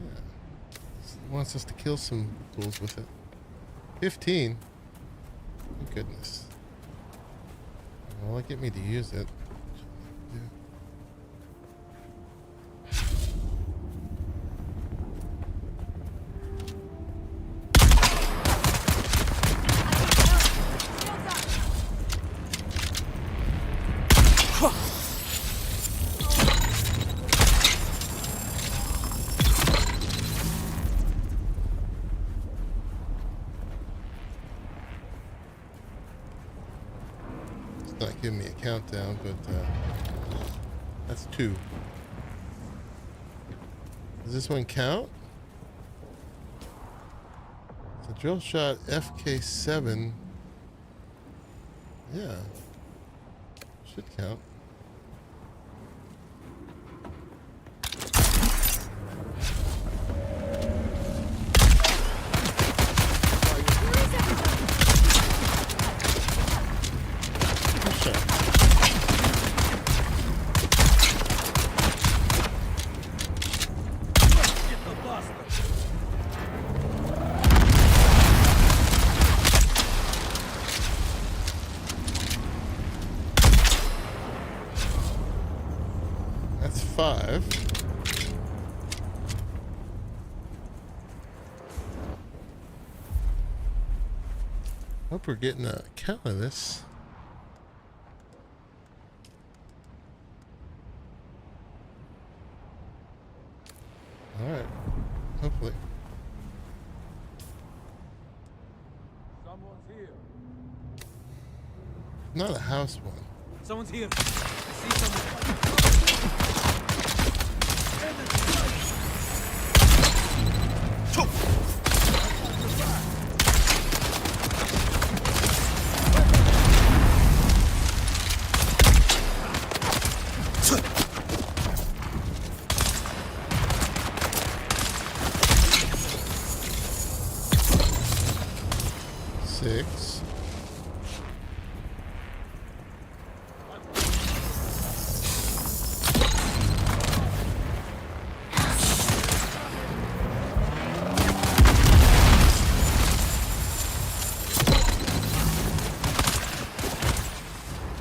Yeah. It wants us to kill some fools with it. 15. Oh, goodness. Well, it get me to use it. Not giving me a countdown, but that's 2. Does this one count? It's a drill shot FK7. Yeah. Should count. That's 5. Hope we're getting a count of this. Alright. Hopefully. Someone's here. Not a house one. Someone's here. I see someone. Six.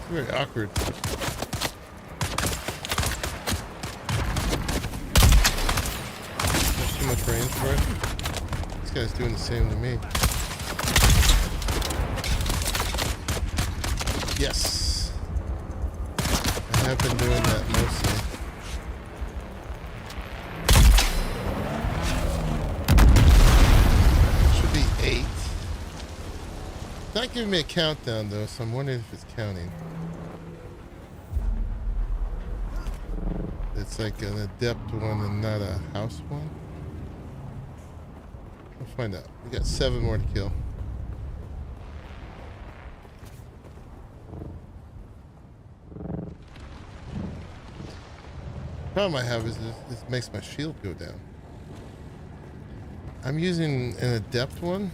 Very awkward. There's too much range for it. This guy's doing the same to me. Yes. I have been doing that mostly. Should be 8. It's not giving me a countdown though, so I'm wondering if it's counting. It's like an adept one and not a house one. We'll find out. We got 7 more to kill. Problem I have is this makes my shield go down. I'm using an adept one.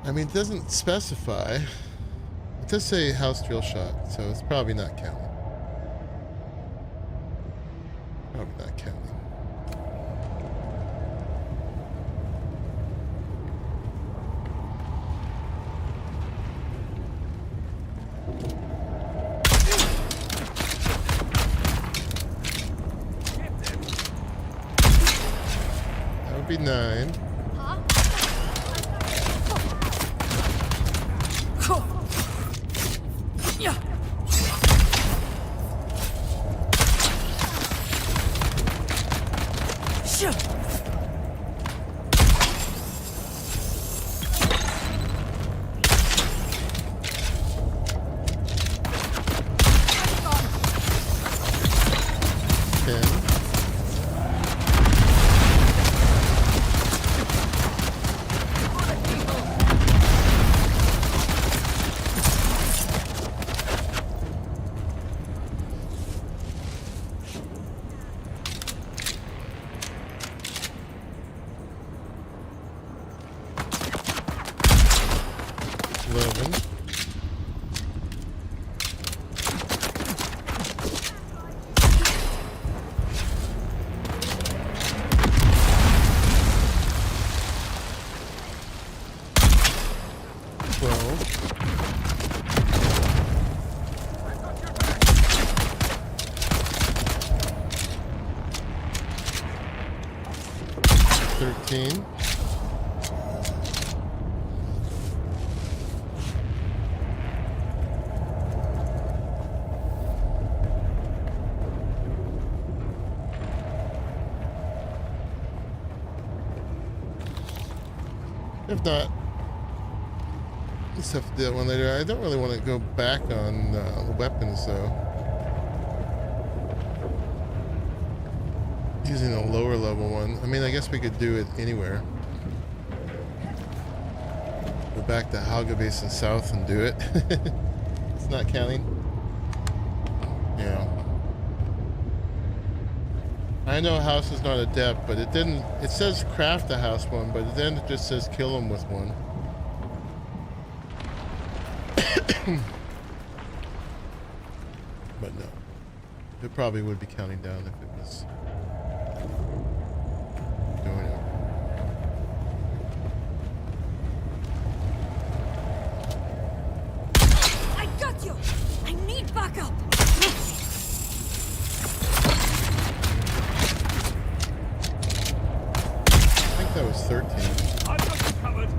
I mean, it doesn't specify. It does say house drill shot, so it's probably not counting. Probably not counting. That would be 9. If not, Just have to do that one later. I don't really want to go back on the weapons though. Using a lower level one. I mean, I guess we could do it anywhere. Go back to Halga Basin South and do it. It's not counting. Yeah. I know house is not a depth, but it didn't. It says craft a house one, but then it just says kill them with one. But no, it probably would be counting down if it was going up. I got you! I need backup! I think that was 13. I've got you covered.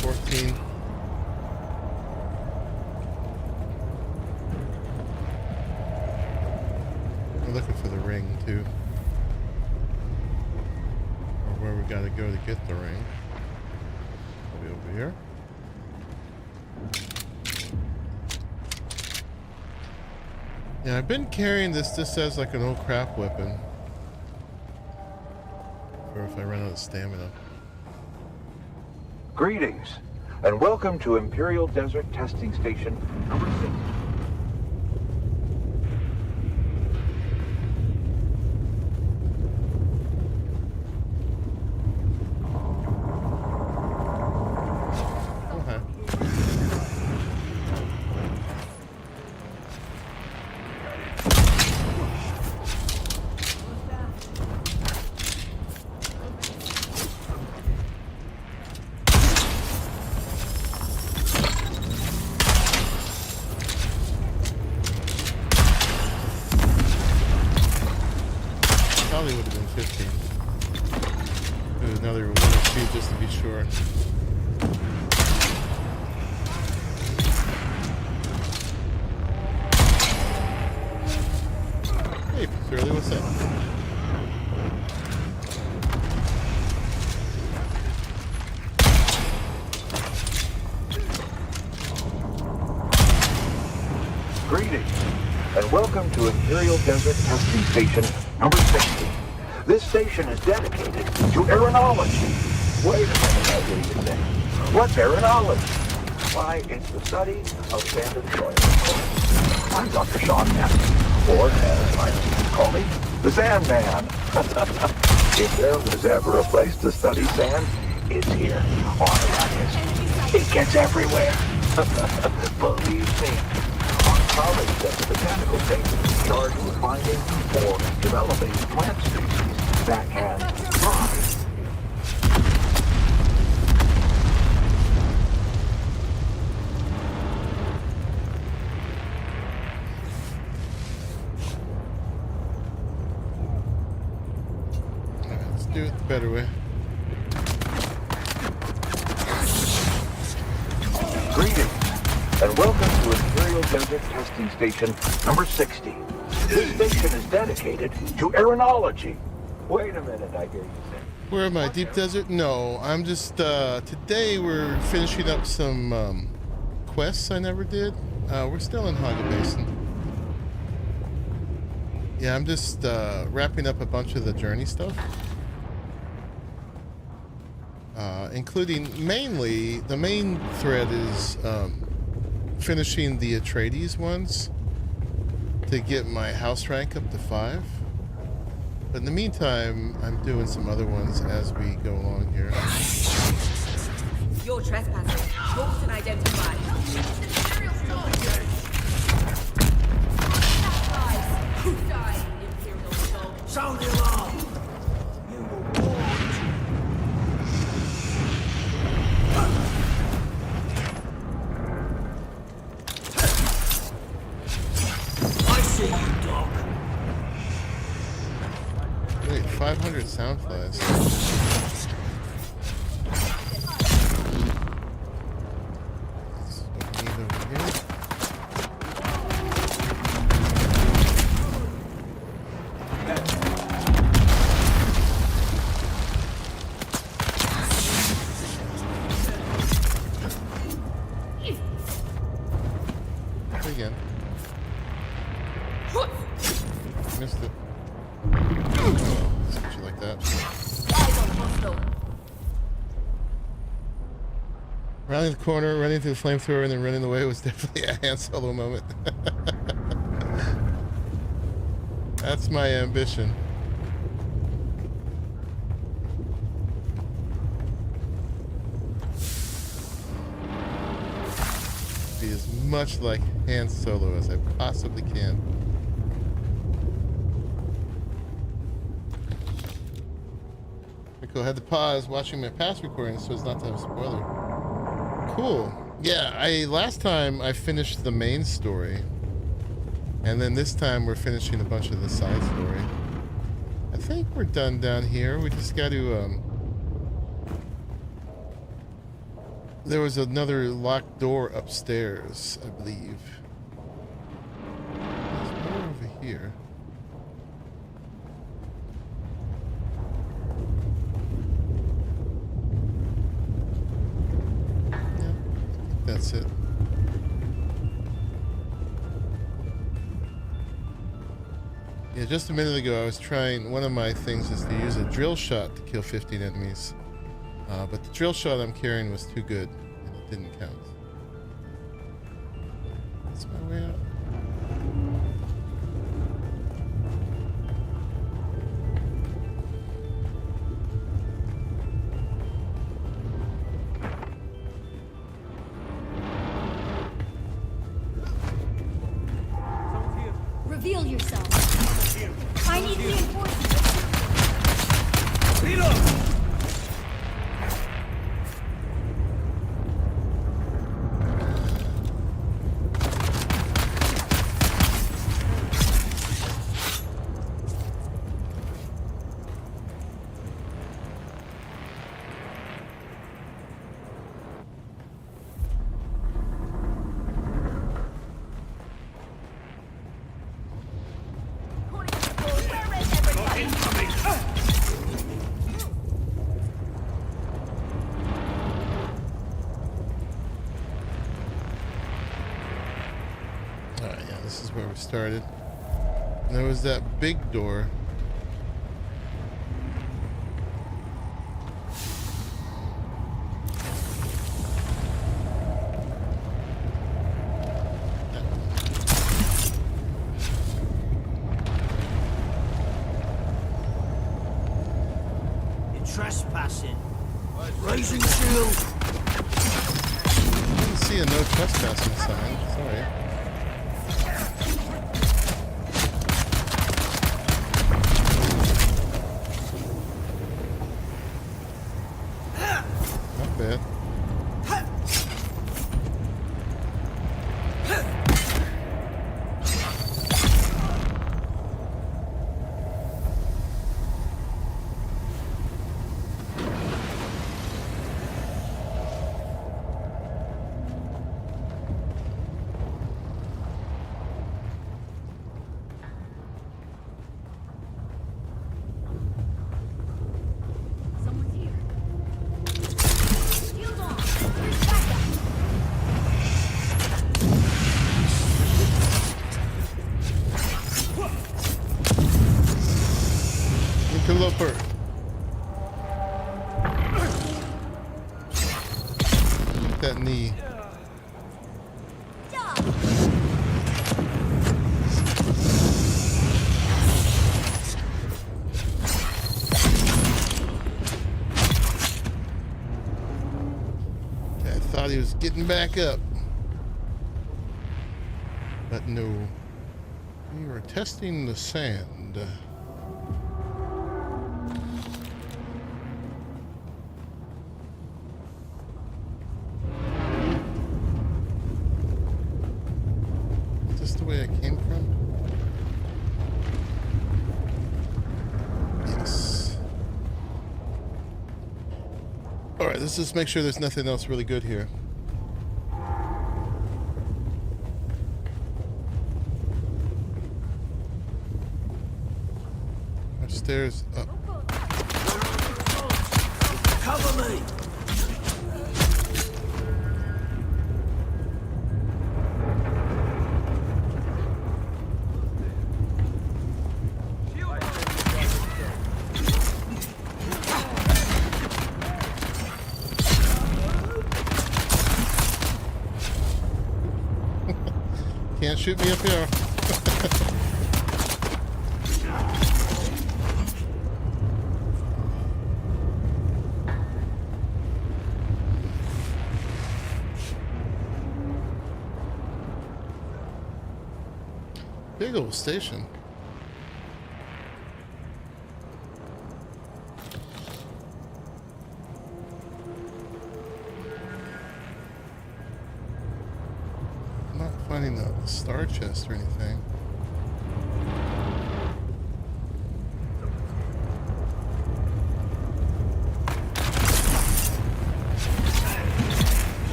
14. We're looking for the ring too. Or where we gotta go to get the ring. Probably over here. Yeah, I've been carrying this just as like an old crap weapon. Or if I run out of stamina. Greetings, and welcome to Imperial Desert Testing Station number 6. Okay. Probably would have been 15. There's another one or two just to be sure. Hey, Shirley, what's up? Greetings, and welcome to Imperial Desert Testing Station number 60. This station is dedicated to aeronology. Wait a minute, I hear you say. What's aeronology? Why, it's the study of sand and soil, of course. I'm Dr. Sean Matthews, or as my students call me, the Sandman. If there was ever a place to study sand, it's here, on Arrakis. It gets everywhere. Believe me. Our colleagues at the botanical station charged with finding or developing plant species that can thrive. Alright, let's do it the better way. Greetings, and welcome to Imperial Desert Testing Station number 60. This station is dedicated to aeronology. Wait a minute, I hear you say. Where am I? Deep desert? No, I'm just, today we're finishing up some, quests I never did. We're still in Haga Basin. Yeah, I'm just, wrapping up a bunch of the journey stuff. Including mainly, the main thread is, finishing the Atreides ones to get my house rank up to 5. But in the meantime, I'm doing some other ones as we go along here. You're trespassing. Booked and identified. Who died in the Imperial Soul? Sound the alarm! You will warn. I see you, dog. Wait, 500 sound flies. Rounding the corner, running through the flamethrower, and then running away was definitely a Han Solo moment. That's my ambition. Be as much like Han Solo as I possibly can. Cool. I had to pause watching my past recordings so as not to have a spoiler. Cool. Yeah, last time I finished the main story, and then this time we're finishing a bunch of the side story. I think we're done down here. We just got to there was another locked door upstairs, I believe. There's more over here. That's it. Yeah, just a minute ago I was trying, one of my things is to use a drill shot to kill 15 enemies. But the drill shot I'm carrying was too good, and it didn't count. That's my way out. Reveal yourself. I need reinforcements. Reload! Started. And there was that big door. You're trespassing. Raising shield. I didn't see a no trespassing sign. Sorry. Bad. Interloper. That knee. I thought he was getting back up, but no. We were testing the sand. Where I came from? Yes. Alright, let's just make sure there's nothing else really good here. Upstairs up. Cover me! Can't shoot me up here. Big old station. I'm not finding the star chest or anything.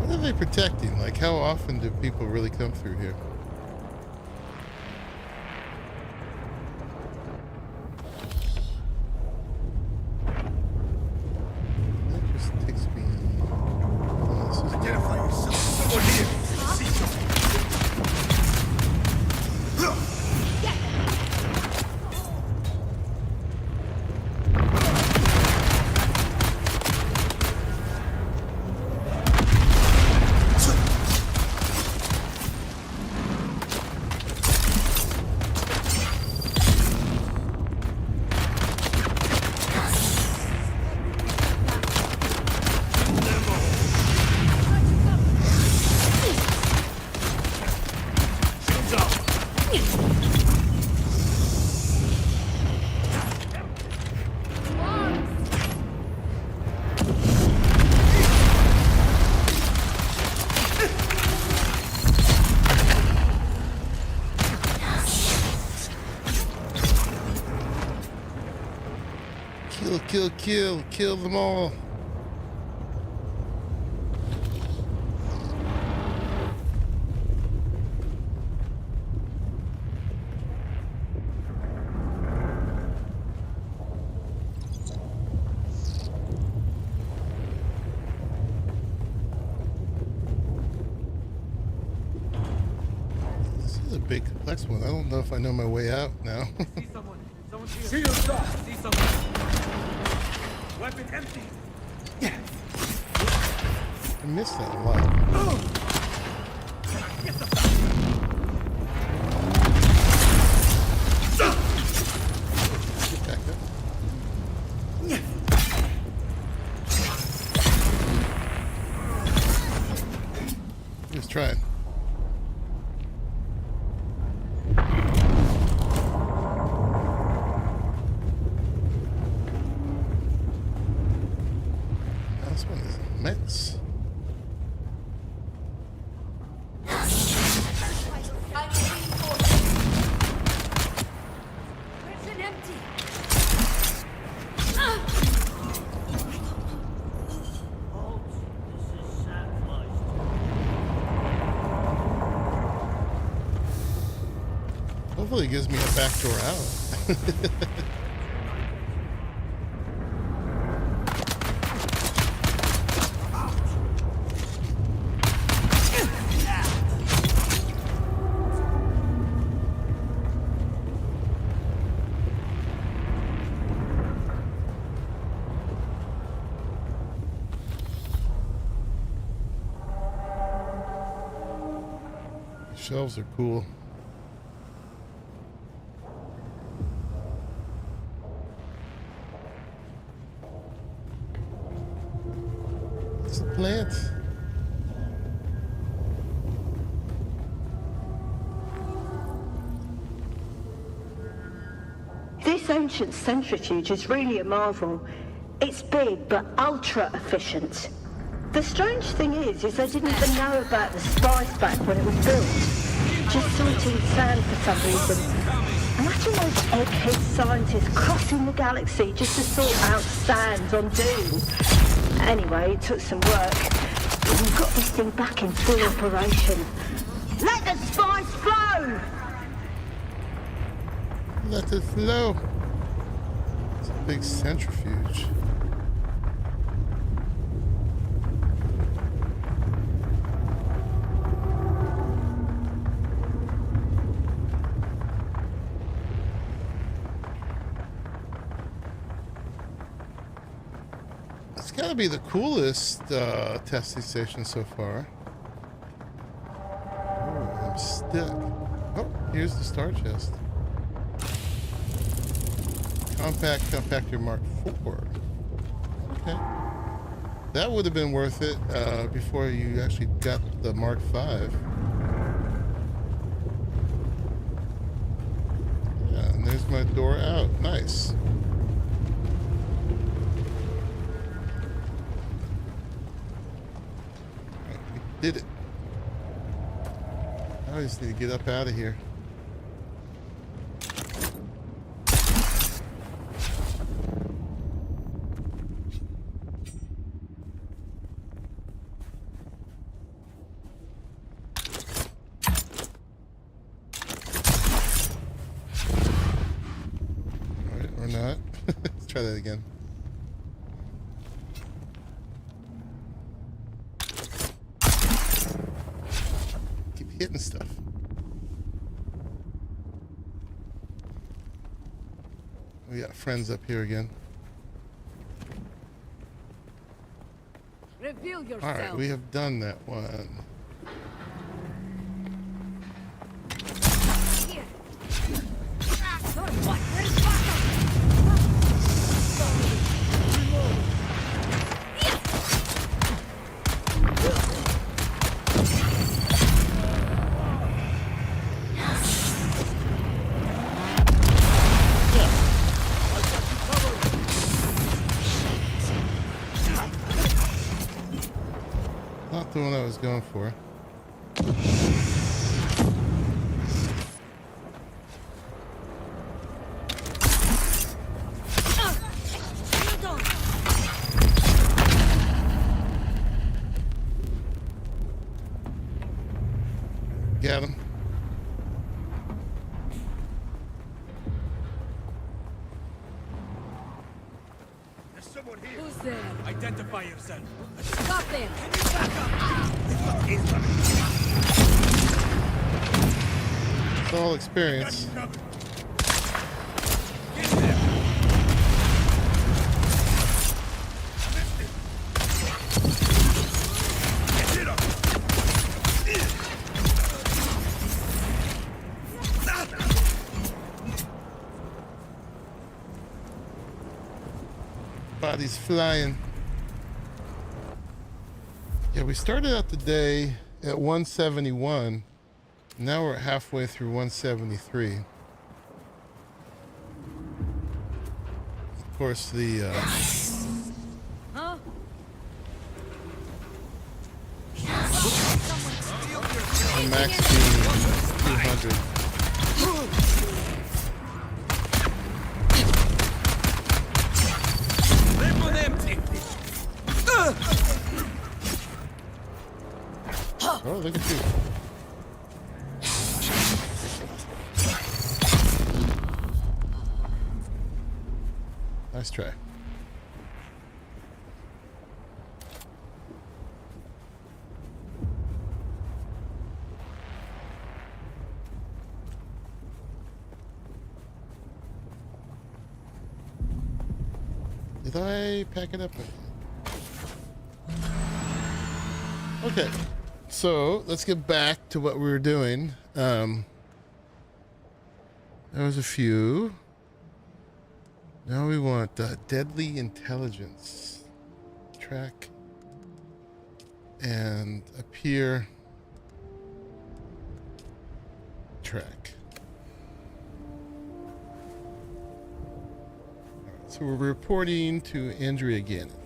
What are they protecting? Like, how often do people really come through here? Kill them all. This is a big complex one. I don't know if I know my way out now. See someone. Someone's here. See yourself. See someone. Weapon empty. Yeah. I missed that a lot. Get the Get back up. Just trying. Immense. Hopefully it gives me a backdoor out. Shelves are cool. It's a plant. This ancient centrifuge is really a marvel. It's big but ultra efficient. The strange thing is they didn't even know about the spice back when it was built. Just sorting sand for some reason. Imagine those egghead scientists crossing the galaxy just to sort out sand on Dune. Anyway, it took some work. And we've got this thing back in full operation. Let the spice flow! Let it flow. It's a big centrifuge. It's gotta be the coolest testing station so far. deck. Oh, here's the star chest. Compact compactor Mark IV. Okay. That would have been worth it before you actually got the Mark V. Yeah, and there's my door out. Nice. Right, we did it. I just need to get up out of here. Or not. Let's try that again. Keep hitting stuff. We got friends up here again. Reveal yourself. All right, we have done that one. Not the one I was going for. Got him. There's someone here. Who's there? Identify yourself. Stop them. It's all experience. Bodies flying. Yeah, we started out the day at 171. Now we're halfway through 173. Of course, the Huh? max being 200. Oh, look at you. Nice try. Did I pack it up? Okay. So let's get back to what we were doing. There was a few. Now we want deadly intelligence track and appear track. All right, so we're reporting to Andrea Gannon.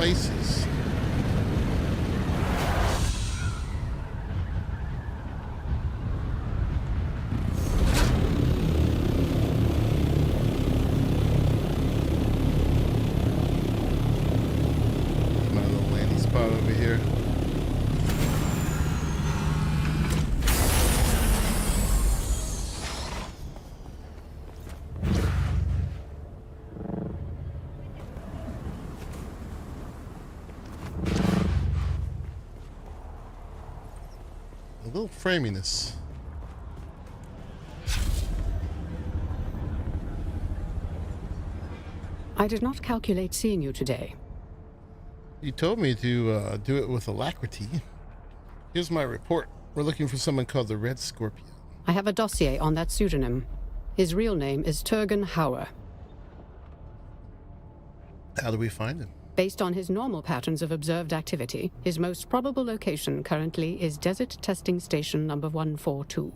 spices. My little landing spot over here. A little framiness. I did not calculate seeing you today. You told me to do it with alacrity. Here's my report. We're looking for someone called the Red Scorpion. I have a dossier on that pseudonym. His real name is Turgan Hauer. How do we find him? Based on his normal patterns of observed activity, his most probable location currently is Desert Testing Station number 142.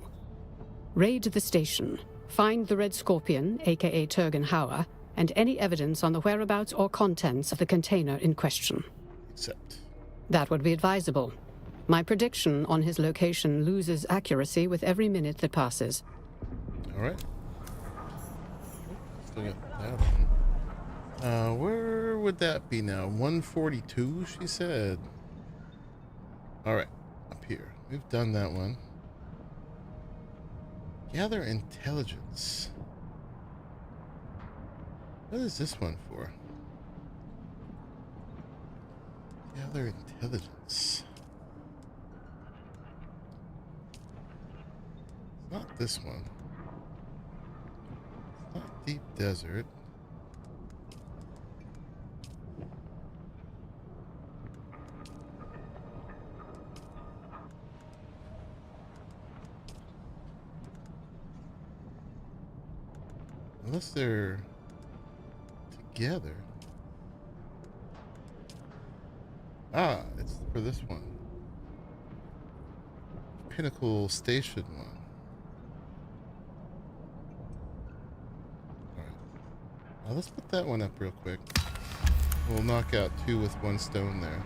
Raid the station, find the Red Scorpion, aka Turgan Hauer, and any evidence on the whereabouts or contents of the container in question. Except. That would be advisable. My prediction on his location loses accuracy with every minute that passes. All right. Still got that one. Where would that be now? 142, she said. All right, up here. We've done that one. Gather intelligence. What is this one for? Gather intelligence. It's not this one. It's not deep desert. Unless they're together. Ah, it's for this one. Pinnacle Station one. Alright. Now let's put that one up real quick. We'll knock out two with one stone there.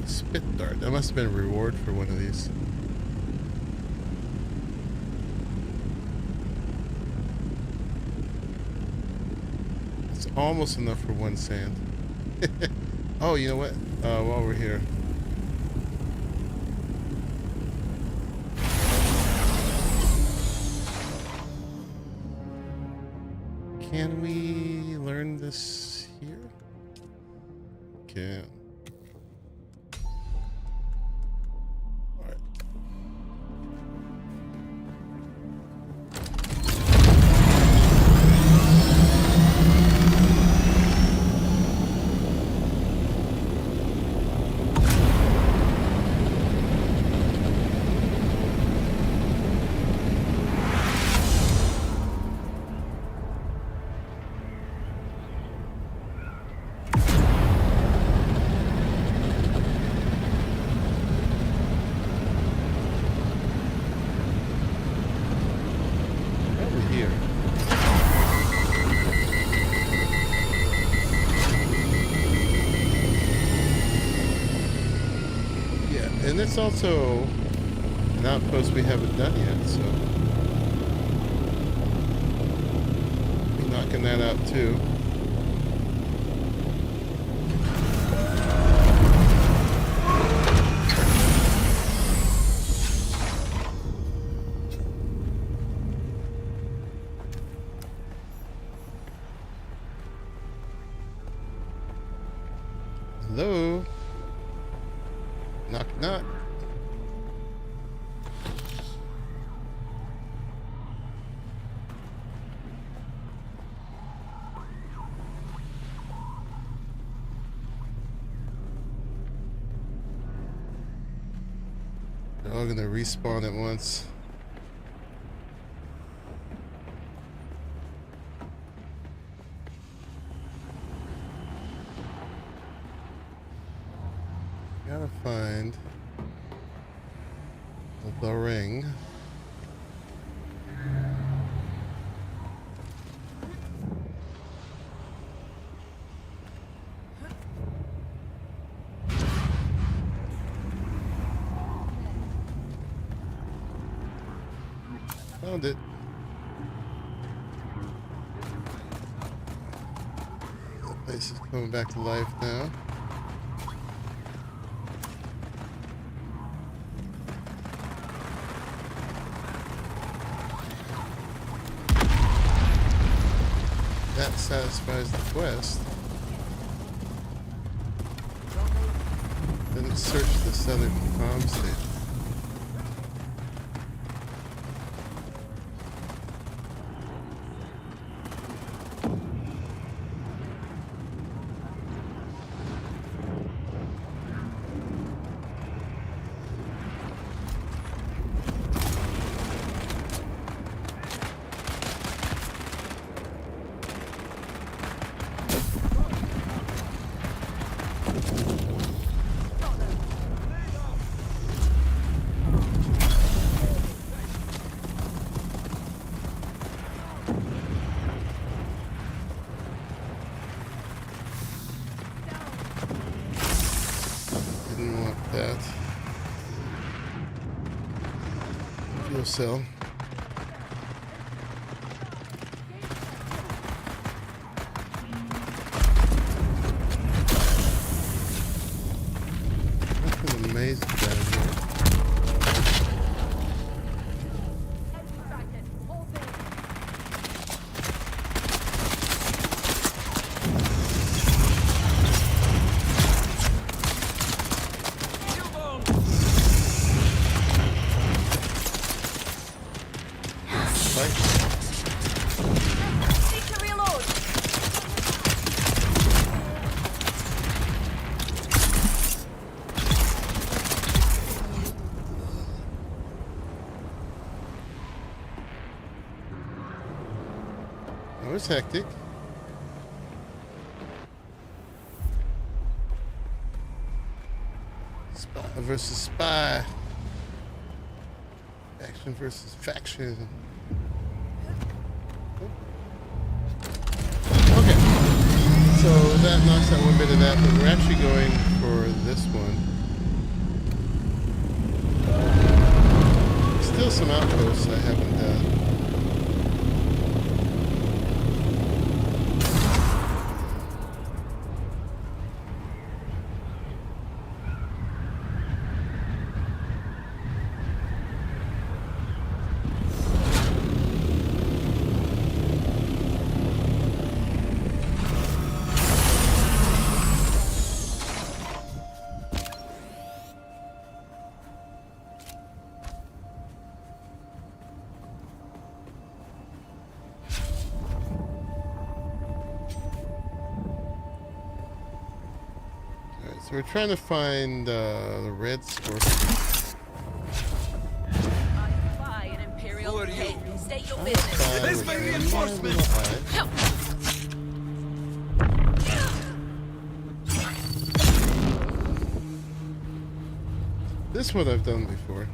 Spit dart. That must have been a reward for one of these. It's almost enough for one sand. Oh, you know what? While we're here. Can we learn this here? Can. And it's also an outpost we haven't done yet, so be knocking that out too. Hello? Knock, knock. all gonna respawn at once. Gotta find the ring. Found it. The place is coming back to life now. That satisfies the quest. Then search the southern comm station. Cell. Nothing amazing down here. That was hectic. Spy versus spy. Faction versus faction. Okay. So that knocks out one bit of that, but we're actually going for this one. Still some outposts I haven't done. So we're trying to find the red scorpion. Buy an Imperial head. State your business. This may be enforcement. This one I've done before.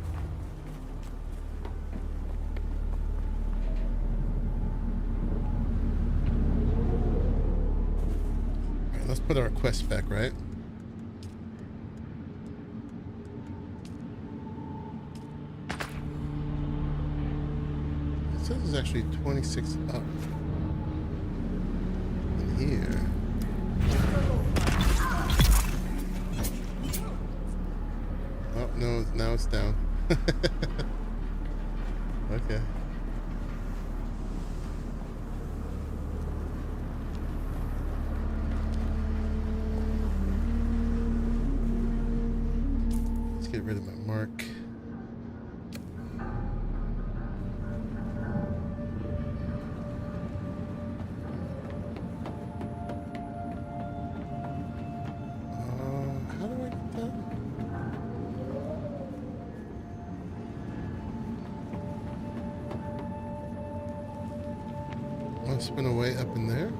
Alright, let's put our quest back, right? It says there's actually 26 up in here. Oh, no, now it's down. Okay. Let's get rid of my mark. How do I get that? Must have been a way up in there.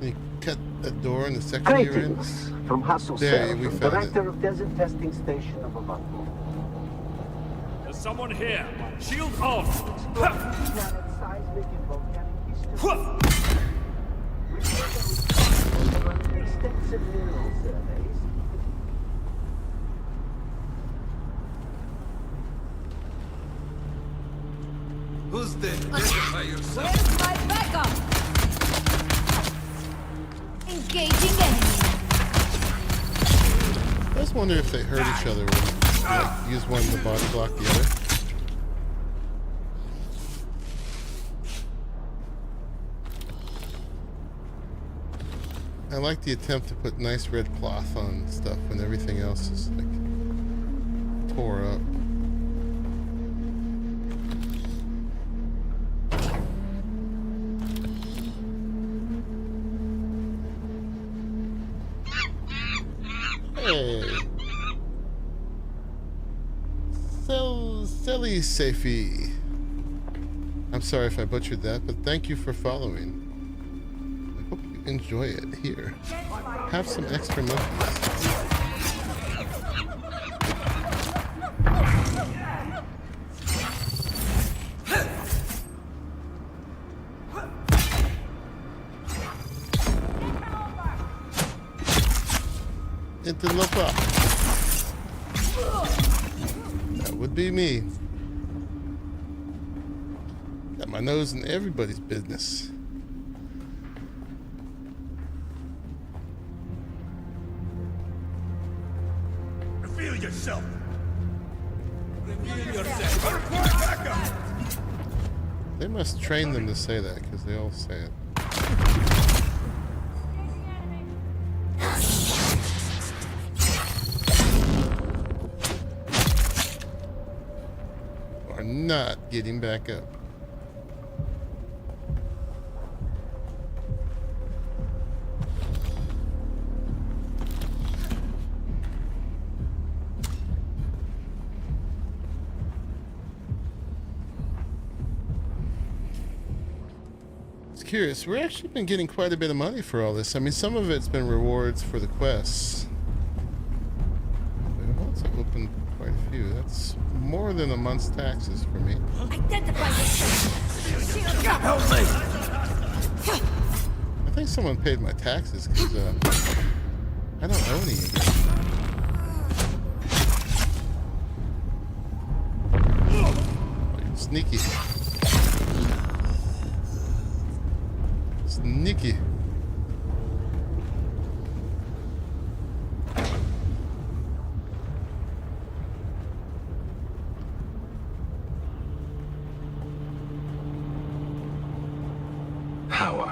Can you cut that door in the section you're in? Greetings from ASUS There, we TUF, found Director of Desert Testing Station number 1. There's someone here. Shield off. Planet seismic and volcanic history. Extensive mineral surveys. Who's there? Identify yourself. Where's my backup? Engaging enemy. I just wonder if they hurt each other when like, use one to body block the other. I like the attempt to put nice red cloth on stuff when everything else is like tore up. Hey. Silly Safey. I'm sorry if I butchered that, but thank you for following. I hope you enjoy it. Here, have some extra monkeys. Interloper. That would be me. Got my nose in everybody's business. Reveal yourself. Reveal yourself. I require backup. They must train them to say that because they all say it. Are not getting back up. Curious. We're actually been getting quite a bit of money for all this. I mean, some of it's been rewards for the quests. We've also opened quite a few. That's more than a month's taxes for me. Identify yourself. Help me! I think someone paid my taxes because I don't owe any again. Oh, you're sneaky. Sneaky. Power.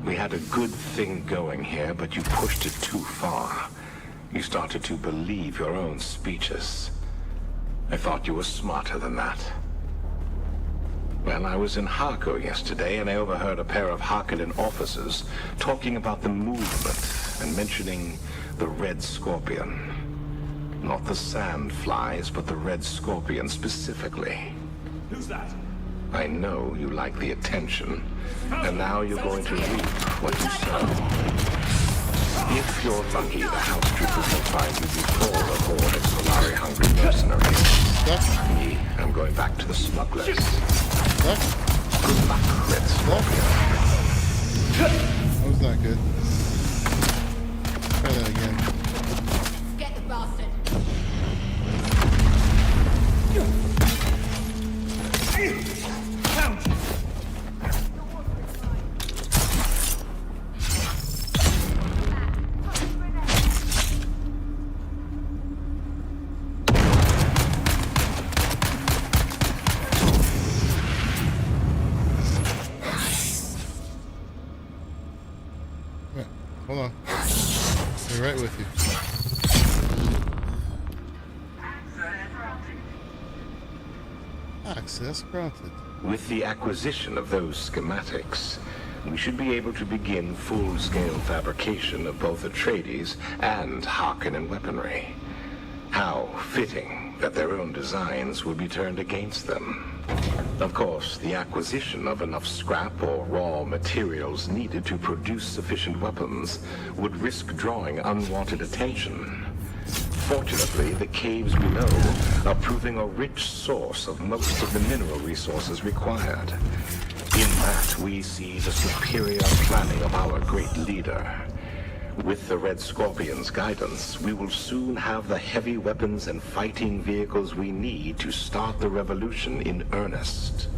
We had a good thing going here, but you pushed it too far. You started to believe your own speeches. I thought you were smarter than that. Well, I was in Harko yesterday, and I overheard a pair of Harkonnen officers talking about the movement and mentioning the Red Scorpion. Not the sand flies, but the Red Scorpion specifically. Who's that? I know you like the attention, and now you're going to reap what you sow. If you're lucky, the house troopers will find you before a horde of Solari-hungry mercenaries. Me, I'm going back to the smugglers. Good luck, Red Scorpion. That was not good. Try that again. Get the bastard. Hold on. Be right with you. Access granted. With the acquisition of those schematics, we should be able to begin full-scale fabrication of both Atreides and Harkonnen weaponry. How fitting that their own designs will be turned against them. Of course, the acquisition of enough scrap or raw materials needed to produce sufficient weapons would risk drawing unwanted attention. Fortunately, the caves below are proving a rich source of most of the mineral resources required. In that, we see the superior planning of our great leader. With the Red Scorpion's guidance, we will soon have the heavy weapons and fighting vehicles we need to start the revolution in earnest.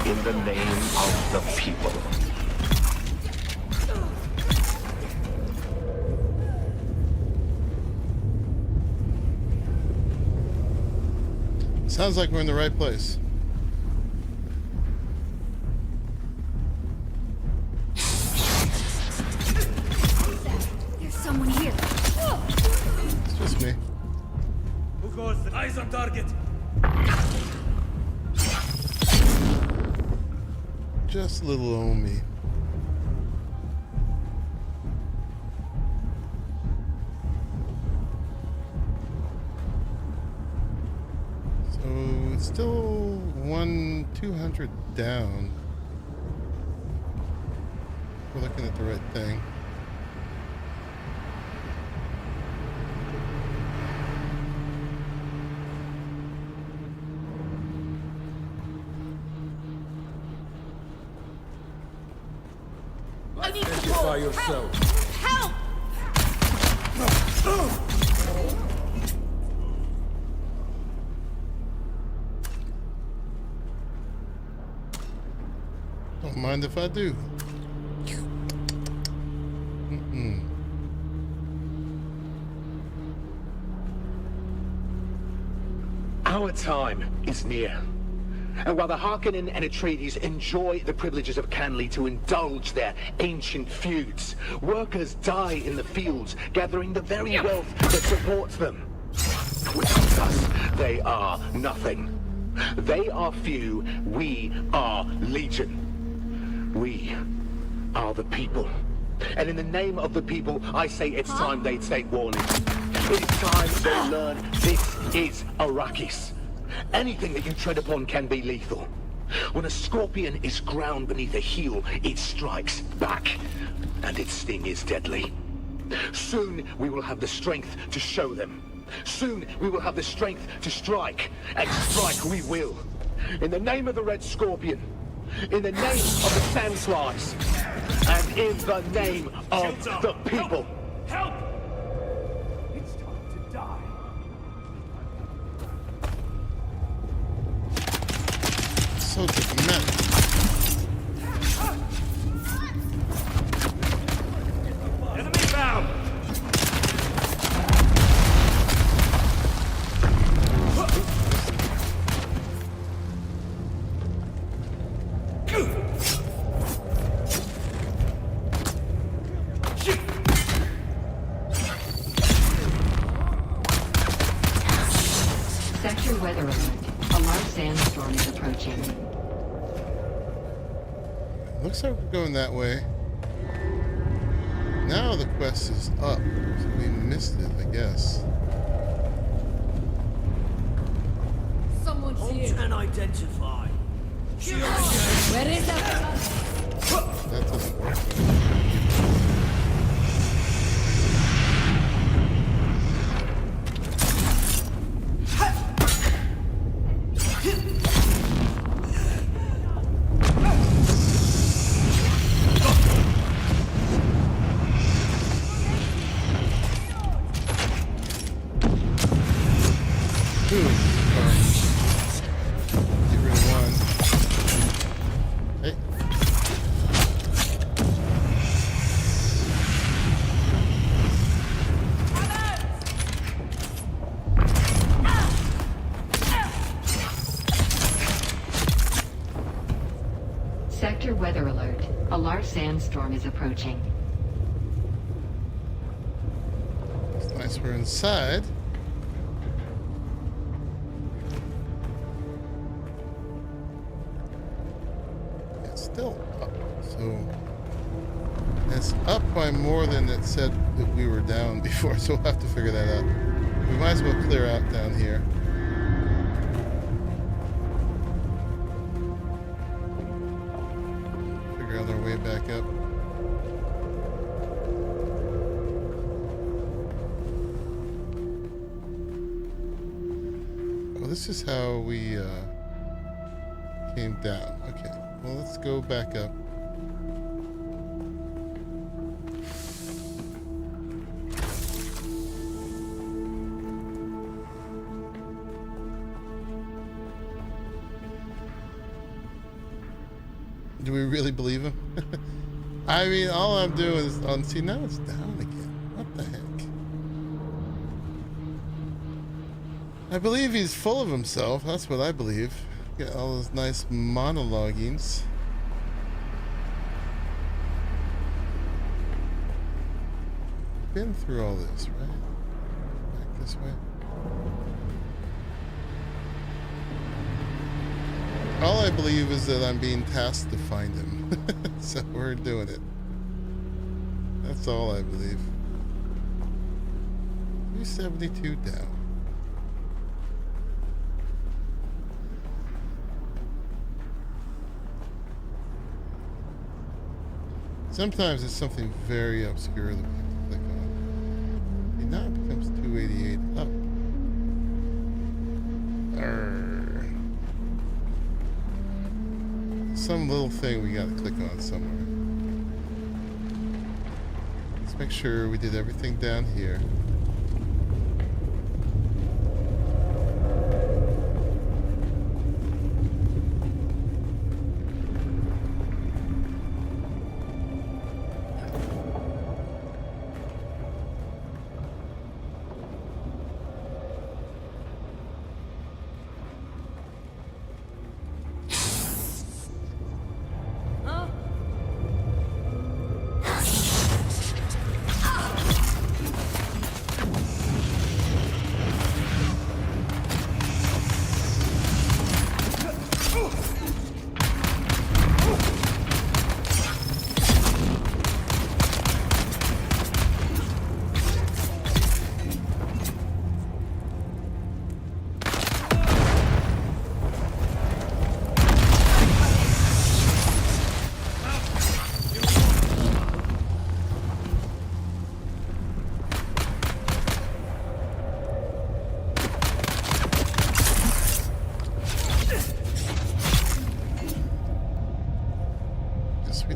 In the name of the people. Sounds like we're in the right place. There's someone here. It's just me. Who goes? Eyes on target. Just little old me. So it's still 200 down. We're looking at the right thing. I need Identify yourself. Help! Don't mind if I do. Our time is near. And while the Harkonnen and Atreides enjoy the privileges of Canley to indulge their ancient feuds, workers die in the fields, gathering the very wealth that supports them. Without us, they are nothing. They are few, we are legion. We are the people. And in the name of the people, I say it's time they take warning. It is time they learn this is Arrakis. Anything that you tread upon can be lethal. When a scorpion is ground beneath a heel, it strikes back, and its sting is deadly. Soon we will have the strength to show them. Soon we will have the strength to strike, and strike we will. In the name of the Red Scorpion, in the name of the Sandflies, and in the name of the people. Help! It's time to die. So dramatic. Enemy found! Sector weather alert. A large sandstorm is approaching. Looks like we're going that way. Now the quest is up. So we missed it, I guess. Someone's here. Unidentified. Where is that? That doesn't work. Sector weather alert. A large sandstorm is approaching. It's nice we're inside. still up. So it's up by more than it said that we were down before, so we'll have to figure that out. We might as well clear out down here. Figure out our way back up. Oh, this is how we came down. Okay, well, let's go back up. Do we really believe him? I mean, all I'm doing is on. See, now it's down again. What the heck? I believe he's full of himself. That's what I believe. Get all those nice monologuings. Been through all this, right? Back this way. All I believe is that I'm being tasked to find him. So we're doing it. That's all I believe. 372 down. Sometimes it's something very obscure that we have to click on. And now it becomes 288 up. Some little thing we gotta click on somewhere. Let's make sure we did everything down here.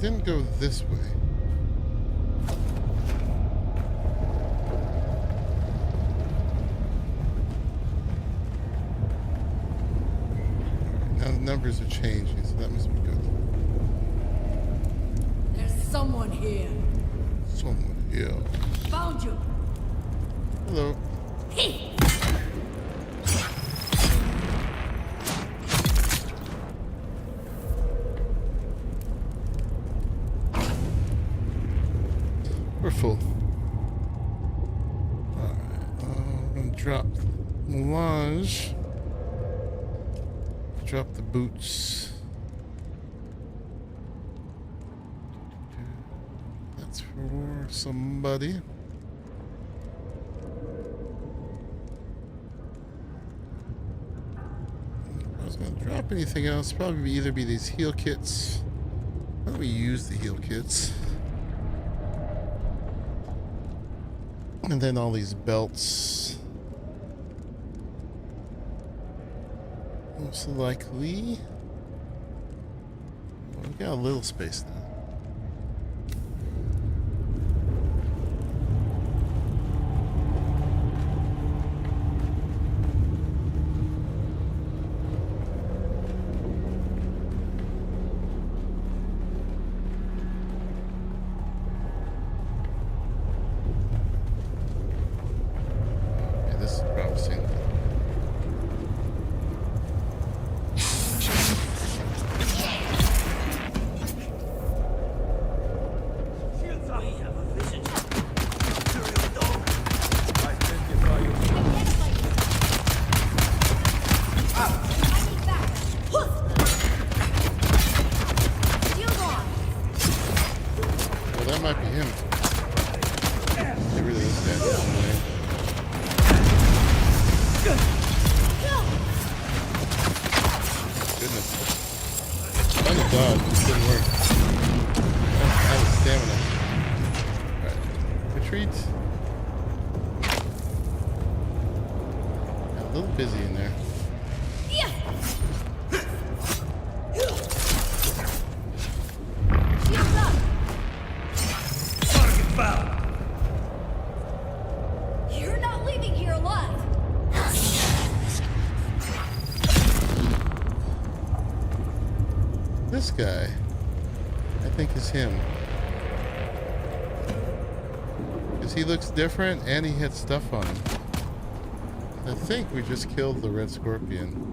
Didn't go this way. Now the numbers are changing, so that must be good. There's someone here. Someone here. Found you. Hello. Hey. We're full. Alright, I'm gonna drop melange. Drop the boots. That's for somebody. If I was gonna drop anything else, probably either be these heal kits. Why don't we use the heal kits? And then all these belts. Most likely. Well, we got a little space now. might be him. Get rid of this guy. Goodness. Trying to dodge, it didn't work. I have stamina. Alright. Retreat. Got a little busy in there. You're not leaving here alive. This guy, I think, is him. Because he looks different and he had stuff on him. I think we just killed the red scorpion.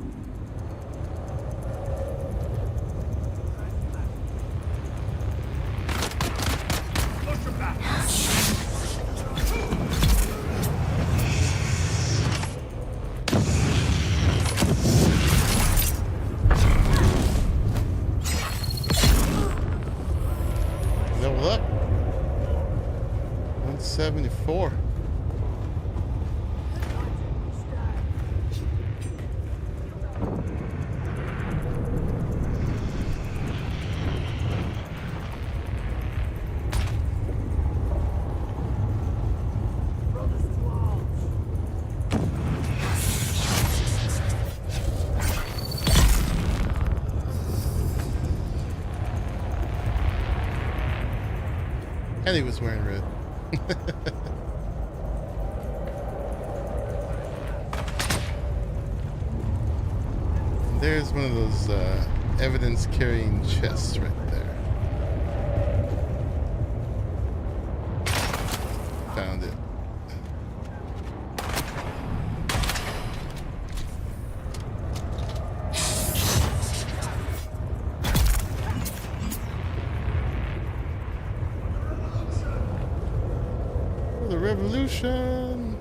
Level up. 174. And he was wearing red. There's one of those evidence-carrying chests right there. Found it. The revolution.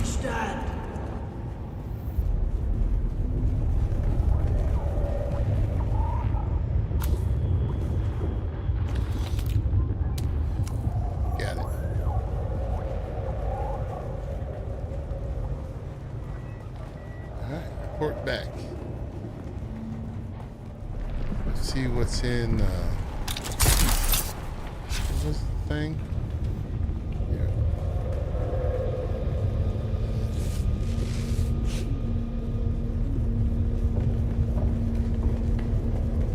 Stand. Got it. Alright, report back. Let's see what's in what was the thing? Here.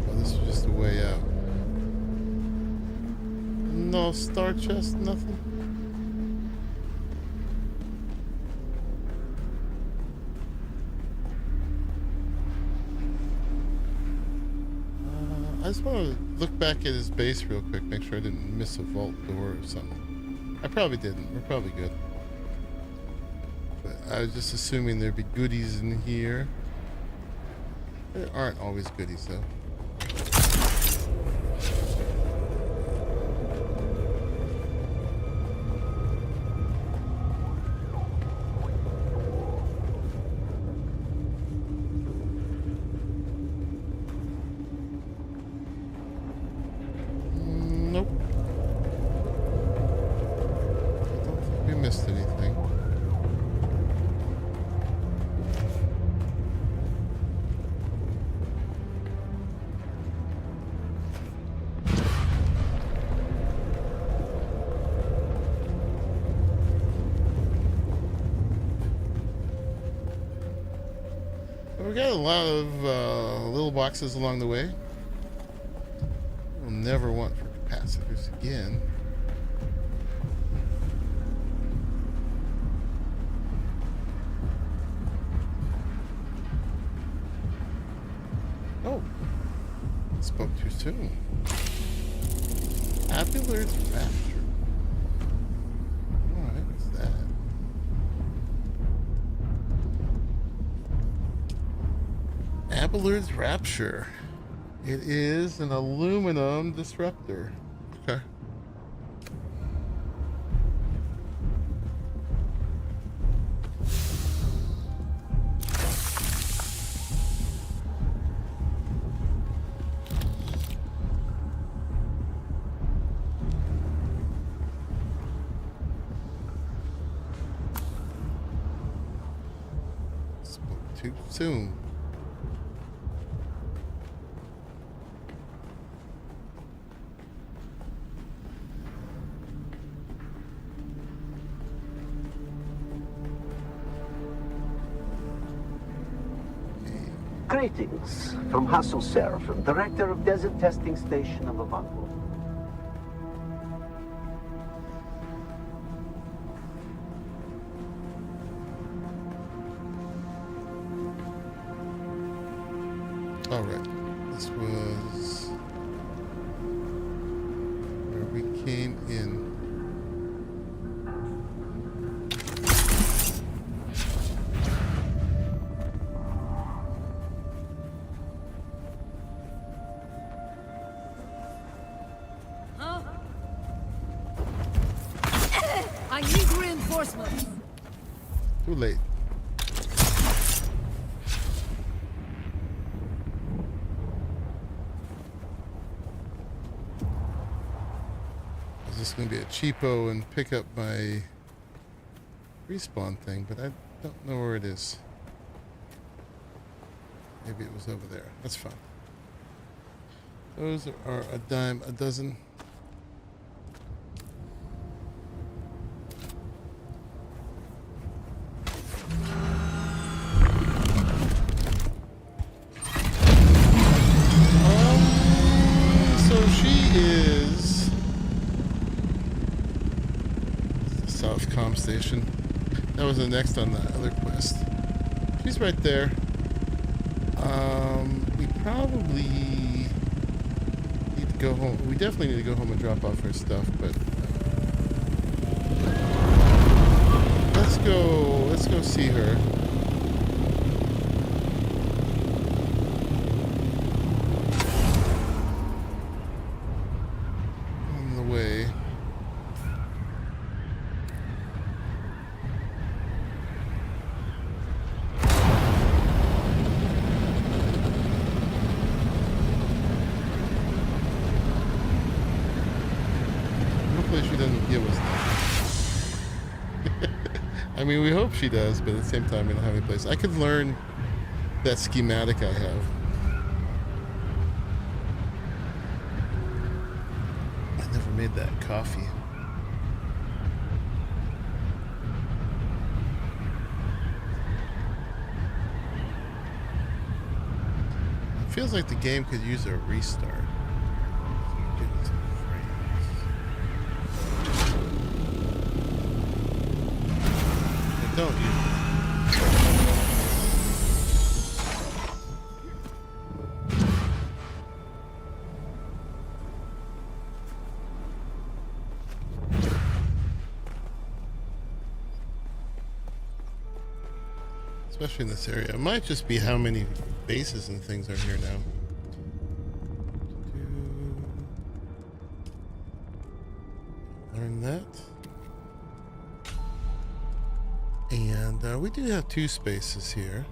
Oh, this is just a way out. No star chest, nothing. I just want to look back at his base real quick, make sure I didn't miss a vault door or something. I probably didn't. We're probably good. But I was just assuming there'd be goodies in here. There aren't always goodies, though. Nope. I don't think we missed anything. We got a lot of little boxes along the way. We'll never want for capacitors again. Oh, spoke too soon. Abulard's Rapture. Alright, what's that? Abulard's Rapture. It is an aluminum disruptor. Okay. too soon. Greetings from ASUS, Director of Desert Testing Station of Motherboard. All right, this was where we came in. I need reinforcements. Too late. Is this going to be a cheapo and pick up my respawn thing? But I don't know where it is. Maybe it was over there. That's fine. Those are a dime a dozen. So she is the South Comm Station. That was the next on the other quest. She's right there. We probably need to go home. We definitely need to go home and drop off her stuff, but let's go see her. On the way. Hopefully she doesn't give us that. I mean, we hope she does, but at the same time, we don't have any place. I could learn that schematic I have. I never made that coffee. It feels like the game could use a restart. Don't you? Especially in this area. It might just be how many bases and things are here now. Learn that. And we do have 2 spaces here.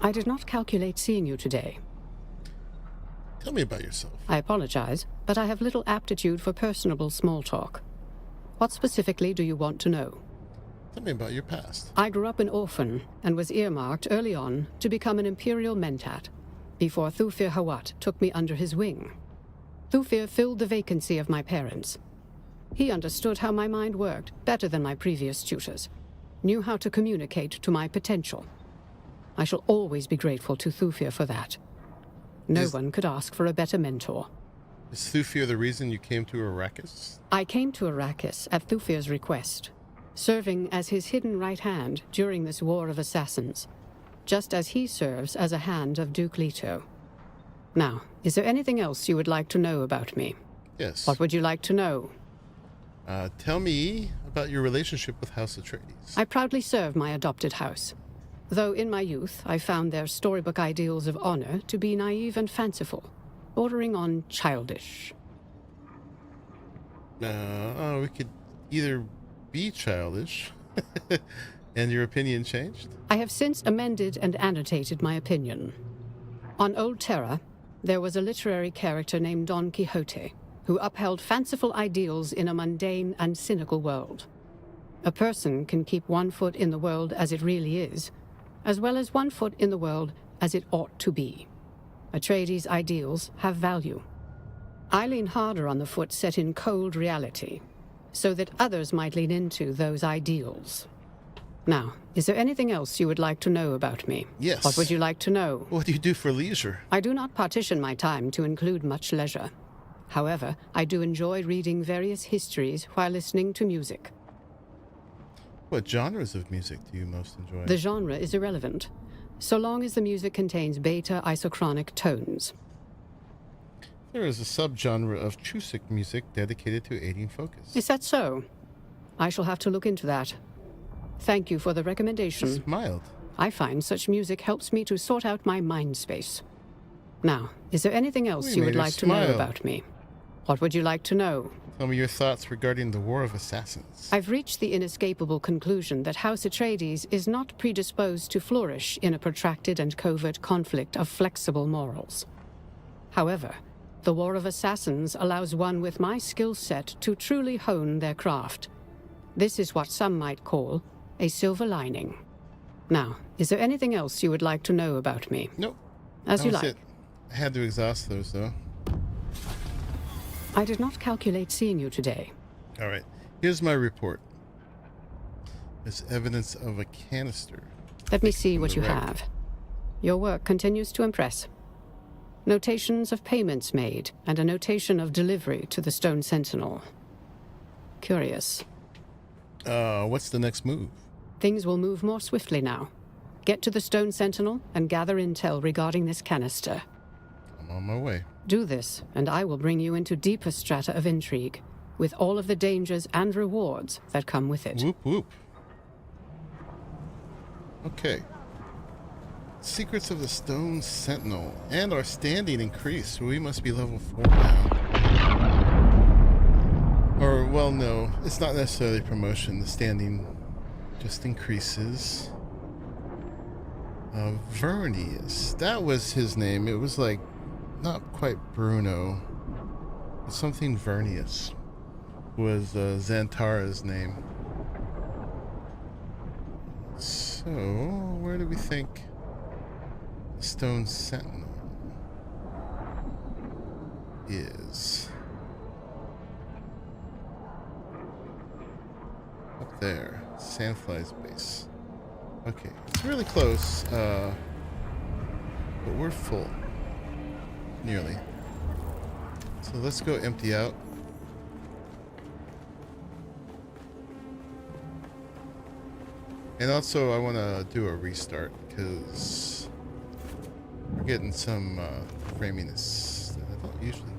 I did not calculate seeing you today. Tell me about yourself. I apologize, but I have little aptitude for personable small talk. What specifically do you want to know? Tell me about your past. I grew up an orphan and was earmarked early on to become an Imperial mentat before Thufir Hawat took me under his wing. Thufir filled the vacancy of my parents. He understood how my mind worked better than my previous tutors, knew how to communicate to my potential. I shall always be grateful to Thufir for that. No one could ask for a better mentor. Is Thufir the reason you came to Arrakis? I came to Arrakis at Thufir's request, serving as his hidden right hand during this war of assassins, just as he serves as a hand of Duke Leto. Now, is there anything else you would like to know about me? Yes. What would you like to know? Tell me about your relationship with House Atreides. I proudly serve my adopted house. Though in my youth, I found their storybook ideals of honor to be naive and fanciful, bordering on childish. We could either be childish, and your opinion changed? I have since amended and annotated my opinion. On Old Terra, there was a literary character named Don Quixote, who upheld fanciful ideals in a mundane and cynical world. A person can keep one foot in the world as it really is, as well as one foot in the world as it ought to be. Atreides' ideals have value. I lean harder on the foot set in cold reality, so that others might lean into those ideals. Now, is there anything else you would like to know about me? Yes. What would you like to know? What do you do for leisure? I do not partition my time to include much leisure. However, I do enjoy reading various histories while listening to music. What genres of music do you most enjoy? The genre is irrelevant, so long as the music contains beta isochronic tones. There is a subgenre of Chusik music dedicated to aiding focus. Is that so? I shall have to look into that. Thank you for the recommendation. He smiled. I find such music helps me to sort out my mind space. Now, is there anything else you would like to know about me? What would you like to know? Tell me your thoughts regarding the War of Assassins. I've reached the inescapable conclusion that House Atreides is not predisposed to flourish in a protracted and covert conflict of flexible morals. However, the War of Assassins allows one with my skill set to truly hone their craft. This is what some might call a silver lining. Now, is there anything else you would like to know about me? Nope. As you like. It. I had to exhaust those, though. I did not calculate seeing you today. All right. Here's my report. There's evidence of a canister. Let me see what you have. Your work continues to impress. Notations of payments made, and a notation of delivery to the Stone Sentinel. Curious. What's the next move? Things will move more swiftly now. Get to the Stone Sentinel and gather intel regarding this canister. I'm on my way. Do this, and I will bring you into deeper strata of intrigue, with all of the dangers and rewards that come with it. Whoop whoop. Okay. Secrets of the Stone Sentinel. And our standing increased. We must be level 4 now. Or, well, no. It's not necessarily promotion. The standing just increases. Vernius. That was his name. It was like, not quite Bruno. But something Vernius was Xantara's name. So, where do we think the Stone Sentinel is? Up there. Sandfly's base. Okay, it's really close, but we're full. Nearly. So let's go empty out. And also I want to do a restart because we're getting some framiness that I don't usually get.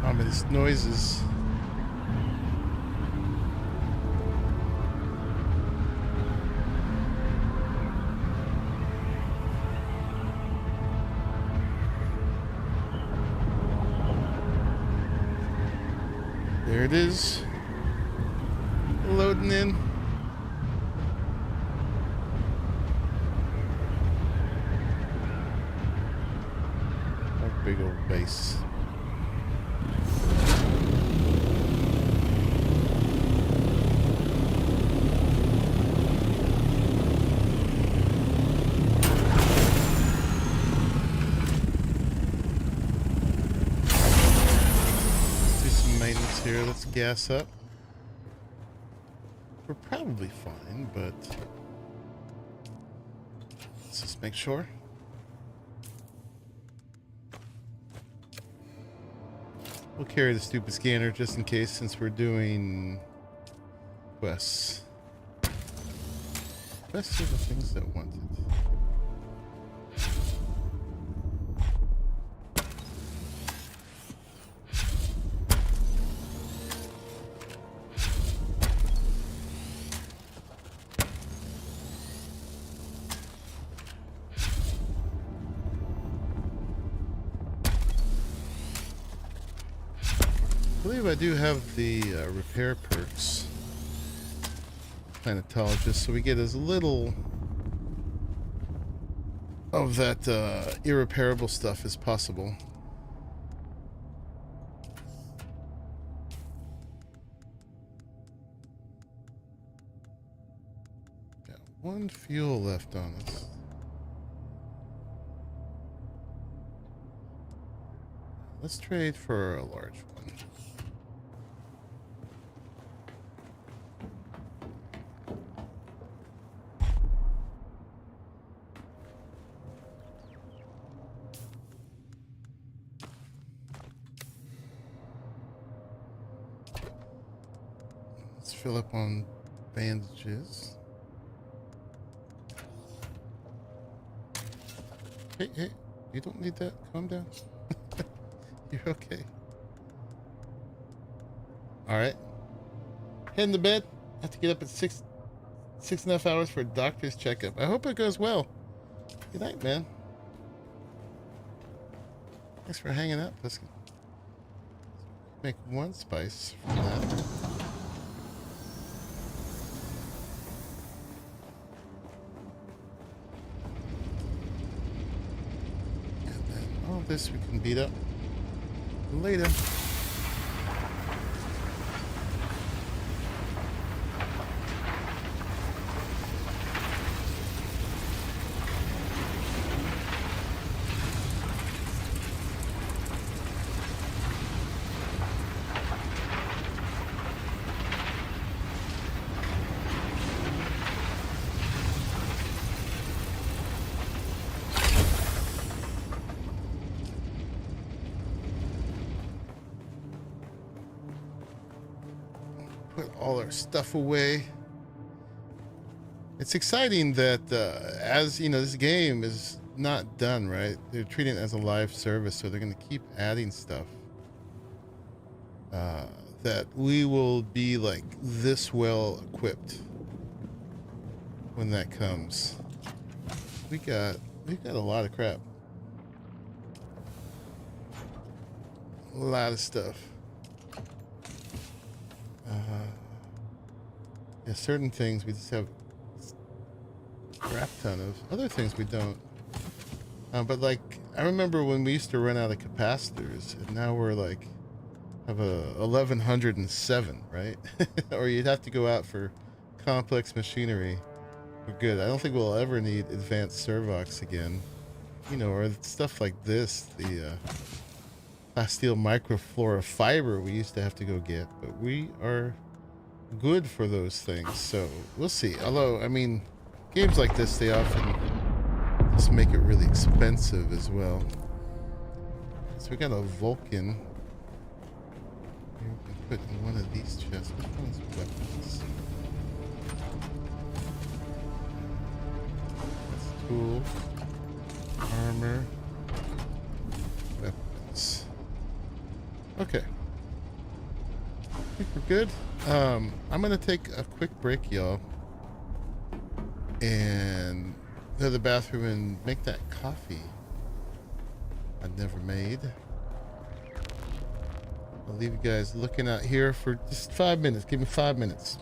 Ominous noises. There it is. Loading in. Our big old base. Here, let's gas up. We're probably fine, but let's just make sure. We'll carry the stupid scanner just in case, since we're doing quests. Quests are the things that want it. believe I do have the repair perks. Planetologist, so we get as little of that irreparable stuff as possible. Got one fuel left on us. Let's trade for a large one. Let's fill up on bandages. Hey, you don't need that. Calm down. You're okay. Alright. Heading to bed. I have to get up at 6.5 hours for a doctor's checkup. I hope it goes well. Good night, man. Thanks for hanging out. Let's make one spice from that. And then all this we can beat up later. Put all our stuff away. It's exciting that as you know, this game is not done, right? They're treating it as a live service, so they're going to keep adding stuff that we will be like this well equipped when that comes. We've got a lot of crap, a lot of stuff. Yeah, certain things we just have a crap ton of. Other things we don't. But like, I remember when we used to run out of capacitors, and now we're like, have a 1107, right? Or you'd have to go out for complex machinery. We're good. I don't think we'll ever need advanced servox again. You know, or stuff like this, the plasteel microflora fiber we used to have to go get, but we are good for those things, so we'll see. Although, I mean, games like this, they often just make it really expensive as well. So we got a Vulcan. Here we can put in one of these chests. Which one's weapons? That's tools, armor, weapons. Okay. I think we're good. I'm gonna take a quick break, y'all, and go to the bathroom and make that coffee I've never made. I'll leave you guys looking out here for just 5 minutes. Give me 5 minutes.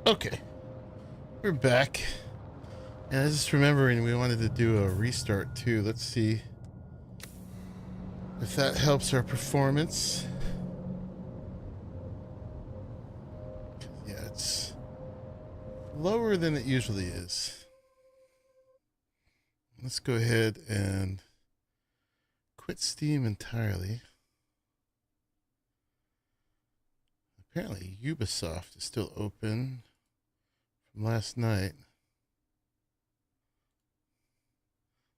Okay, we're back. And I was just remembering we wanted to do a restart too. Let's see if that helps our performance. Yeah, it's lower than it usually is. Let's go ahead and quit Steam entirely. Apparently Ubisoft is still open from last night.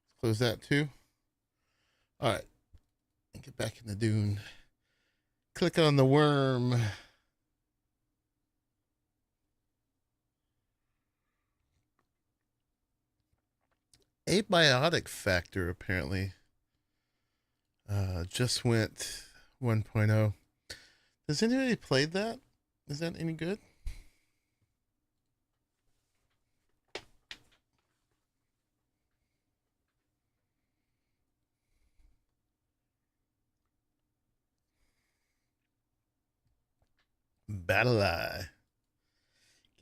Let's close that too. All right, and get back in the Dune. Click on the worm. Abiotic factor apparently just went 1.0. Has anybody played that? Is that any good? Battle Eye.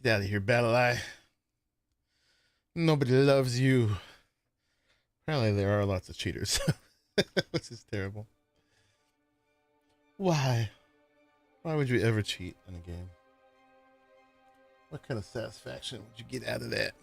Get out of here, Battle Eye. Nobody loves you. Apparently there are lots of cheaters. This is terrible. Why? Why would you ever cheat in a game? What kind of satisfaction would you get out of that?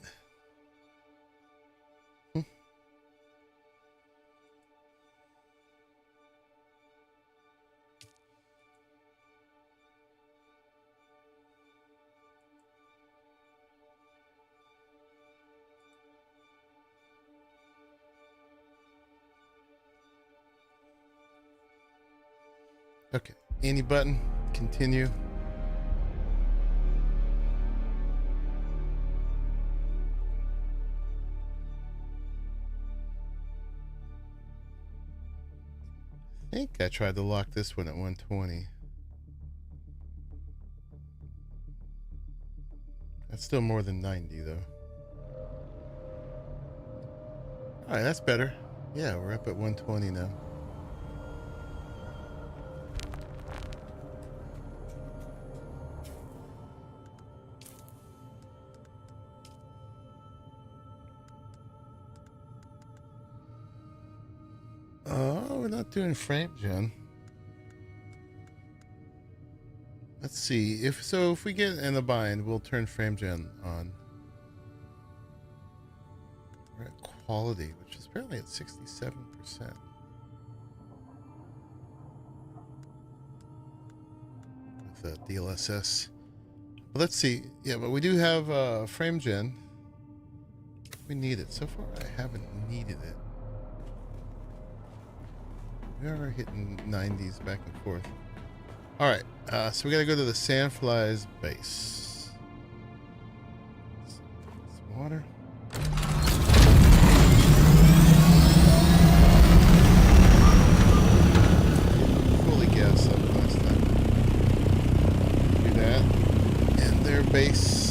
Okay, any button, continue. I think I tried to lock this one at 120. That's still more than 90 though. All right, that's better. Yeah, we're up at 120 now. We're not doing frame gen. Let's see if we get in a bind, we'll turn frame gen on. We're at quality, which is apparently at 67%. With DLSS. But let's see. Yeah, but we do have frame gen. We need it. So far, I haven't needed it. We are hitting 90s back and forth. All right, so we got to go to the Sandfly's base. Some water. Fully gas up last time. Do that, and their base.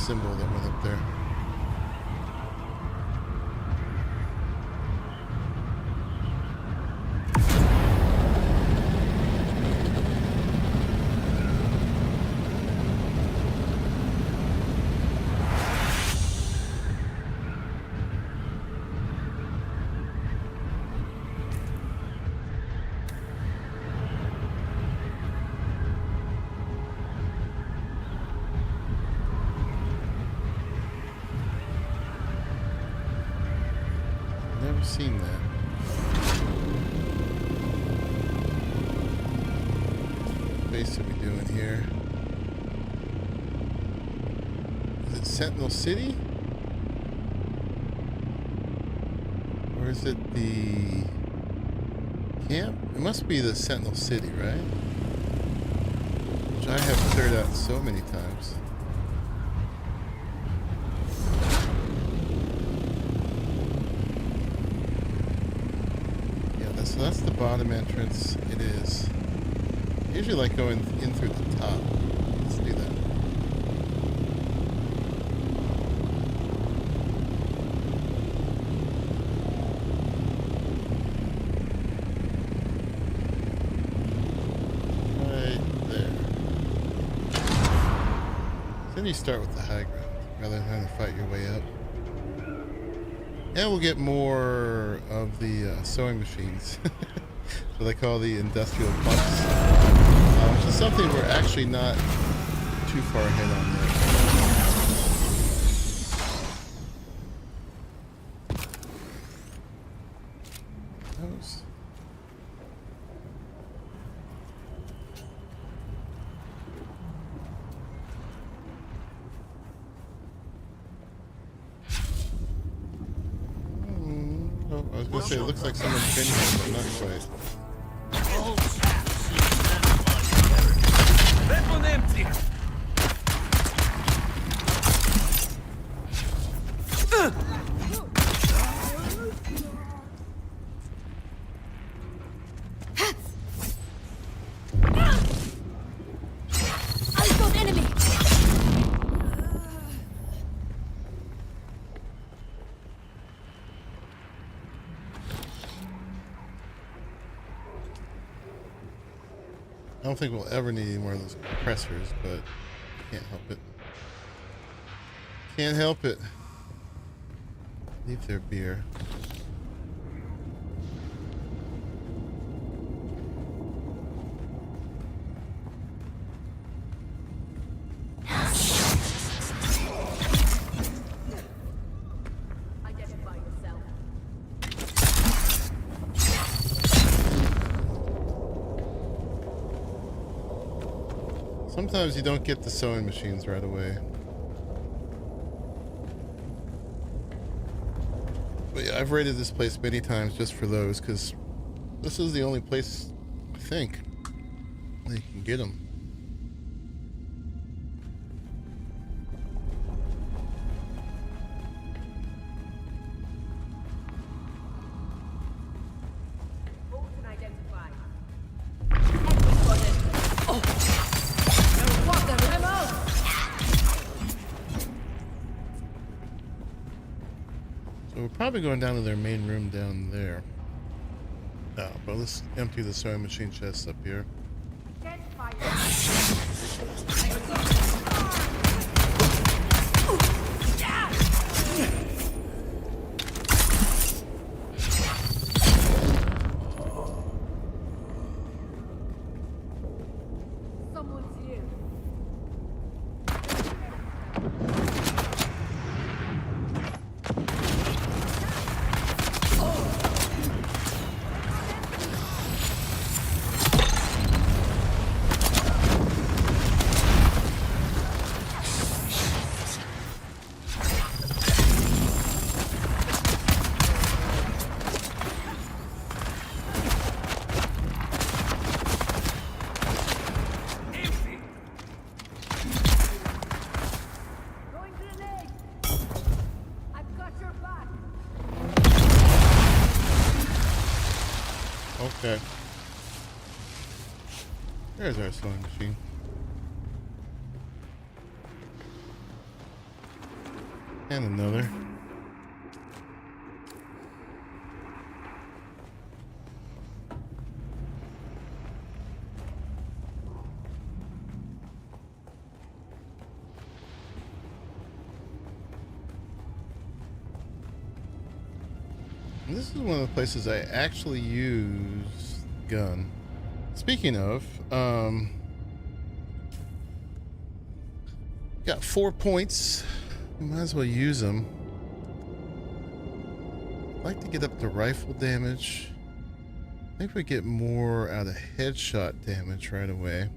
Symbol that went up there. Never seen that. base are we doing here? Is it Sentinel City? Or is it the camp? It must be the Sentinel City, right? Which I have cleared out so many times. Yeah, so that's the bottom entrance. It is. I usually like going in through the top. Let's do that. Then you start with the high ground rather than having to fight your way up. And we'll get more of the sewing machines. What they call the industrial pucks. Which is something we're actually not too far ahead on yet. Those. Oh, I was going to say, it looks like someone's been here, but not quite. Weapon empty! I've got enemy! I don't think we'll ever need any more of those compressors, but can't help it. Can't help it. Leave their beer. Identify yourself. Sometimes you don't get the sewing machines right away. But yeah, I've raided this place many times just for those, because this is the only place, I think, where you can get them. Bolton identified. So we're probably going down to their main room down there. No, but let's empty the sewing machine chests up here. Someone's here. Going grenade. I've got your back. Okay. There's our sewing machine. And another. And this is one of the places I actually use gun. Speaking of, got 4 points. Might as well use them. I'd like to get up to rifle damage. I think we get more out of headshot damage right away.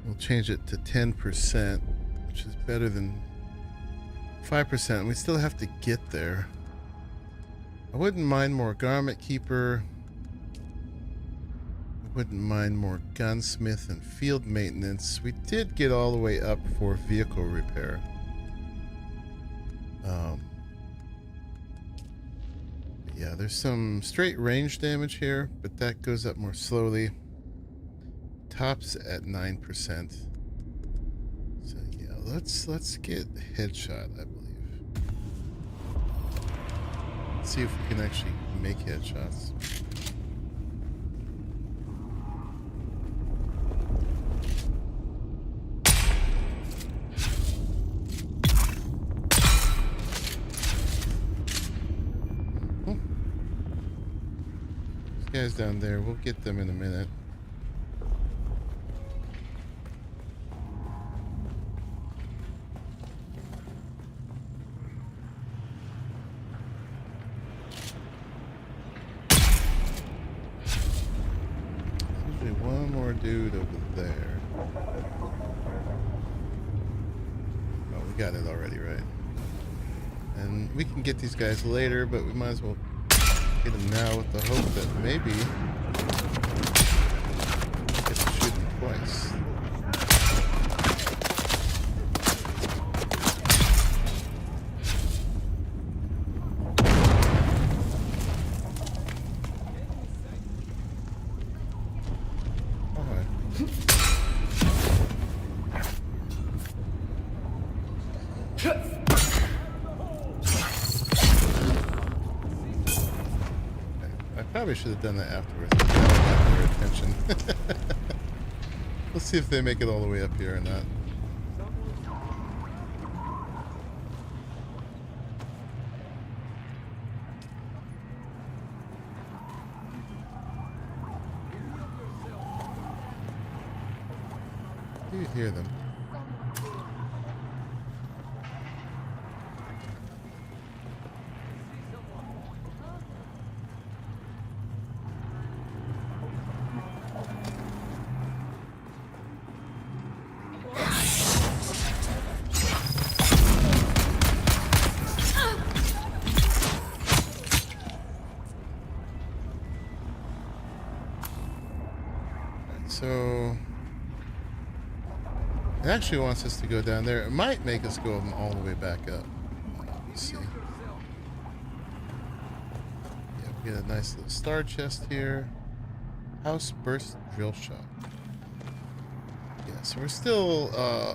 We'll change it to 10%, which is better than 5%. We still have to get there. I wouldn't mind more garment keeper. I wouldn't mind more gunsmith and field maintenance. We did get all the way up for vehicle repair. Yeah, there's some straight range damage here, but that goes up more slowly. Tops at 9%. So yeah, let's get headshot, I believe. Let's see if we can actually make headshots. Guys down there, we'll get them in a minute. There's usually one more dude over there. Oh, we got it already, right? And we can get these guys later, but we might as well get him now with the hope that maybe we get to shoot him twice. Probably should have done that afterwards. Got their attention. Let's see if they make it all the way up here or not. Do you hear them? So it actually wants us to go down there. It might make us go all the way back up. Let's see. Yeah, we get a nice little star chest here. House burst drill shot. Yeah, so we're still a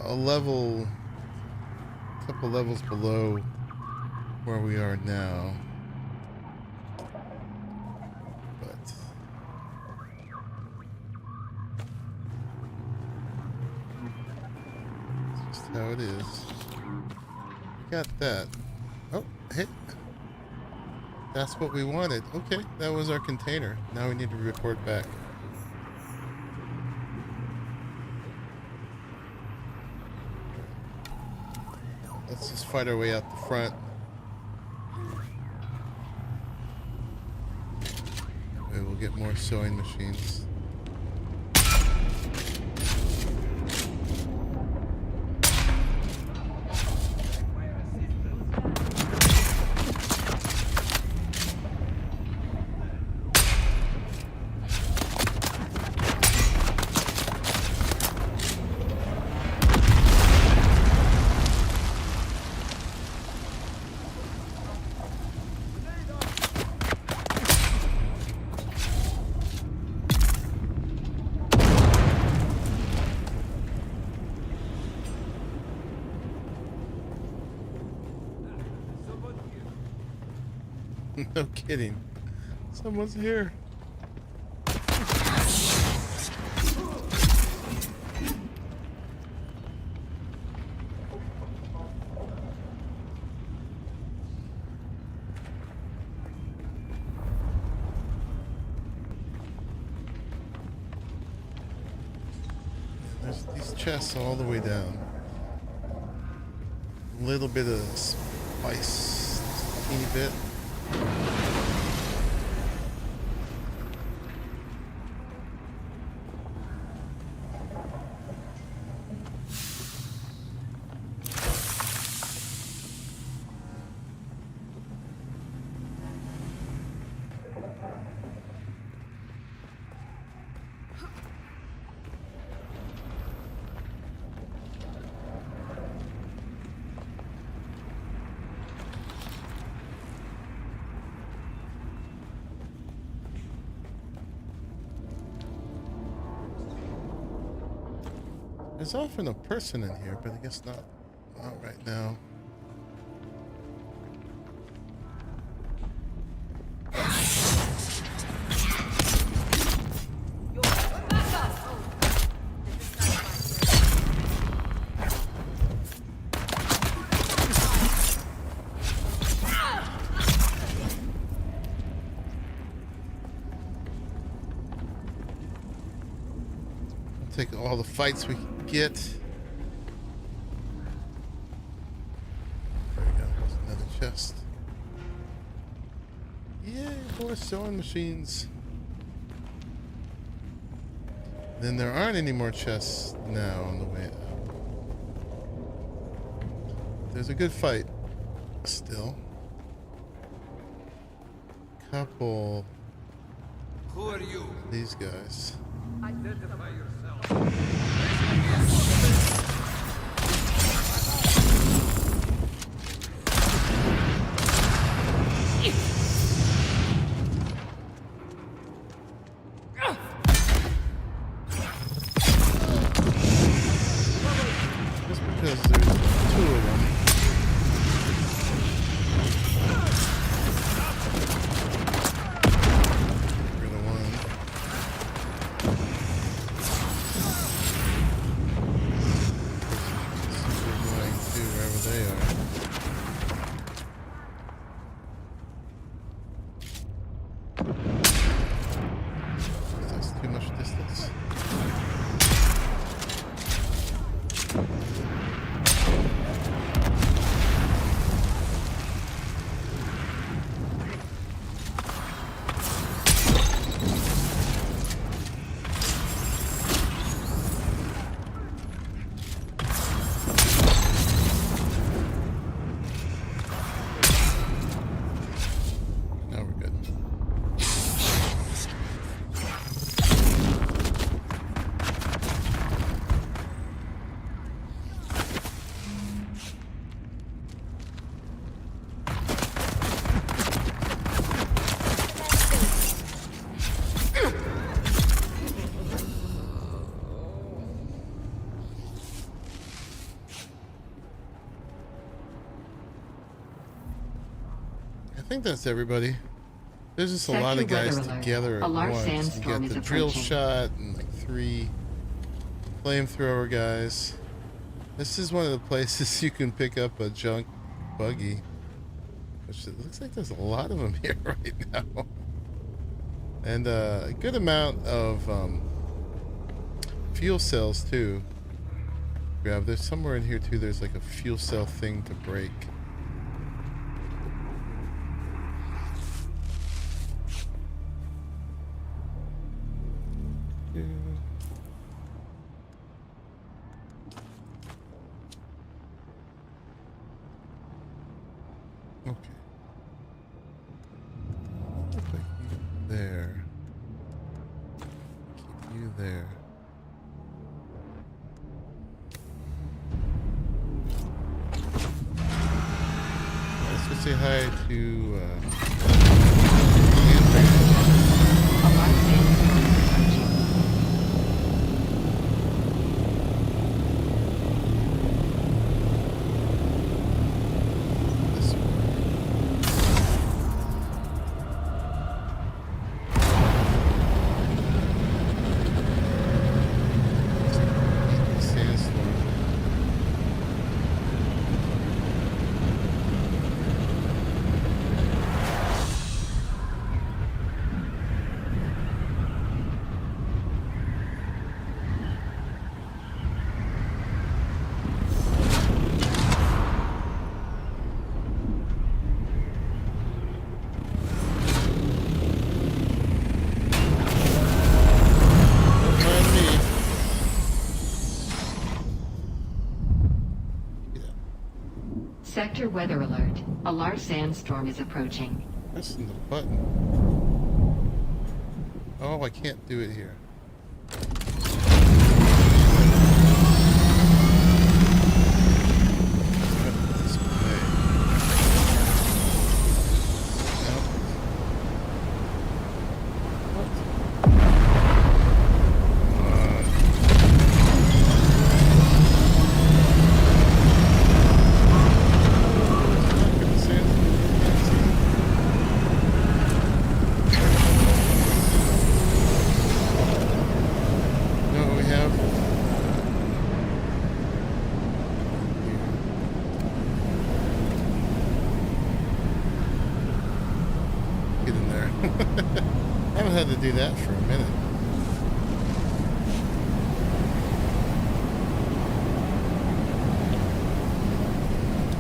couple levels below where we are now. How it is. Got that. Oh, hey. That's what we wanted. Okay, that was our container. Now we need to report back. Let's just fight our way out the front. We will get more sewing machines. No kidding. Someone's here. There's these chests all the way down. A little bit of spice, teeny bit. There's often a person in here, but I guess not right now. Take all the fights we can get. There we go. There's another chest. Yay, more sewing machines. Then there aren't any more chests now on the way up. There's a good fight still. Couple. Who are you? These guys. Identify yourself. Just because there's two of them. Get rid of one. Wherever they are. That's too much distance. I think that's everybody. There's just a lot of guys together at once. You got the drill shot and like 3 flamethrower guys. This is one of the places you can pick up a junk buggy, which it looks like there's a lot of them here right now. And a good amount of fuel cells too. Grab. There's somewhere in here too. There's like a fuel cell thing to break. Okay. I'll put you there. Keep you there. Let's go say hi to Sector weather alert. A large sandstorm is approaching. Pressing the button. Oh, I can't do it here.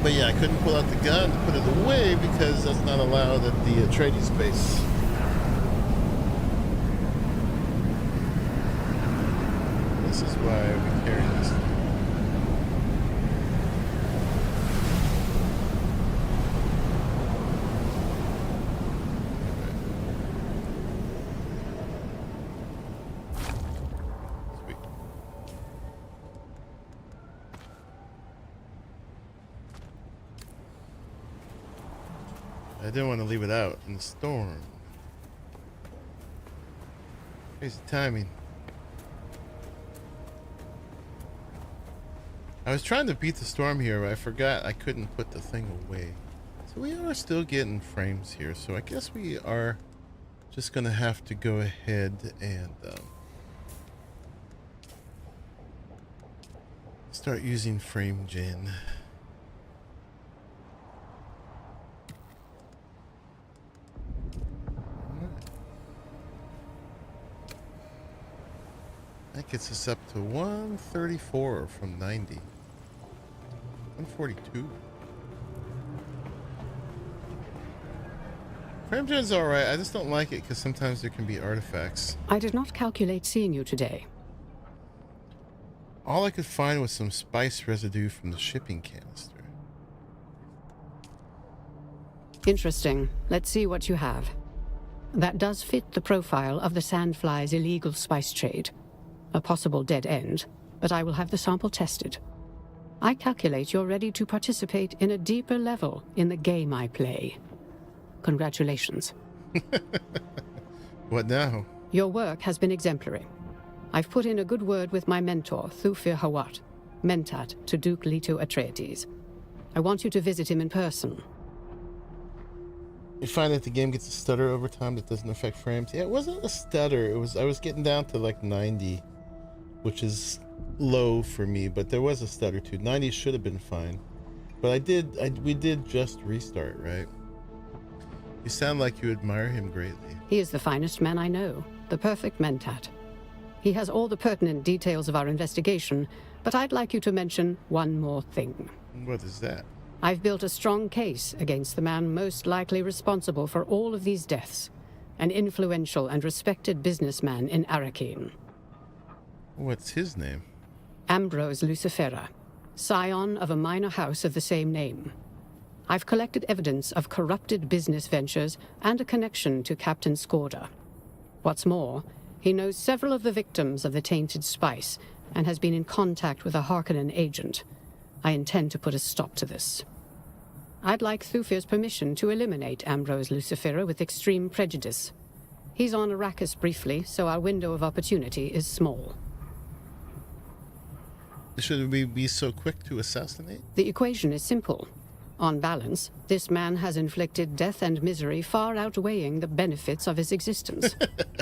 But yeah, I couldn't pull out the gun to put it away because that's not allowed at the trading space. This is why we carry this. I didn't want to leave it out in the storm. Crazy timing. I was trying to beat the storm here, but I forgot I couldn't put the thing away. So we are still getting frames here, so I guess we are just gonna have to go ahead and start using frame gen. That gets us up to 134 from 90. 142. Frame gen's alright, I just don't like it because sometimes there can be artifacts. I did not calculate seeing you today. All I could find was some spice residue from the shipping canister. Interesting. Let's see what you have. That does fit the profile of the Sandfly's illegal spice trade. A possible dead end, but I will have the sample tested. I calculate you're ready to participate in a deeper level in the game I play. Congratulations. What now? Your work has been exemplary. I've put in a good word with my mentor, Thufir Hawat, Mentat to Duke Leto Atreides. I want you to visit him in person. You find that the game gets a stutter over time that doesn't affect frames? Yeah, it wasn't a stutter. I was getting down to like 90, which is low for me, but there was a stutter too. 90 should have been fine. But we did just restart, right? You sound like you admire him greatly. He is the finest man I know, the perfect Mentat. He has all the pertinent details of our investigation, but I'd like you to mention one more thing. What is that? I've built a strong case against the man most likely responsible for all of these deaths, an influential and respected businessman in Arrakis. What's his name? Ambrose Lucifera, scion of a minor house of the same name. I've collected evidence of corrupted business ventures and a connection to Captain Skorda. What's more, he knows several of the victims of the tainted spice and has been in contact with a Harkonnen agent. I intend to put a stop to this. I'd like Thufir's permission to eliminate Ambrose Lucifera with extreme prejudice. He's on Arrakis briefly, so our window of opportunity is small. Should we be so quick to assassinate? The equation is simple. On balance, this man has inflicted death and misery far outweighing the benefits of his existence.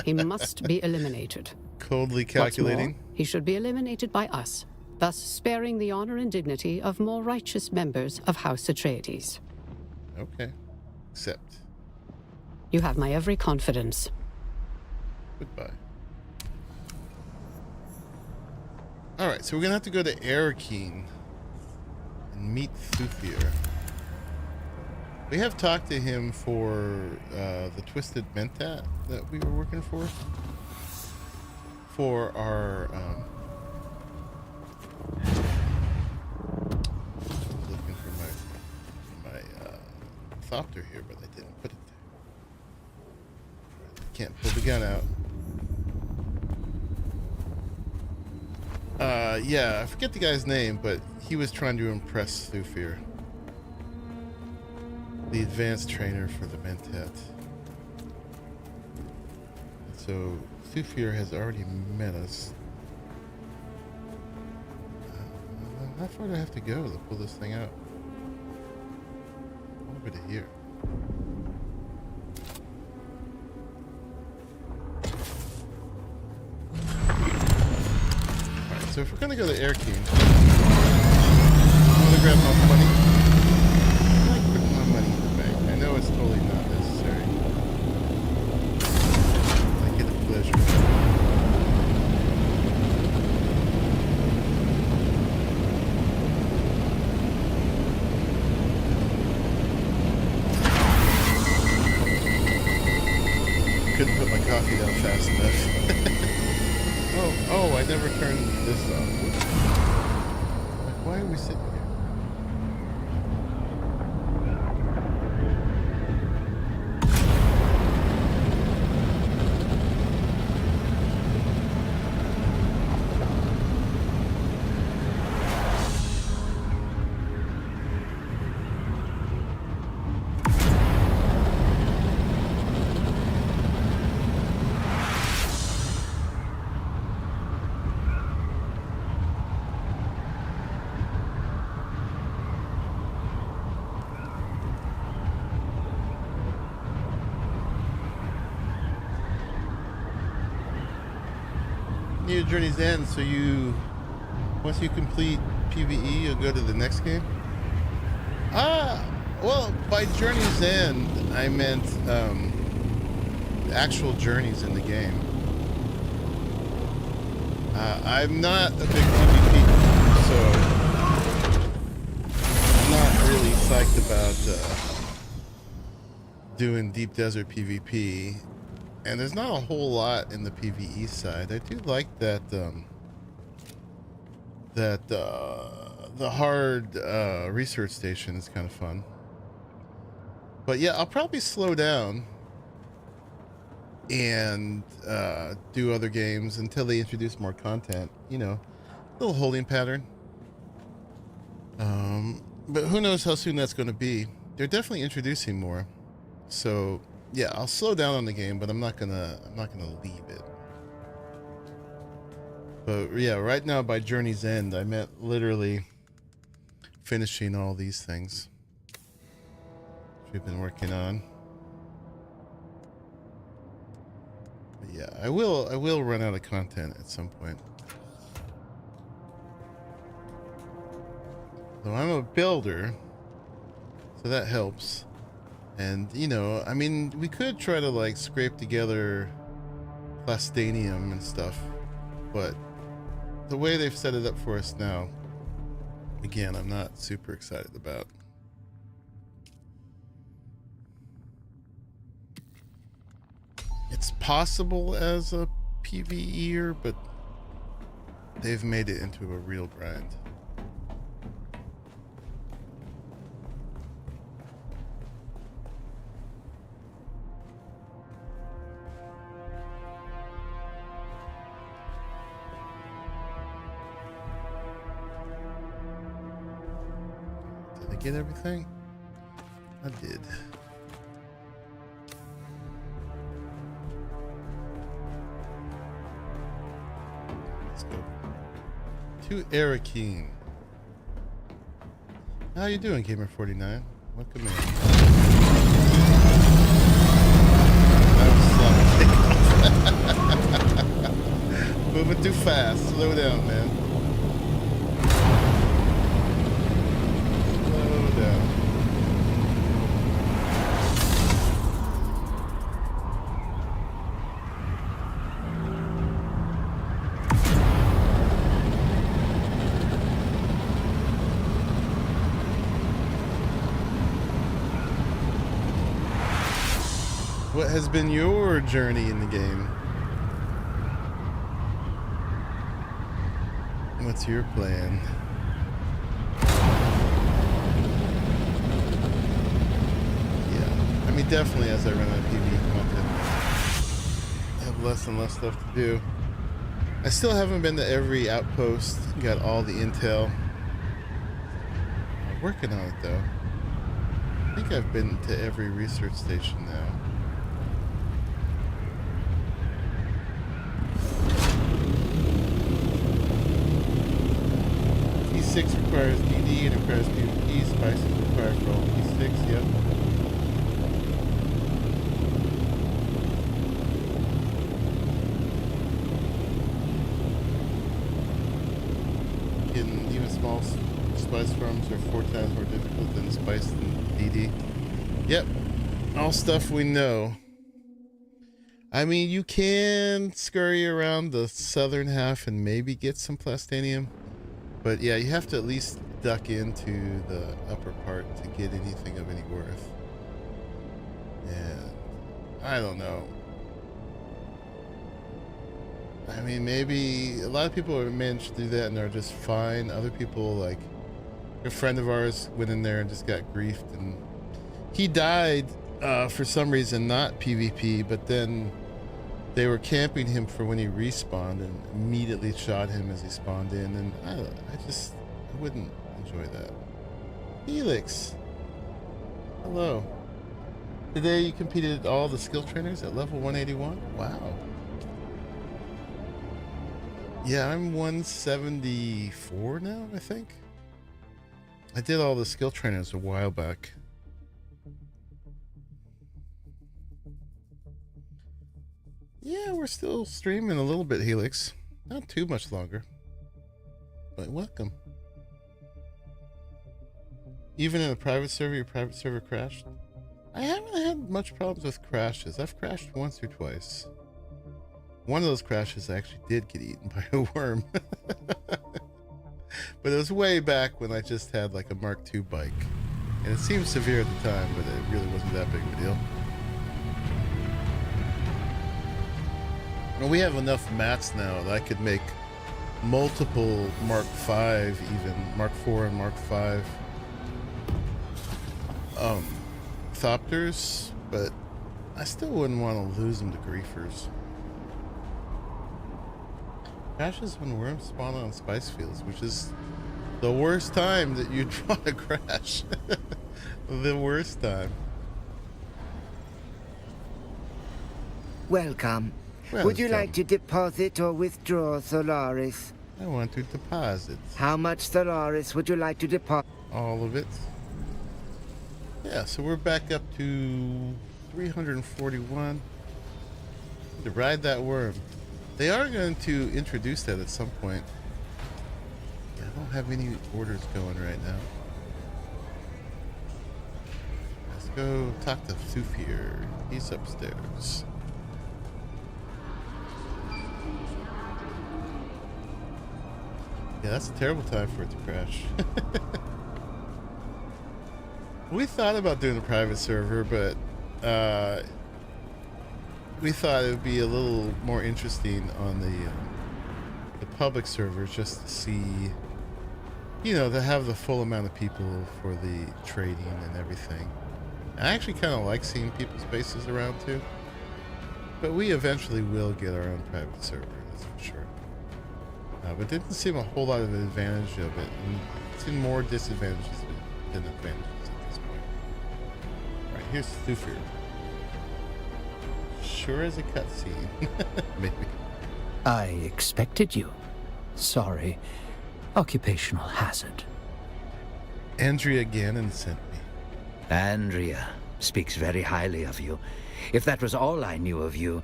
He must be eliminated. Coldly calculating. What's more, he should be eliminated by us, thus sparing the honor and dignity of more righteous members of House Atreides. Okay. Accept. You have my every confidence. Goodbye. Alright, so we're gonna have to go to Arrakis and meet Thufir. We have talked to him for the Twisted Mentat that we were working for our looking for my ornithopter here, but I didn't put it there. I can't pull the gun out. Yeah, I forget the guy's name, but he was trying to impress Thufir, the advanced trainer for the Mentat. So Thufir has already met us. How far do I have to go to pull this thing out? Over to here. Alright, so if we're gonna go to Arrakis, I'm gonna grab my money. I like putting my money in the bank. I know it's totally not necessary. I get the pleasure. I never turned this off. Like, why are we sitting here? Near Journey's End, so once you complete PvE, you'll go to the next game? Well, by Journey's End, I meant actual journeys in the game. I'm not a big PvP, so I'm not really psyched about doing Deep Desert PvP. And there's not a whole lot in the PvE side. I do like that the hard research station is kind of fun. But yeah, I'll probably slow down and do other games until they introduce more content. You know, little holding pattern. But who knows how soon that's going to be. They're definitely introducing more. So yeah, I'll slow down on the game, but I'm not gonna leave it. But yeah, right now by Journey's End, I meant literally finishing all these things we've been working on. But yeah, I will run out of content at some point. So I'm a builder, so that helps. And, you know, I mean, we could try to, like, scrape together plastanium and stuff, but the way they've set it up for us now, again, I'm not super excited about. It's possible as a PvEer, but they've made it into a real grind. Get everything? I did. Let's go to Arrakis. How you doing, Gamer49? Welcome in. Moving too fast. Slow down, man. What has been your journey in the game? What's your plan? Yeah, I mean, definitely as I run out of PvE content, I have less and less stuff to do. I still haven't been to every outpost, got all the intel. I'm working on it though. I think I've been to every research station now. P6 requires DD and requires PvP. Spices required for all P6, yep. Even small spice farms are 4 times more difficult than spice and DD. Yep, all stuff we know. I mean, you can scurry around the southern half and maybe get some plastanium. But yeah, you have to at least duck into the upper part to get anything of any worth. And I don't know. I mean, maybe a lot of people have managed to do that and they're just fine. Other people, like a friend of ours, went in there and just got griefed, and he died for some reason, not PvP, but then they were camping him for when he respawned and immediately shot him as he spawned in, and I wouldn't enjoy that. Helix, hello. Today you competed all the skill trainers at level 181. Wow. Yeah, I'm 174 now, I think. I did all the skill trainers a while back. Yeah, we're still streaming a little bit, Helix. Not too much longer. But welcome. Even in a private server, your private server crashed? I haven't had much problems with crashes. I've crashed once or twice. One of those crashes I actually did get eaten by a worm. But it was way back when I just had like a Mark II bike. And it seemed severe at the time, but it really wasn't that big of a deal. And we have enough mats now that I could make multiple Mark V, even Mark IV and Mark V thopters, but I still wouldn't want to lose them to griefers. Crashes when worms spawn on spice fields, which is the worst time that you'd want to crash. The worst time. Welcome. Would you like to deposit or withdraw Solaris? I want to deposit. How much Solaris would you like to deposit? All of it. Yeah, so we're back up to 341. To ride that worm. They are going to introduce that at some point. I don't have any orders going right now. Let's go talk to TUF here. He's upstairs. Yeah, that's a terrible time for it to crash. We thought about doing a private server, but we thought it would be a little more interesting on the public servers, just to see, you know, to have the full amount of people for the trading and everything. I actually kind of like seeing people's faces around too, but we eventually will get our own private server, that's for sure. But didn't seem a whole lot of advantage of it, and it seemed more disadvantages than advantages at this point. All right, here's TUF here. Sure as a cutscene. Maybe. I expected you. Sorry. Occupational hazard. Andrea Gannon sent me. Andrea speaks very highly of you. If that was all I knew of you,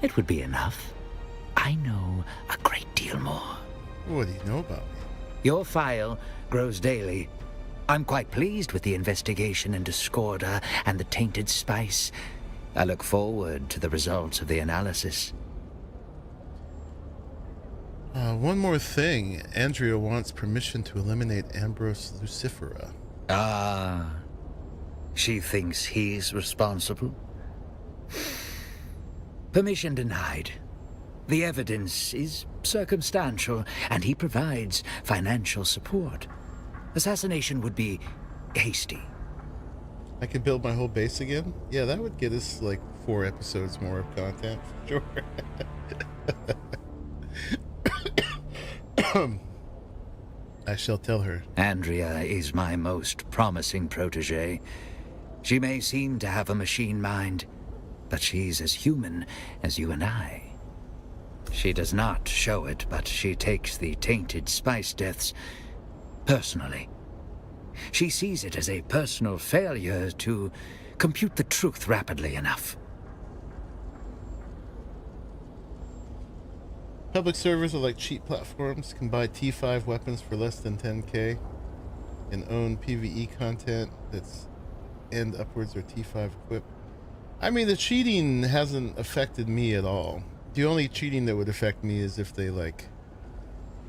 it would be enough. I know a great deal more. What do you know about me? Your file grows daily. I'm quite pleased with the investigation into Skorda and the tainted spice. I look forward to the results of the analysis. One more thing. Andrea wants permission to eliminate Ambrose Lucifera. Ah. She thinks he's responsible? Permission denied. The evidence is circumstantial, and he provides financial support. Assassination would be hasty. I could build my whole base again? Yeah, that would get us like 4 episodes more of content, for sure. I shall tell her. Andrea is my most promising protege. She may seem to have a machine mind, but she's as human as you and I. She does not show it, but she takes the tainted spice deaths personally. She sees it as a personal failure to compute the truth rapidly enough. Public servers are like cheap platforms, can buy T5 weapons for less than 10k and own PvE content that's end upwards or T5 equipped. I mean, the cheating hasn't affected me at all. The only cheating that would affect me is if they like,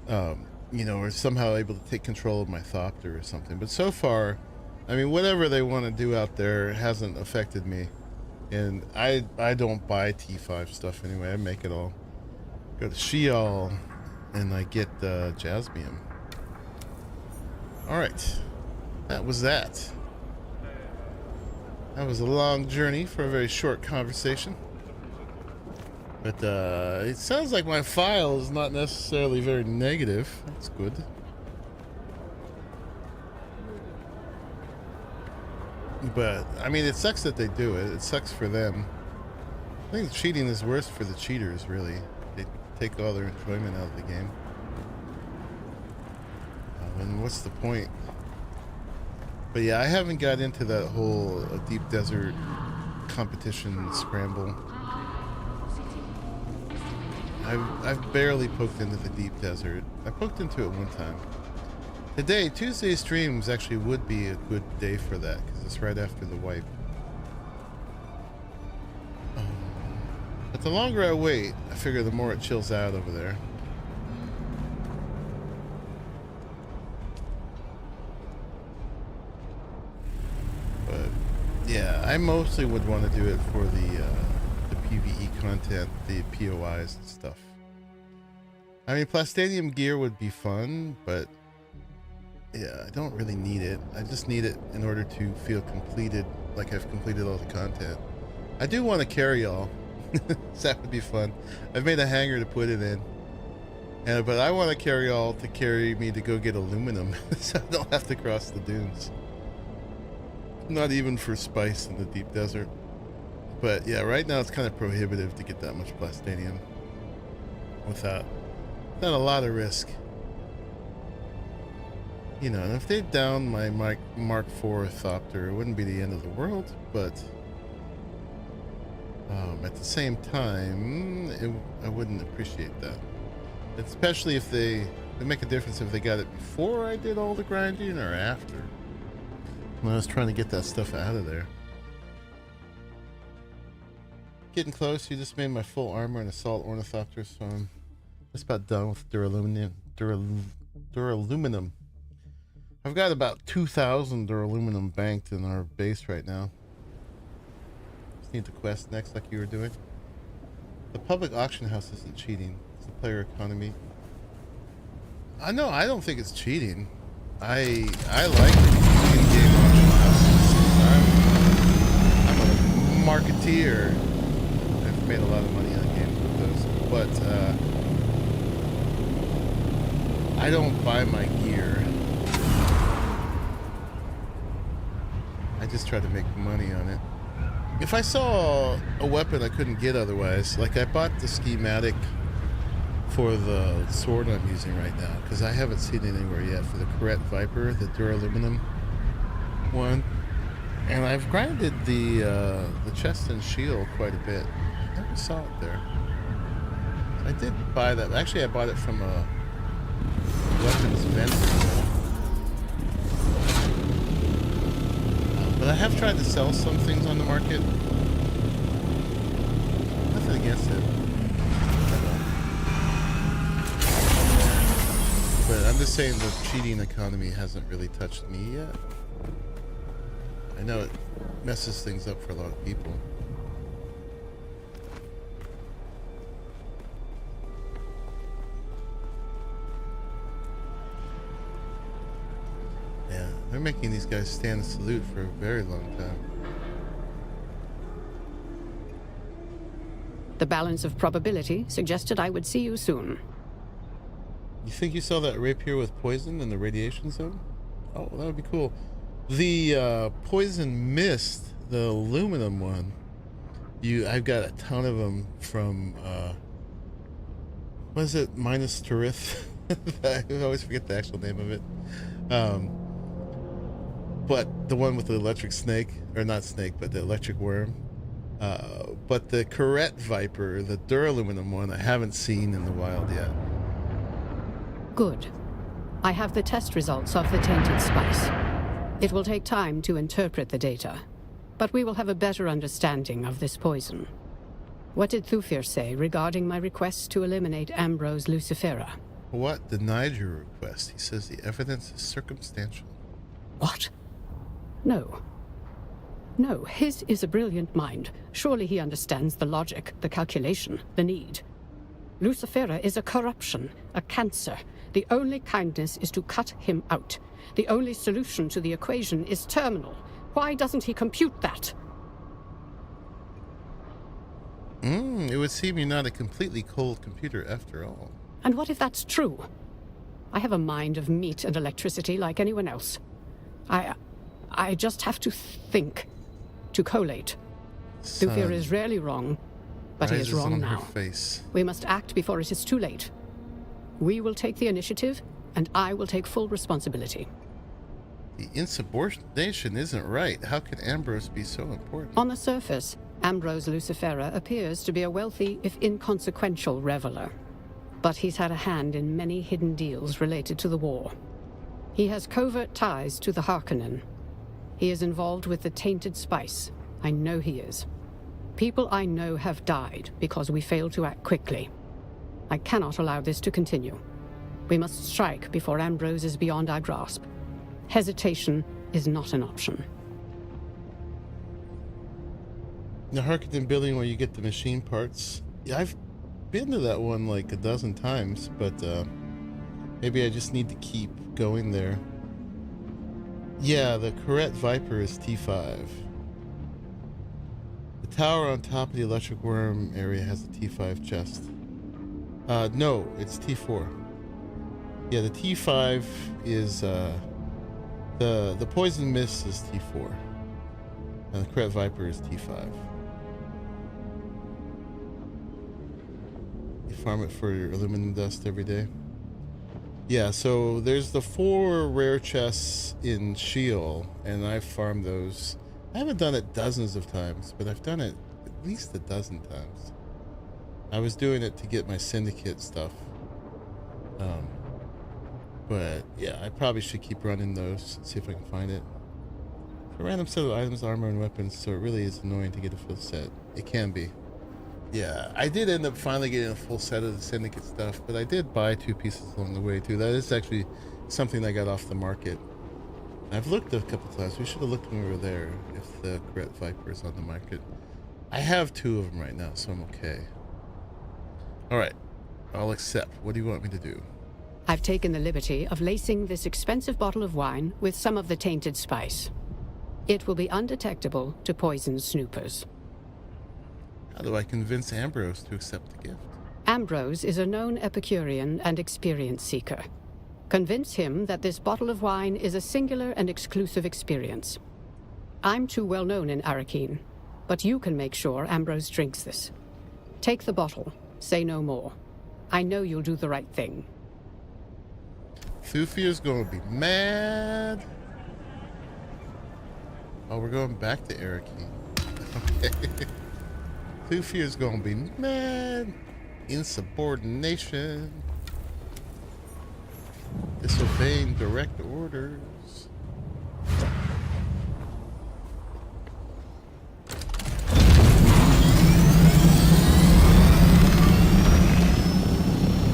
you know, are somehow able to take control of my thopter or something. But so far, I mean, whatever they want to do out there hasn't affected me. And I don't buy T5 stuff anyway. I make it all. Go to Sheol, and I get Jasmium. Alright. That was that. That was a long journey for a very short conversation. But it sounds like my file is not necessarily very negative. That's good. But, I mean, it sucks that they do it. It sucks for them. I think cheating is worse for the cheaters, really. They take all their enjoyment out of the game. And what's the point? But yeah, I haven't got into that whole deep desert competition scramble. I've barely poked into the deep desert. I poked into it one time. Today, Tuesday streams actually would be a good day for that, because it's right after the wipe. But the longer I wait, I figure the more it chills out over there. But yeah, I mostly would want to do it for the PvE content, the POIs and stuff. I mean, Plastanium gear would be fun, but yeah, I don't really need it. I just need it in order to feel completed, like I've completed all the content. I do want to carry all. That would be fun. I've made a hanger to put it in. But I want to carry all to carry me to go get aluminum, so I don't have to cross the dunes. Not even for spice in the deep desert. But yeah, right now it's kind of prohibitive to get that much plastanium without a lot of risk. You know, and if they down my Mark IV ornithopter, it wouldn't be the end of the world, but at the same time, I wouldn't appreciate that. Especially if it make a difference if they got it before I did all the grinding or after. When I was trying to get that stuff out of there. Getting close. You just made my full armor and assault ornithopter, so I'm just about done with duraluminum. I've got about 2,000 duraluminum banked in our base right now. Just need the quest next, like you were doing. The public auction house isn't cheating. It's the player economy. I know. I don't think it's cheating. I like in-game auction houses. I'm a marketeer. I've made a lot of money on games with those, but I don't buy my gear. I just try to make money on it. If I saw a weapon I couldn't get otherwise, like I bought the schematic for the sword I'm using right now, because I haven't seen it anywhere yet, for the Corette Viper, the duraluminum one. And I've grinded the chest and shield quite a bit. I never saw it there. I did buy that. Actually, I bought it from a weapons vendor. But I have tried to sell some things on the market. Nothing against it. But I'm just saying the cheating economy hasn't really touched me yet. I know it messes things up for a lot of people. Yeah, they're making these guys stand and salute for a very long time. The balance of probability suggested I would see you soon. You think you saw that rapier with poison in the radiation zone? Oh, that would be cool. The poison mist, the aluminum one, I've got a ton of them from what is it, Minus Tarith? I always forget the actual name of it. But the one with the electric snake, or not snake, but the electric worm. But the Corette Viper, the duraluminum one, I haven't seen in the wild yet. Good. I have the test results of the tainted spice. It will take time to interpret the data, but we will have a better understanding of this poison. What did Thufir say regarding my request to eliminate Ambrose Lucifera? What denied your request? He says the evidence is circumstantial. What? No. No, his is a brilliant mind. Surely he understands the logic, the calculation, the need. Lucifera is a corruption, a cancer. The only kindness is to cut him out. The only solution to the equation is terminal. Why doesn't he compute that? It would seem you're not a completely cold computer after all. And what if that's true? I have a mind of meat and electricity like anyone else. I just have to think, to collate. Thufir is rarely wrong, but he is wrong now. We must act before it is too late. We will take the initiative, and I will take full responsibility. The insubordination isn't right. How can Ambrose be so important? On the surface, Ambrose Lucifera appears to be a wealthy, if inconsequential, reveler. But he's had a hand in many hidden deals related to the war. He has covert ties to the Harkonnen. He is involved with the tainted spice. I know he is. People I know have died because we failed to act quickly. I cannot allow this to continue. We must strike before Ambrose is beyond our grasp. Hesitation is not an option. The Harkonnen building where you get the machine parts. Yeah, I've been to that one like a dozen times, but maybe I just need to keep going there. Yeah, the Corette Viper is T5. The tower on top of the electric worm area has a T5 chest. No, it's T4. Yeah, the T5 is the poison mist is T4. And the Corette Viper is T5. You farm it for your aluminum dust every day. Yeah, so there's the 4 rare chests in Sheol, and I've farmed those. I haven't done it dozens of times, but I've done it at least a dozen times. I was doing it to get my syndicate stuff. But yeah, I probably should keep running those, see if I can find it. A random set of items, armor, and weapons, so it really is annoying to get a full set. It can be. Yeah, I did end up finally getting a full set of the syndicate stuff, but I did buy 2 pieces along the way too. That is actually something I got off the market. I've looked a couple times. We should have looked when we were there if the Corette Viper is on the market. I have 2 of them right now, so I'm okay. Alright, I'll accept. What do you want me to do? I've taken the liberty of lacing this expensive bottle of wine with some of the tainted spice. It will be undetectable to poison snoopers. How do I convince Ambrose to accept the gift? Ambrose is a known Epicurean and experience seeker. Convince him that this bottle of wine is a singular and exclusive experience. I'm too well known in Arrakis, but you can make sure Ambrose drinks this. Take the bottle. Say no more. I know you'll do the right thing. Thufir's gonna be mad. Oh, we're going back to Arrakis. Okay. Thufir's gonna be mad. Insubordination. Disobeying direct orders.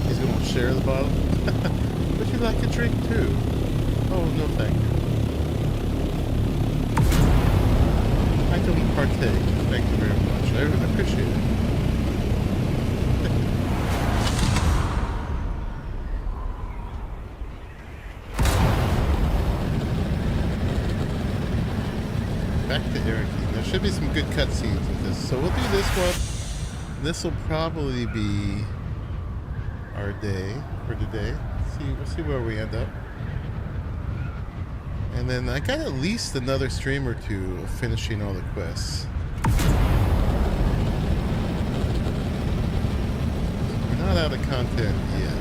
He's gonna share the bottle. Would you like a drink too? Oh, no thank you. I don't partake. Thank you very much. I appreciate it. Back to Arrakis. There should be some good cutscenes with this. So we'll do this one. This will probably be our day for today. We'll see where we end up. And then I got at least another stream or 2 of finishing all the quests. We're not out of content yet.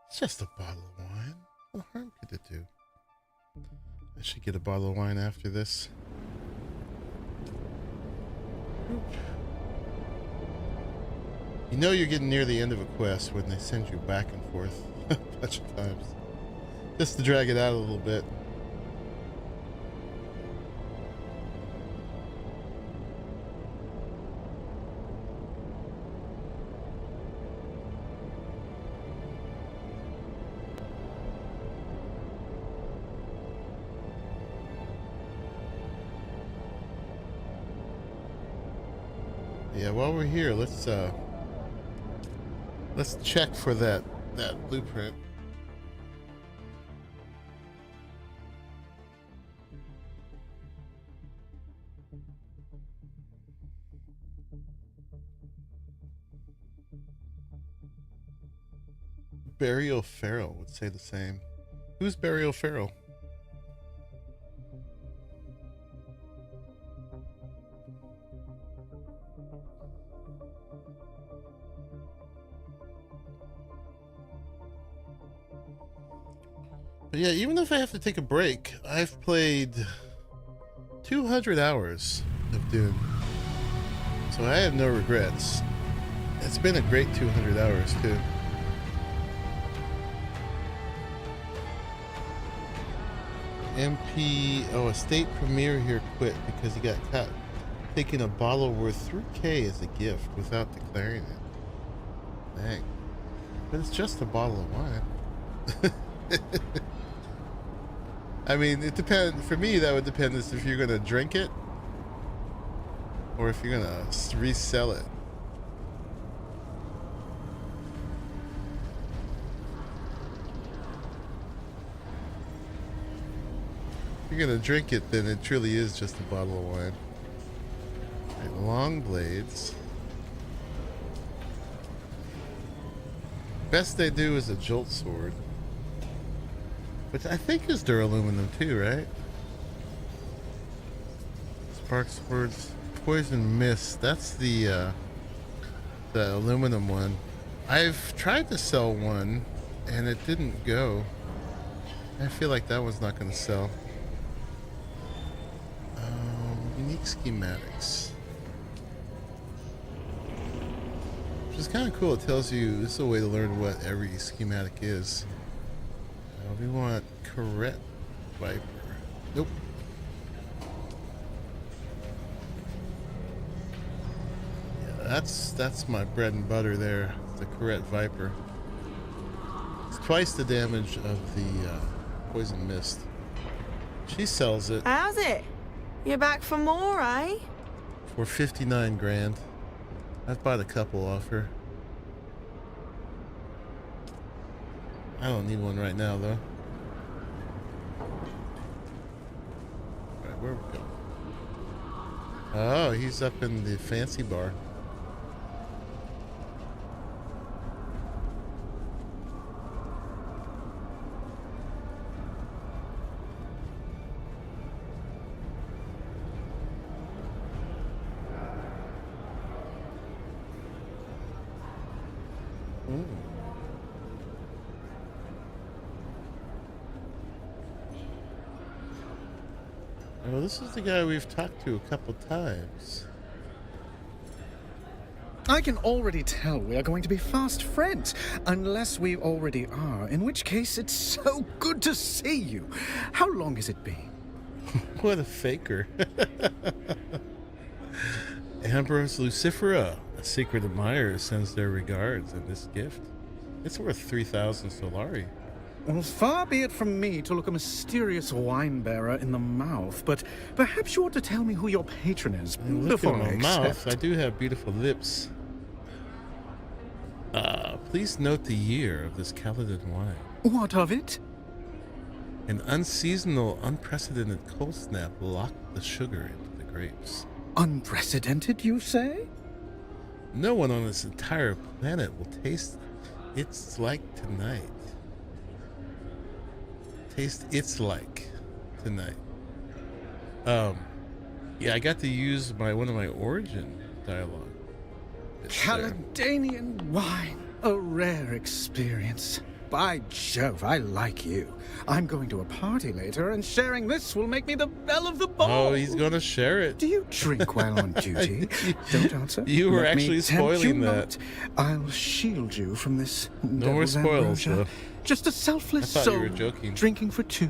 It's just a bottle of wine. What harm could it do? I should get a bottle of wine after this. You know you're getting near the end of a quest when they send you back and forth a bunch of times. Just to drag it out a little bit. Yeah, while we're here, let's check for that blueprint. Burial Pharaoh would say the same. Who's Burial Pharaoh? But yeah, even if I have to take a break, I've played 200 hours of Dune. So I have no regrets. It's been a great 200 hours too. a state premier here quit because he got caught taking a bottle worth $3K as a gift without declaring it. Dang. But it's just a bottle of wine. I mean, it depends. For me, that would depend as if you're going to drink it or if you're going to resell it. If you're going to drink it, then it truly is just a bottle of wine. Right, long blades. Best they do is a jolt sword. Which I think is duraluminum too, right? Spark swords, poison mist. That's the aluminum one. I've tried to sell one, and it didn't go. I feel like that one's not going to sell. Unique schematics, which is kind of cool. It tells you this is a way to learn what every schematic is. We want Correct Viper. Nope. Yeah, that's my bread and butter there. The Correct Viper. It's twice the damage of the poison mist. She sells it. How's it? You're back for more, eh? For 59 grand. I've bought a couple off her. I don't need one right now, though. Alright, where we go? Oh, he's up in the fancy bar. Well, this is the guy we've talked to a couple times. I can already tell we are going to be fast friends, unless we already are, in which case it's so good to see you. How long has it been? What a faker. Ambrose Lucifera, a secret admirer, sends their regards and this gift. It's worth 3,000 Solari. Well, far be it from me to look a mysterious wine bearer in the mouth, but perhaps you ought to tell me who your patron is before I accept. Mouth, I do have beautiful lips. Please note the year of this Caledon wine. What of it? An unseasonal, unprecedented cold snap locked the sugar into the grapes. Unprecedented, you say? No one on this entire planet will taste it's like tonight. Taste it's like tonight. Yeah, I got to use one of my origin dialogue. Caledonian wine, a rare experience. By Jove, I like you. I'm going to a party later, and sharing this will make me the belle of the ball. Oh, he's gonna share it. Do you drink while on duty? Don't answer. You were Let actually me tempt spoiling you that. not. I'll shield you from this. No more spoils, though. Just a selfless I thought you soul were joking. drinking for two.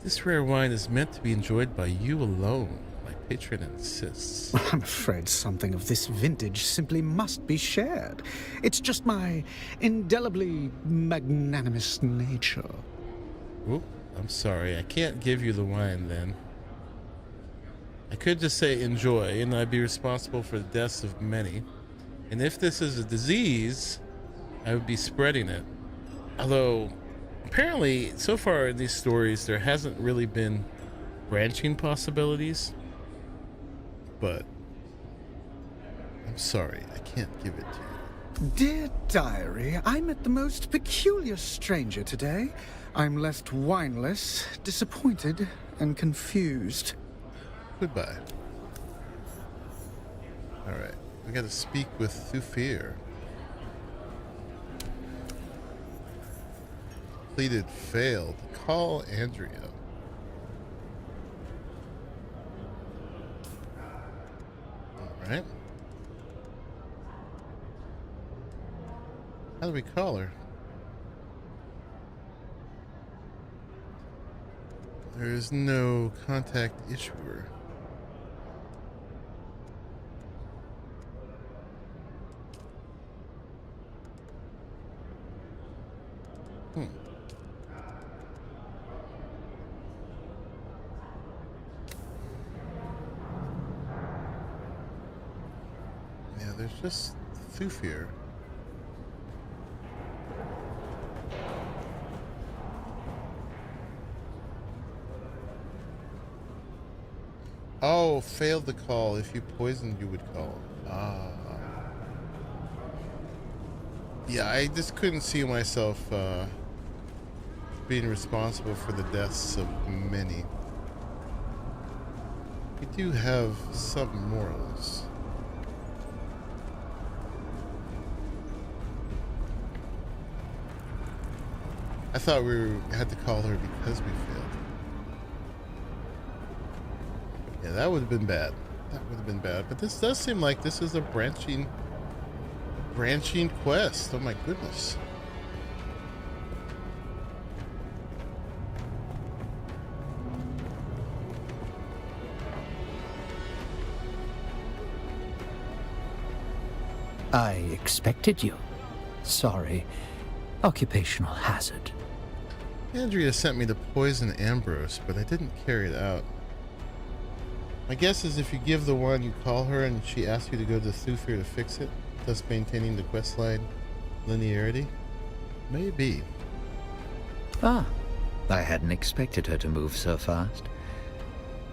This rare wine is meant to be enjoyed by you alone. My patron insists. I'm afraid something of this vintage simply must be shared. It's just my indelibly magnanimous nature. Oop. I'm sorry. I can't give you the wine then. I could just say enjoy, and I'd be responsible for the deaths of many. And if this is a disease, I would be spreading it. Although, apparently, so far in these stories, there hasn't really been branching possibilities. But I'm sorry, I can't give it to you. Dear diary, I met the most peculiar stranger today. I'm left wineless, disappointed, and confused. Goodbye. Alright, we gotta speak with Thufir. Completed, failed. Call Andrea. Alright. How do we call her? There is no contact issuer. Yeah, there's just Thufir. Oh, failed the call. If you poisoned, you would call. Ah. Yeah, I just couldn't see myself being responsible for the deaths of many. We do have some morals. I thought we had to call her because we failed. Yeah, that would have been bad. That would have been bad. But this does seem like this is a branching quest. Oh my goodness. I expected you. Sorry. Occupational hazard. Andrea sent me to poison Ambrose, but I didn't carry it out. My guess is if you give the one, you call her and she asks you to go to Thufir to fix it, thus maintaining the questline linearity. Maybe. Ah, I hadn't expected her to move so fast.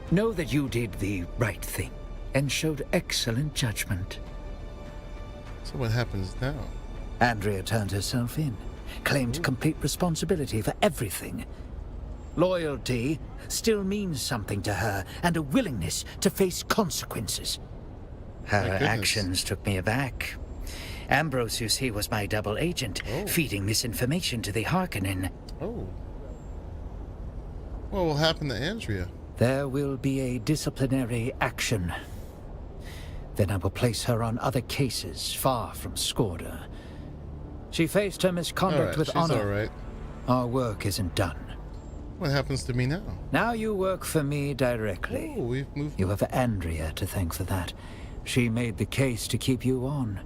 Know that you did the right thing and showed excellent judgment. So what happens now? Andrea turned herself in, claimed complete responsibility for everything. Loyalty still means something to her, and a willingness to face consequences. Her actions took me aback. Ambrose, you see, was my double agent, feeding misinformation to the Harkonnen. Oh. What will happen to Andrea? There will be a disciplinary action. Then I will place her on other cases far from Skorda. She faced her misconduct with honor. All right. Our work isn't done. What happens to me now? Now you work for me directly. Oh, we've moved. You have Andrea to thank for that. She made the case to keep you on.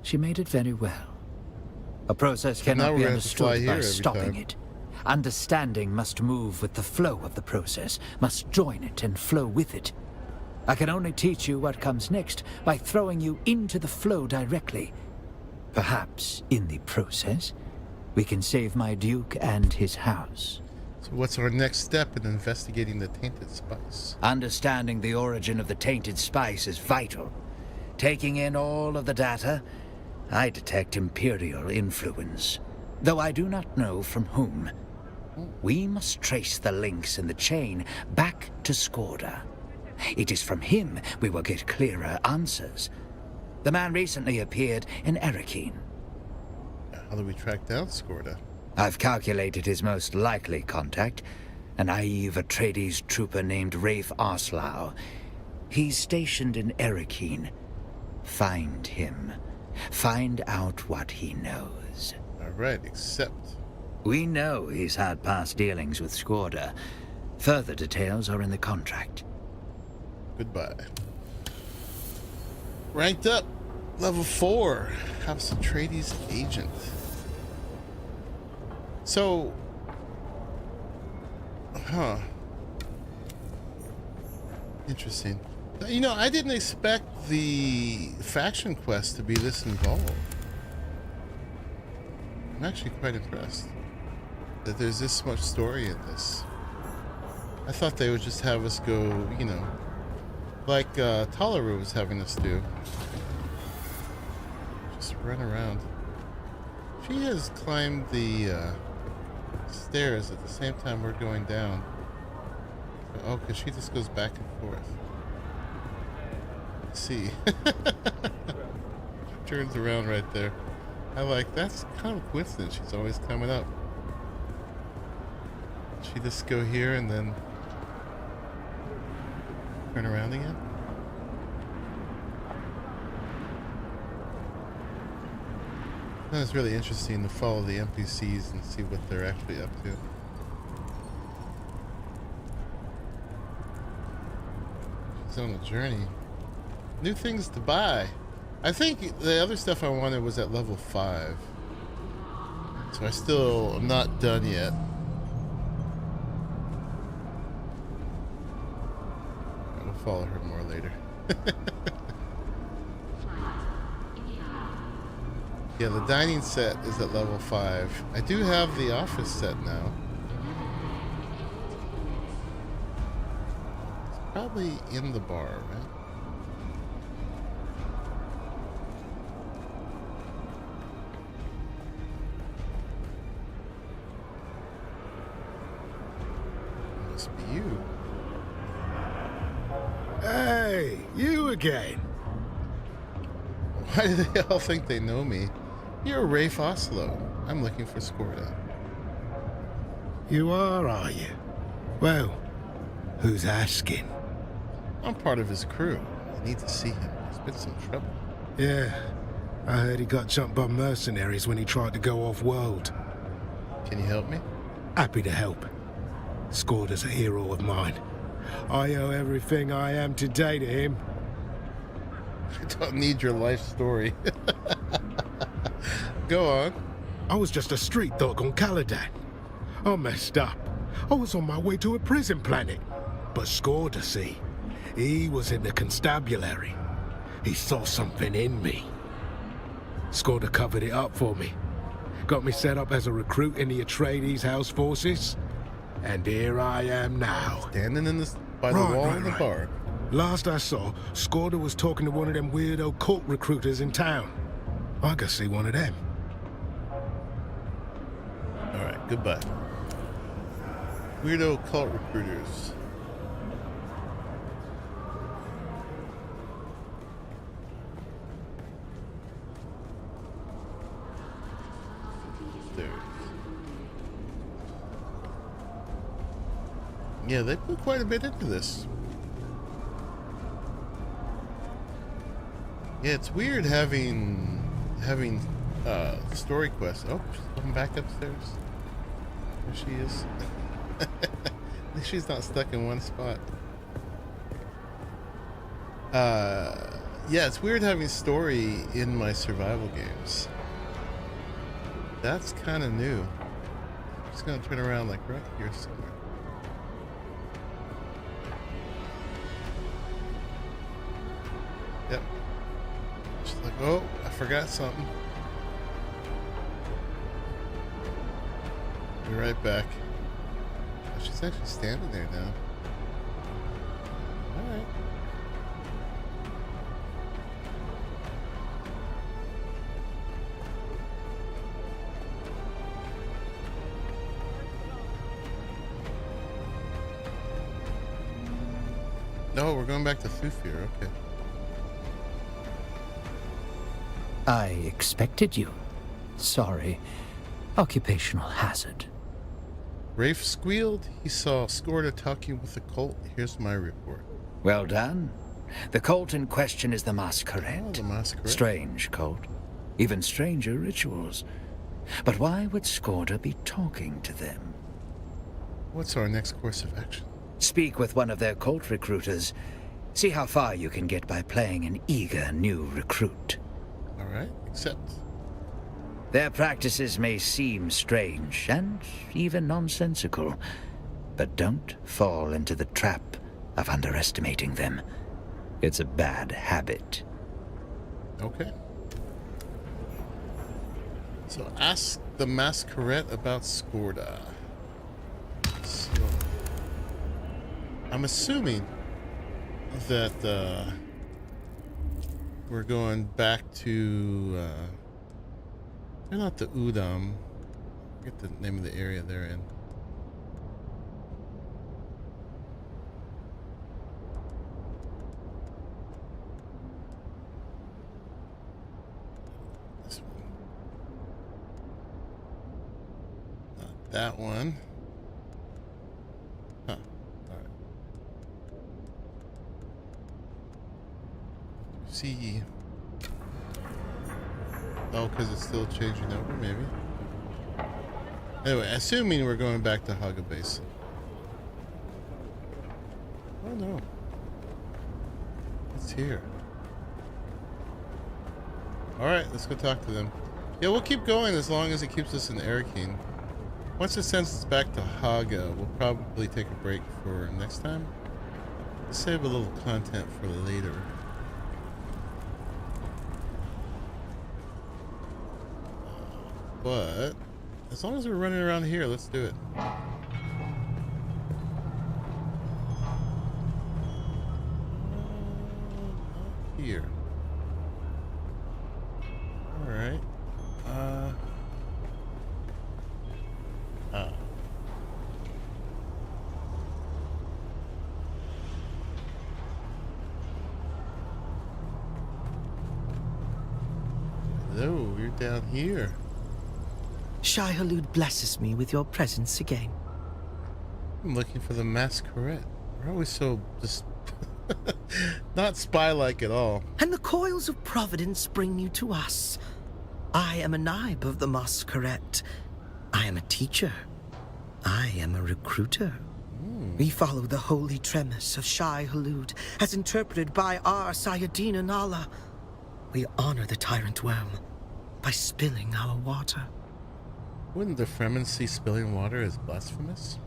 She made it very well. A process cannot be understood by stopping it. Understanding must move with the flow of the process, must join it and flow with it. I can only teach you what comes next by throwing you into the flow directly. Perhaps, in the process, we can save my Duke and his house. So what's our next step in investigating the tainted spice? Understanding the origin of the tainted spice is vital. Taking in all of the data, I detect Imperial influence, though I do not know from whom. We must trace the links in the chain back to Skorda. It is from him we will get clearer answers. The man recently appeared in Arrakis. How do we track down Skorda? I've calculated his most likely contact, a naive Atreides trooper named Rafe Arslau. He's stationed in Arrakis. Find him. Find out what he knows. All right, accept. We know he's had past dealings with Skorda. Further details are in the contract. Goodbye. Ranked up. Level 4. House Atreides agent. So, Huh. Interesting. You know, I didn't expect the faction quest to be this involved. I'm actually quite impressed that there's this much story in this. I thought they would just have us go, you know, like Talaru was having us do. Just run around. She has climbed the stairs at the same time we're going down. Oh, because she just goes back and forth. Let's see. She turns around right there. I like, that's kind of a coincidence. She's always coming up. She just go here and then turn around again. And it's really interesting to follow the NPCs and see what they're actually up to. She's on a journey. New things to buy. I think the other stuff I wanted was at level 5. So I still am not done yet. I will follow her more later. Yeah, the dining set is at level 5. I do have the office set now. It's probably in the bar, right? Must be you. Hey, you again. Why do they all think they know me? You're Rafe Oslo. I'm looking for Skorda. You are you? Well, who's asking? I'm part of his crew. I need to see him. He's been some trouble. Yeah, I heard he got jumped by mercenaries when he tried to go off-world. Can you help me? Happy to help. Skorda's a hero of mine. I owe everything I am today to him. I don't need your life story. Go on. I was just a street dog on Caladan. I messed up. I was on my way to a prison planet. But Skorda, see, he was in the constabulary. He saw something in me. Skorda covered it up for me. Got me set up as a recruit in the Atreides House forces. And here I am now. Standing in this by the wall in the bar. Last I saw, Skorda was talking to one of them weirdo cult recruiters in town. I could see one of them. Alright, goodbye. Weirdo cult recruiters. There. Yeah, they put quite a bit into this. Yeah, it's weird having story quests. Oh, she's coming back upstairs. There she is. At least she's not stuck in one spot. Yeah, it's weird having story in my survival games. That's kind of new. I'm just gonna turn around like right here somewhere. Yep. She's like, oh, I forgot something. Be right back. Oh, she's actually standing there now. Alright. No, we're going back to Thufir, okay. I expected you. Sorry. Occupational hazard. Rafe squealed. He saw Skorda talking with the cult. Here's my report. Well done. The cult in question is the Masquerade. Oh, the Masquerade. Strange cult. Even stranger rituals. But why would Skorda be talking to them? What's our next course of action? Speak with one of their cult recruiters. See how far you can get by playing an eager new recruit. Alright, accept. Their practices may seem strange and even nonsensical, But don't fall into the trap of underestimating them. It's a bad habit. Okay. So ask the Masquerade about Skorda. So, I'm assuming that we're going back to they're not the Udam. I forget the name of the area they're in. This one. Not that one. Huh. Alright. See. Oh, because it's still changing over, maybe. Anyway, assuming we're going back to Haga Base. Oh no. It's here. Alright, let's go talk to them. Yeah, we'll keep going as long as it keeps us in Arrakis. Once it sends us back to Haga, we'll probably take a break for next time. Let's save a little content for later. But as long as we're running around here, let's do it. Here. All right. Hello, you're down here. Shai-Hulud blesses me with your presence again. I'm looking for the Masquerade. We're always so just not spy-like at all. And the coils of providence bring you to us. I am a Naib of the Masquerade. I am a teacher. I am a recruiter. We follow the holy tremis of Shai-Hulud as interpreted by our Sayadina Nala. We honor the tyrant worm by spilling our water. Wouldn't the Fremen see spilling water as blasphemous?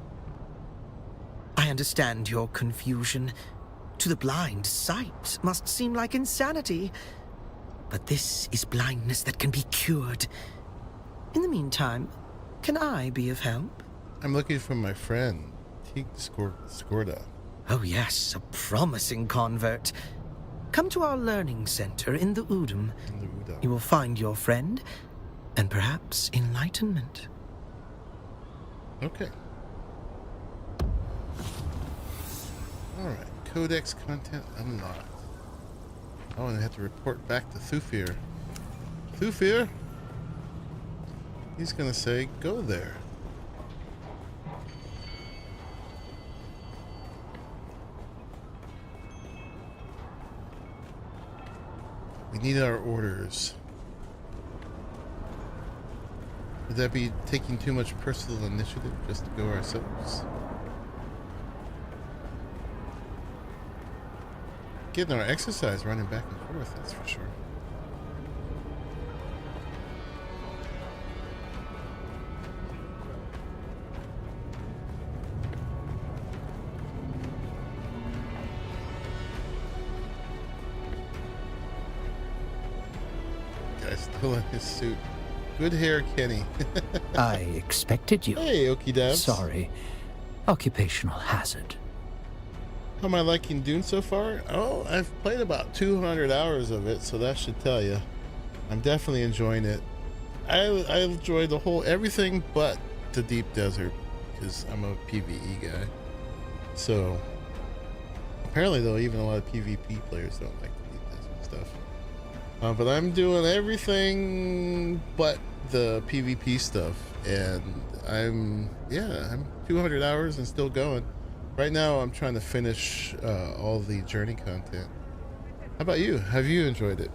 I understand your confusion. To the blind, sight must seem like insanity. But this is blindness that can be cured. In the meantime, can I be of help? I'm looking for my friend, Skorda. Oh yes, a promising convert. Come to our learning center in the Udam. You will find your friend, and perhaps enlightenment. Okay. Alright, codex content unlocked. Oh, and I have to report back to Thufir. Thufir? He's gonna say, go there. We need our orders. Would that be taking too much personal initiative just to go ourselves? Getting our exercise running back and forth, that's for sure. Guy's still in his suit. Good hair, Kenny. I expected you. Hey, Okie Dabs. Sorry. Occupational hazard. How am I liking Dune so far? Oh, I've played about 200 hours of it, so that should tell you. I'm definitely enjoying it. I enjoy the whole everything but the deep desert, because I'm a PvE guy. So apparently, though, even a lot of PvP players don't like the deep desert stuff. But I'm doing everything but the PvP stuff, and I'm 200 hours and still going. Right now, I'm trying to finish all the journey content. How about you? Have you enjoyed it?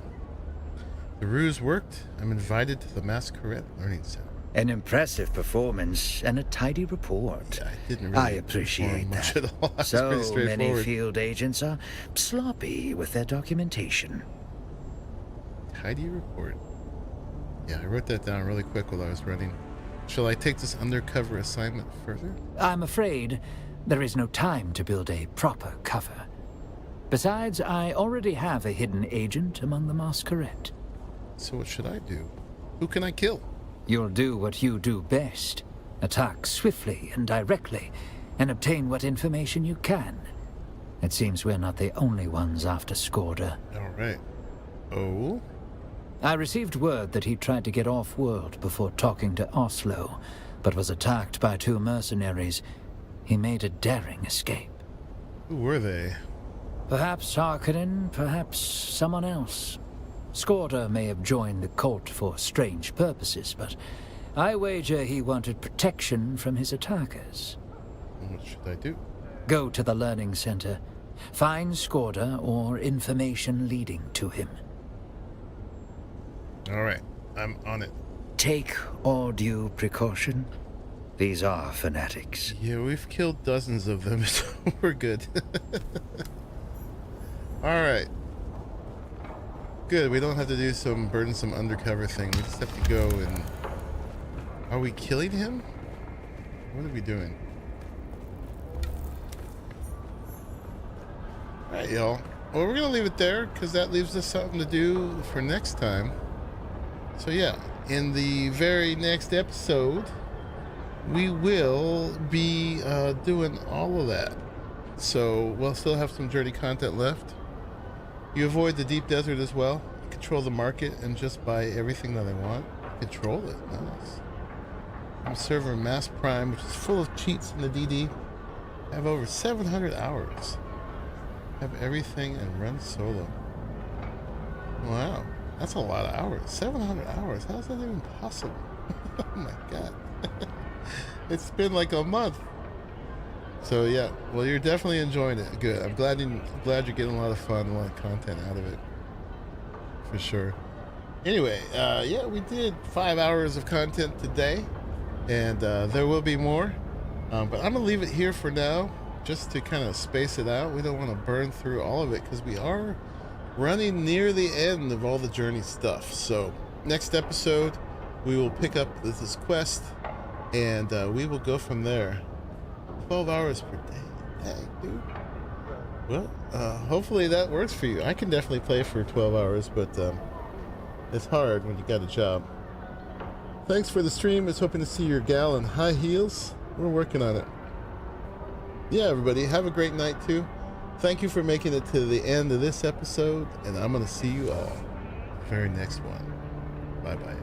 The ruse worked. I'm invited to the Masquerade Learning Center. An impressive performance and a tidy report. Yeah, I didn't really I appreciate much that. at all. That's So pretty straightforward. many field agents are sloppy with their documentation. Tidy report. Yeah, I wrote that down really quick while I was running. Shall I take this undercover assignment further? I'm afraid there is no time to build a proper cover. Besides, I already have a hidden agent among the Masquerade. So what should I do? Who can I kill? You'll do what you do best. Attack swiftly and directly, and obtain what information you can. It seems we're not the only ones after Skorda. Alright. Oh? I received word that he tried to get off-world before talking to Oslo, but was attacked by 2 mercenaries. He made a daring escape. Who were they? Perhaps Harkonnen, perhaps someone else. Skorda may have joined the cult for strange purposes, but I wager he wanted protection from his attackers. What should I do? Go to the Learning Center. Find Skorda or information leading to him. Alright, I'm on it. Take all due precaution. These are fanatics. Yeah, we've killed dozens of them, so we're good. Alright. Good, we don't have to do some burdensome undercover thing. We just have to go and... Are we killing him? What are we doing? Alright, y'all. Well, we're gonna leave it there, because that leaves us something to do for next time. So yeah, in the very next episode, we will be doing all of that. So we'll still have some journey content left. You avoid the deep desert as well. Control the market and just buy everything that I want. Control it. Nice. I'm server Mass Prime, which is full of cheats in the DD. I have over 700 hours. Have everything and run solo. Wow. That's a lot of hours. 700 hours. How's that even possible? Oh my god. It's been like a month. So yeah, well, you're definitely enjoying it. Good. I'm glad you're getting a lot of fun, a lot of content out of it. For sure. Anyway, yeah, we did 5 hours of content today, and there will be more. But I'm gonna leave it here for now, just to kind of space it out. We don't want to burn through all of it because we are running near the end of all the journey stuff. So next episode we will pick up this quest, and we will go from there. 12 hours per day. Dang, dude. Well, hopefully that works for you. I can definitely play for 12 hours, but it's hard when you got a job. Thanks for the stream. I was hoping to see your gal in high heels. We're working on it. Yeah, everybody, have a great night too. Thank you for making it to the end of this episode, and I'm going to see you all very next one. Bye-bye.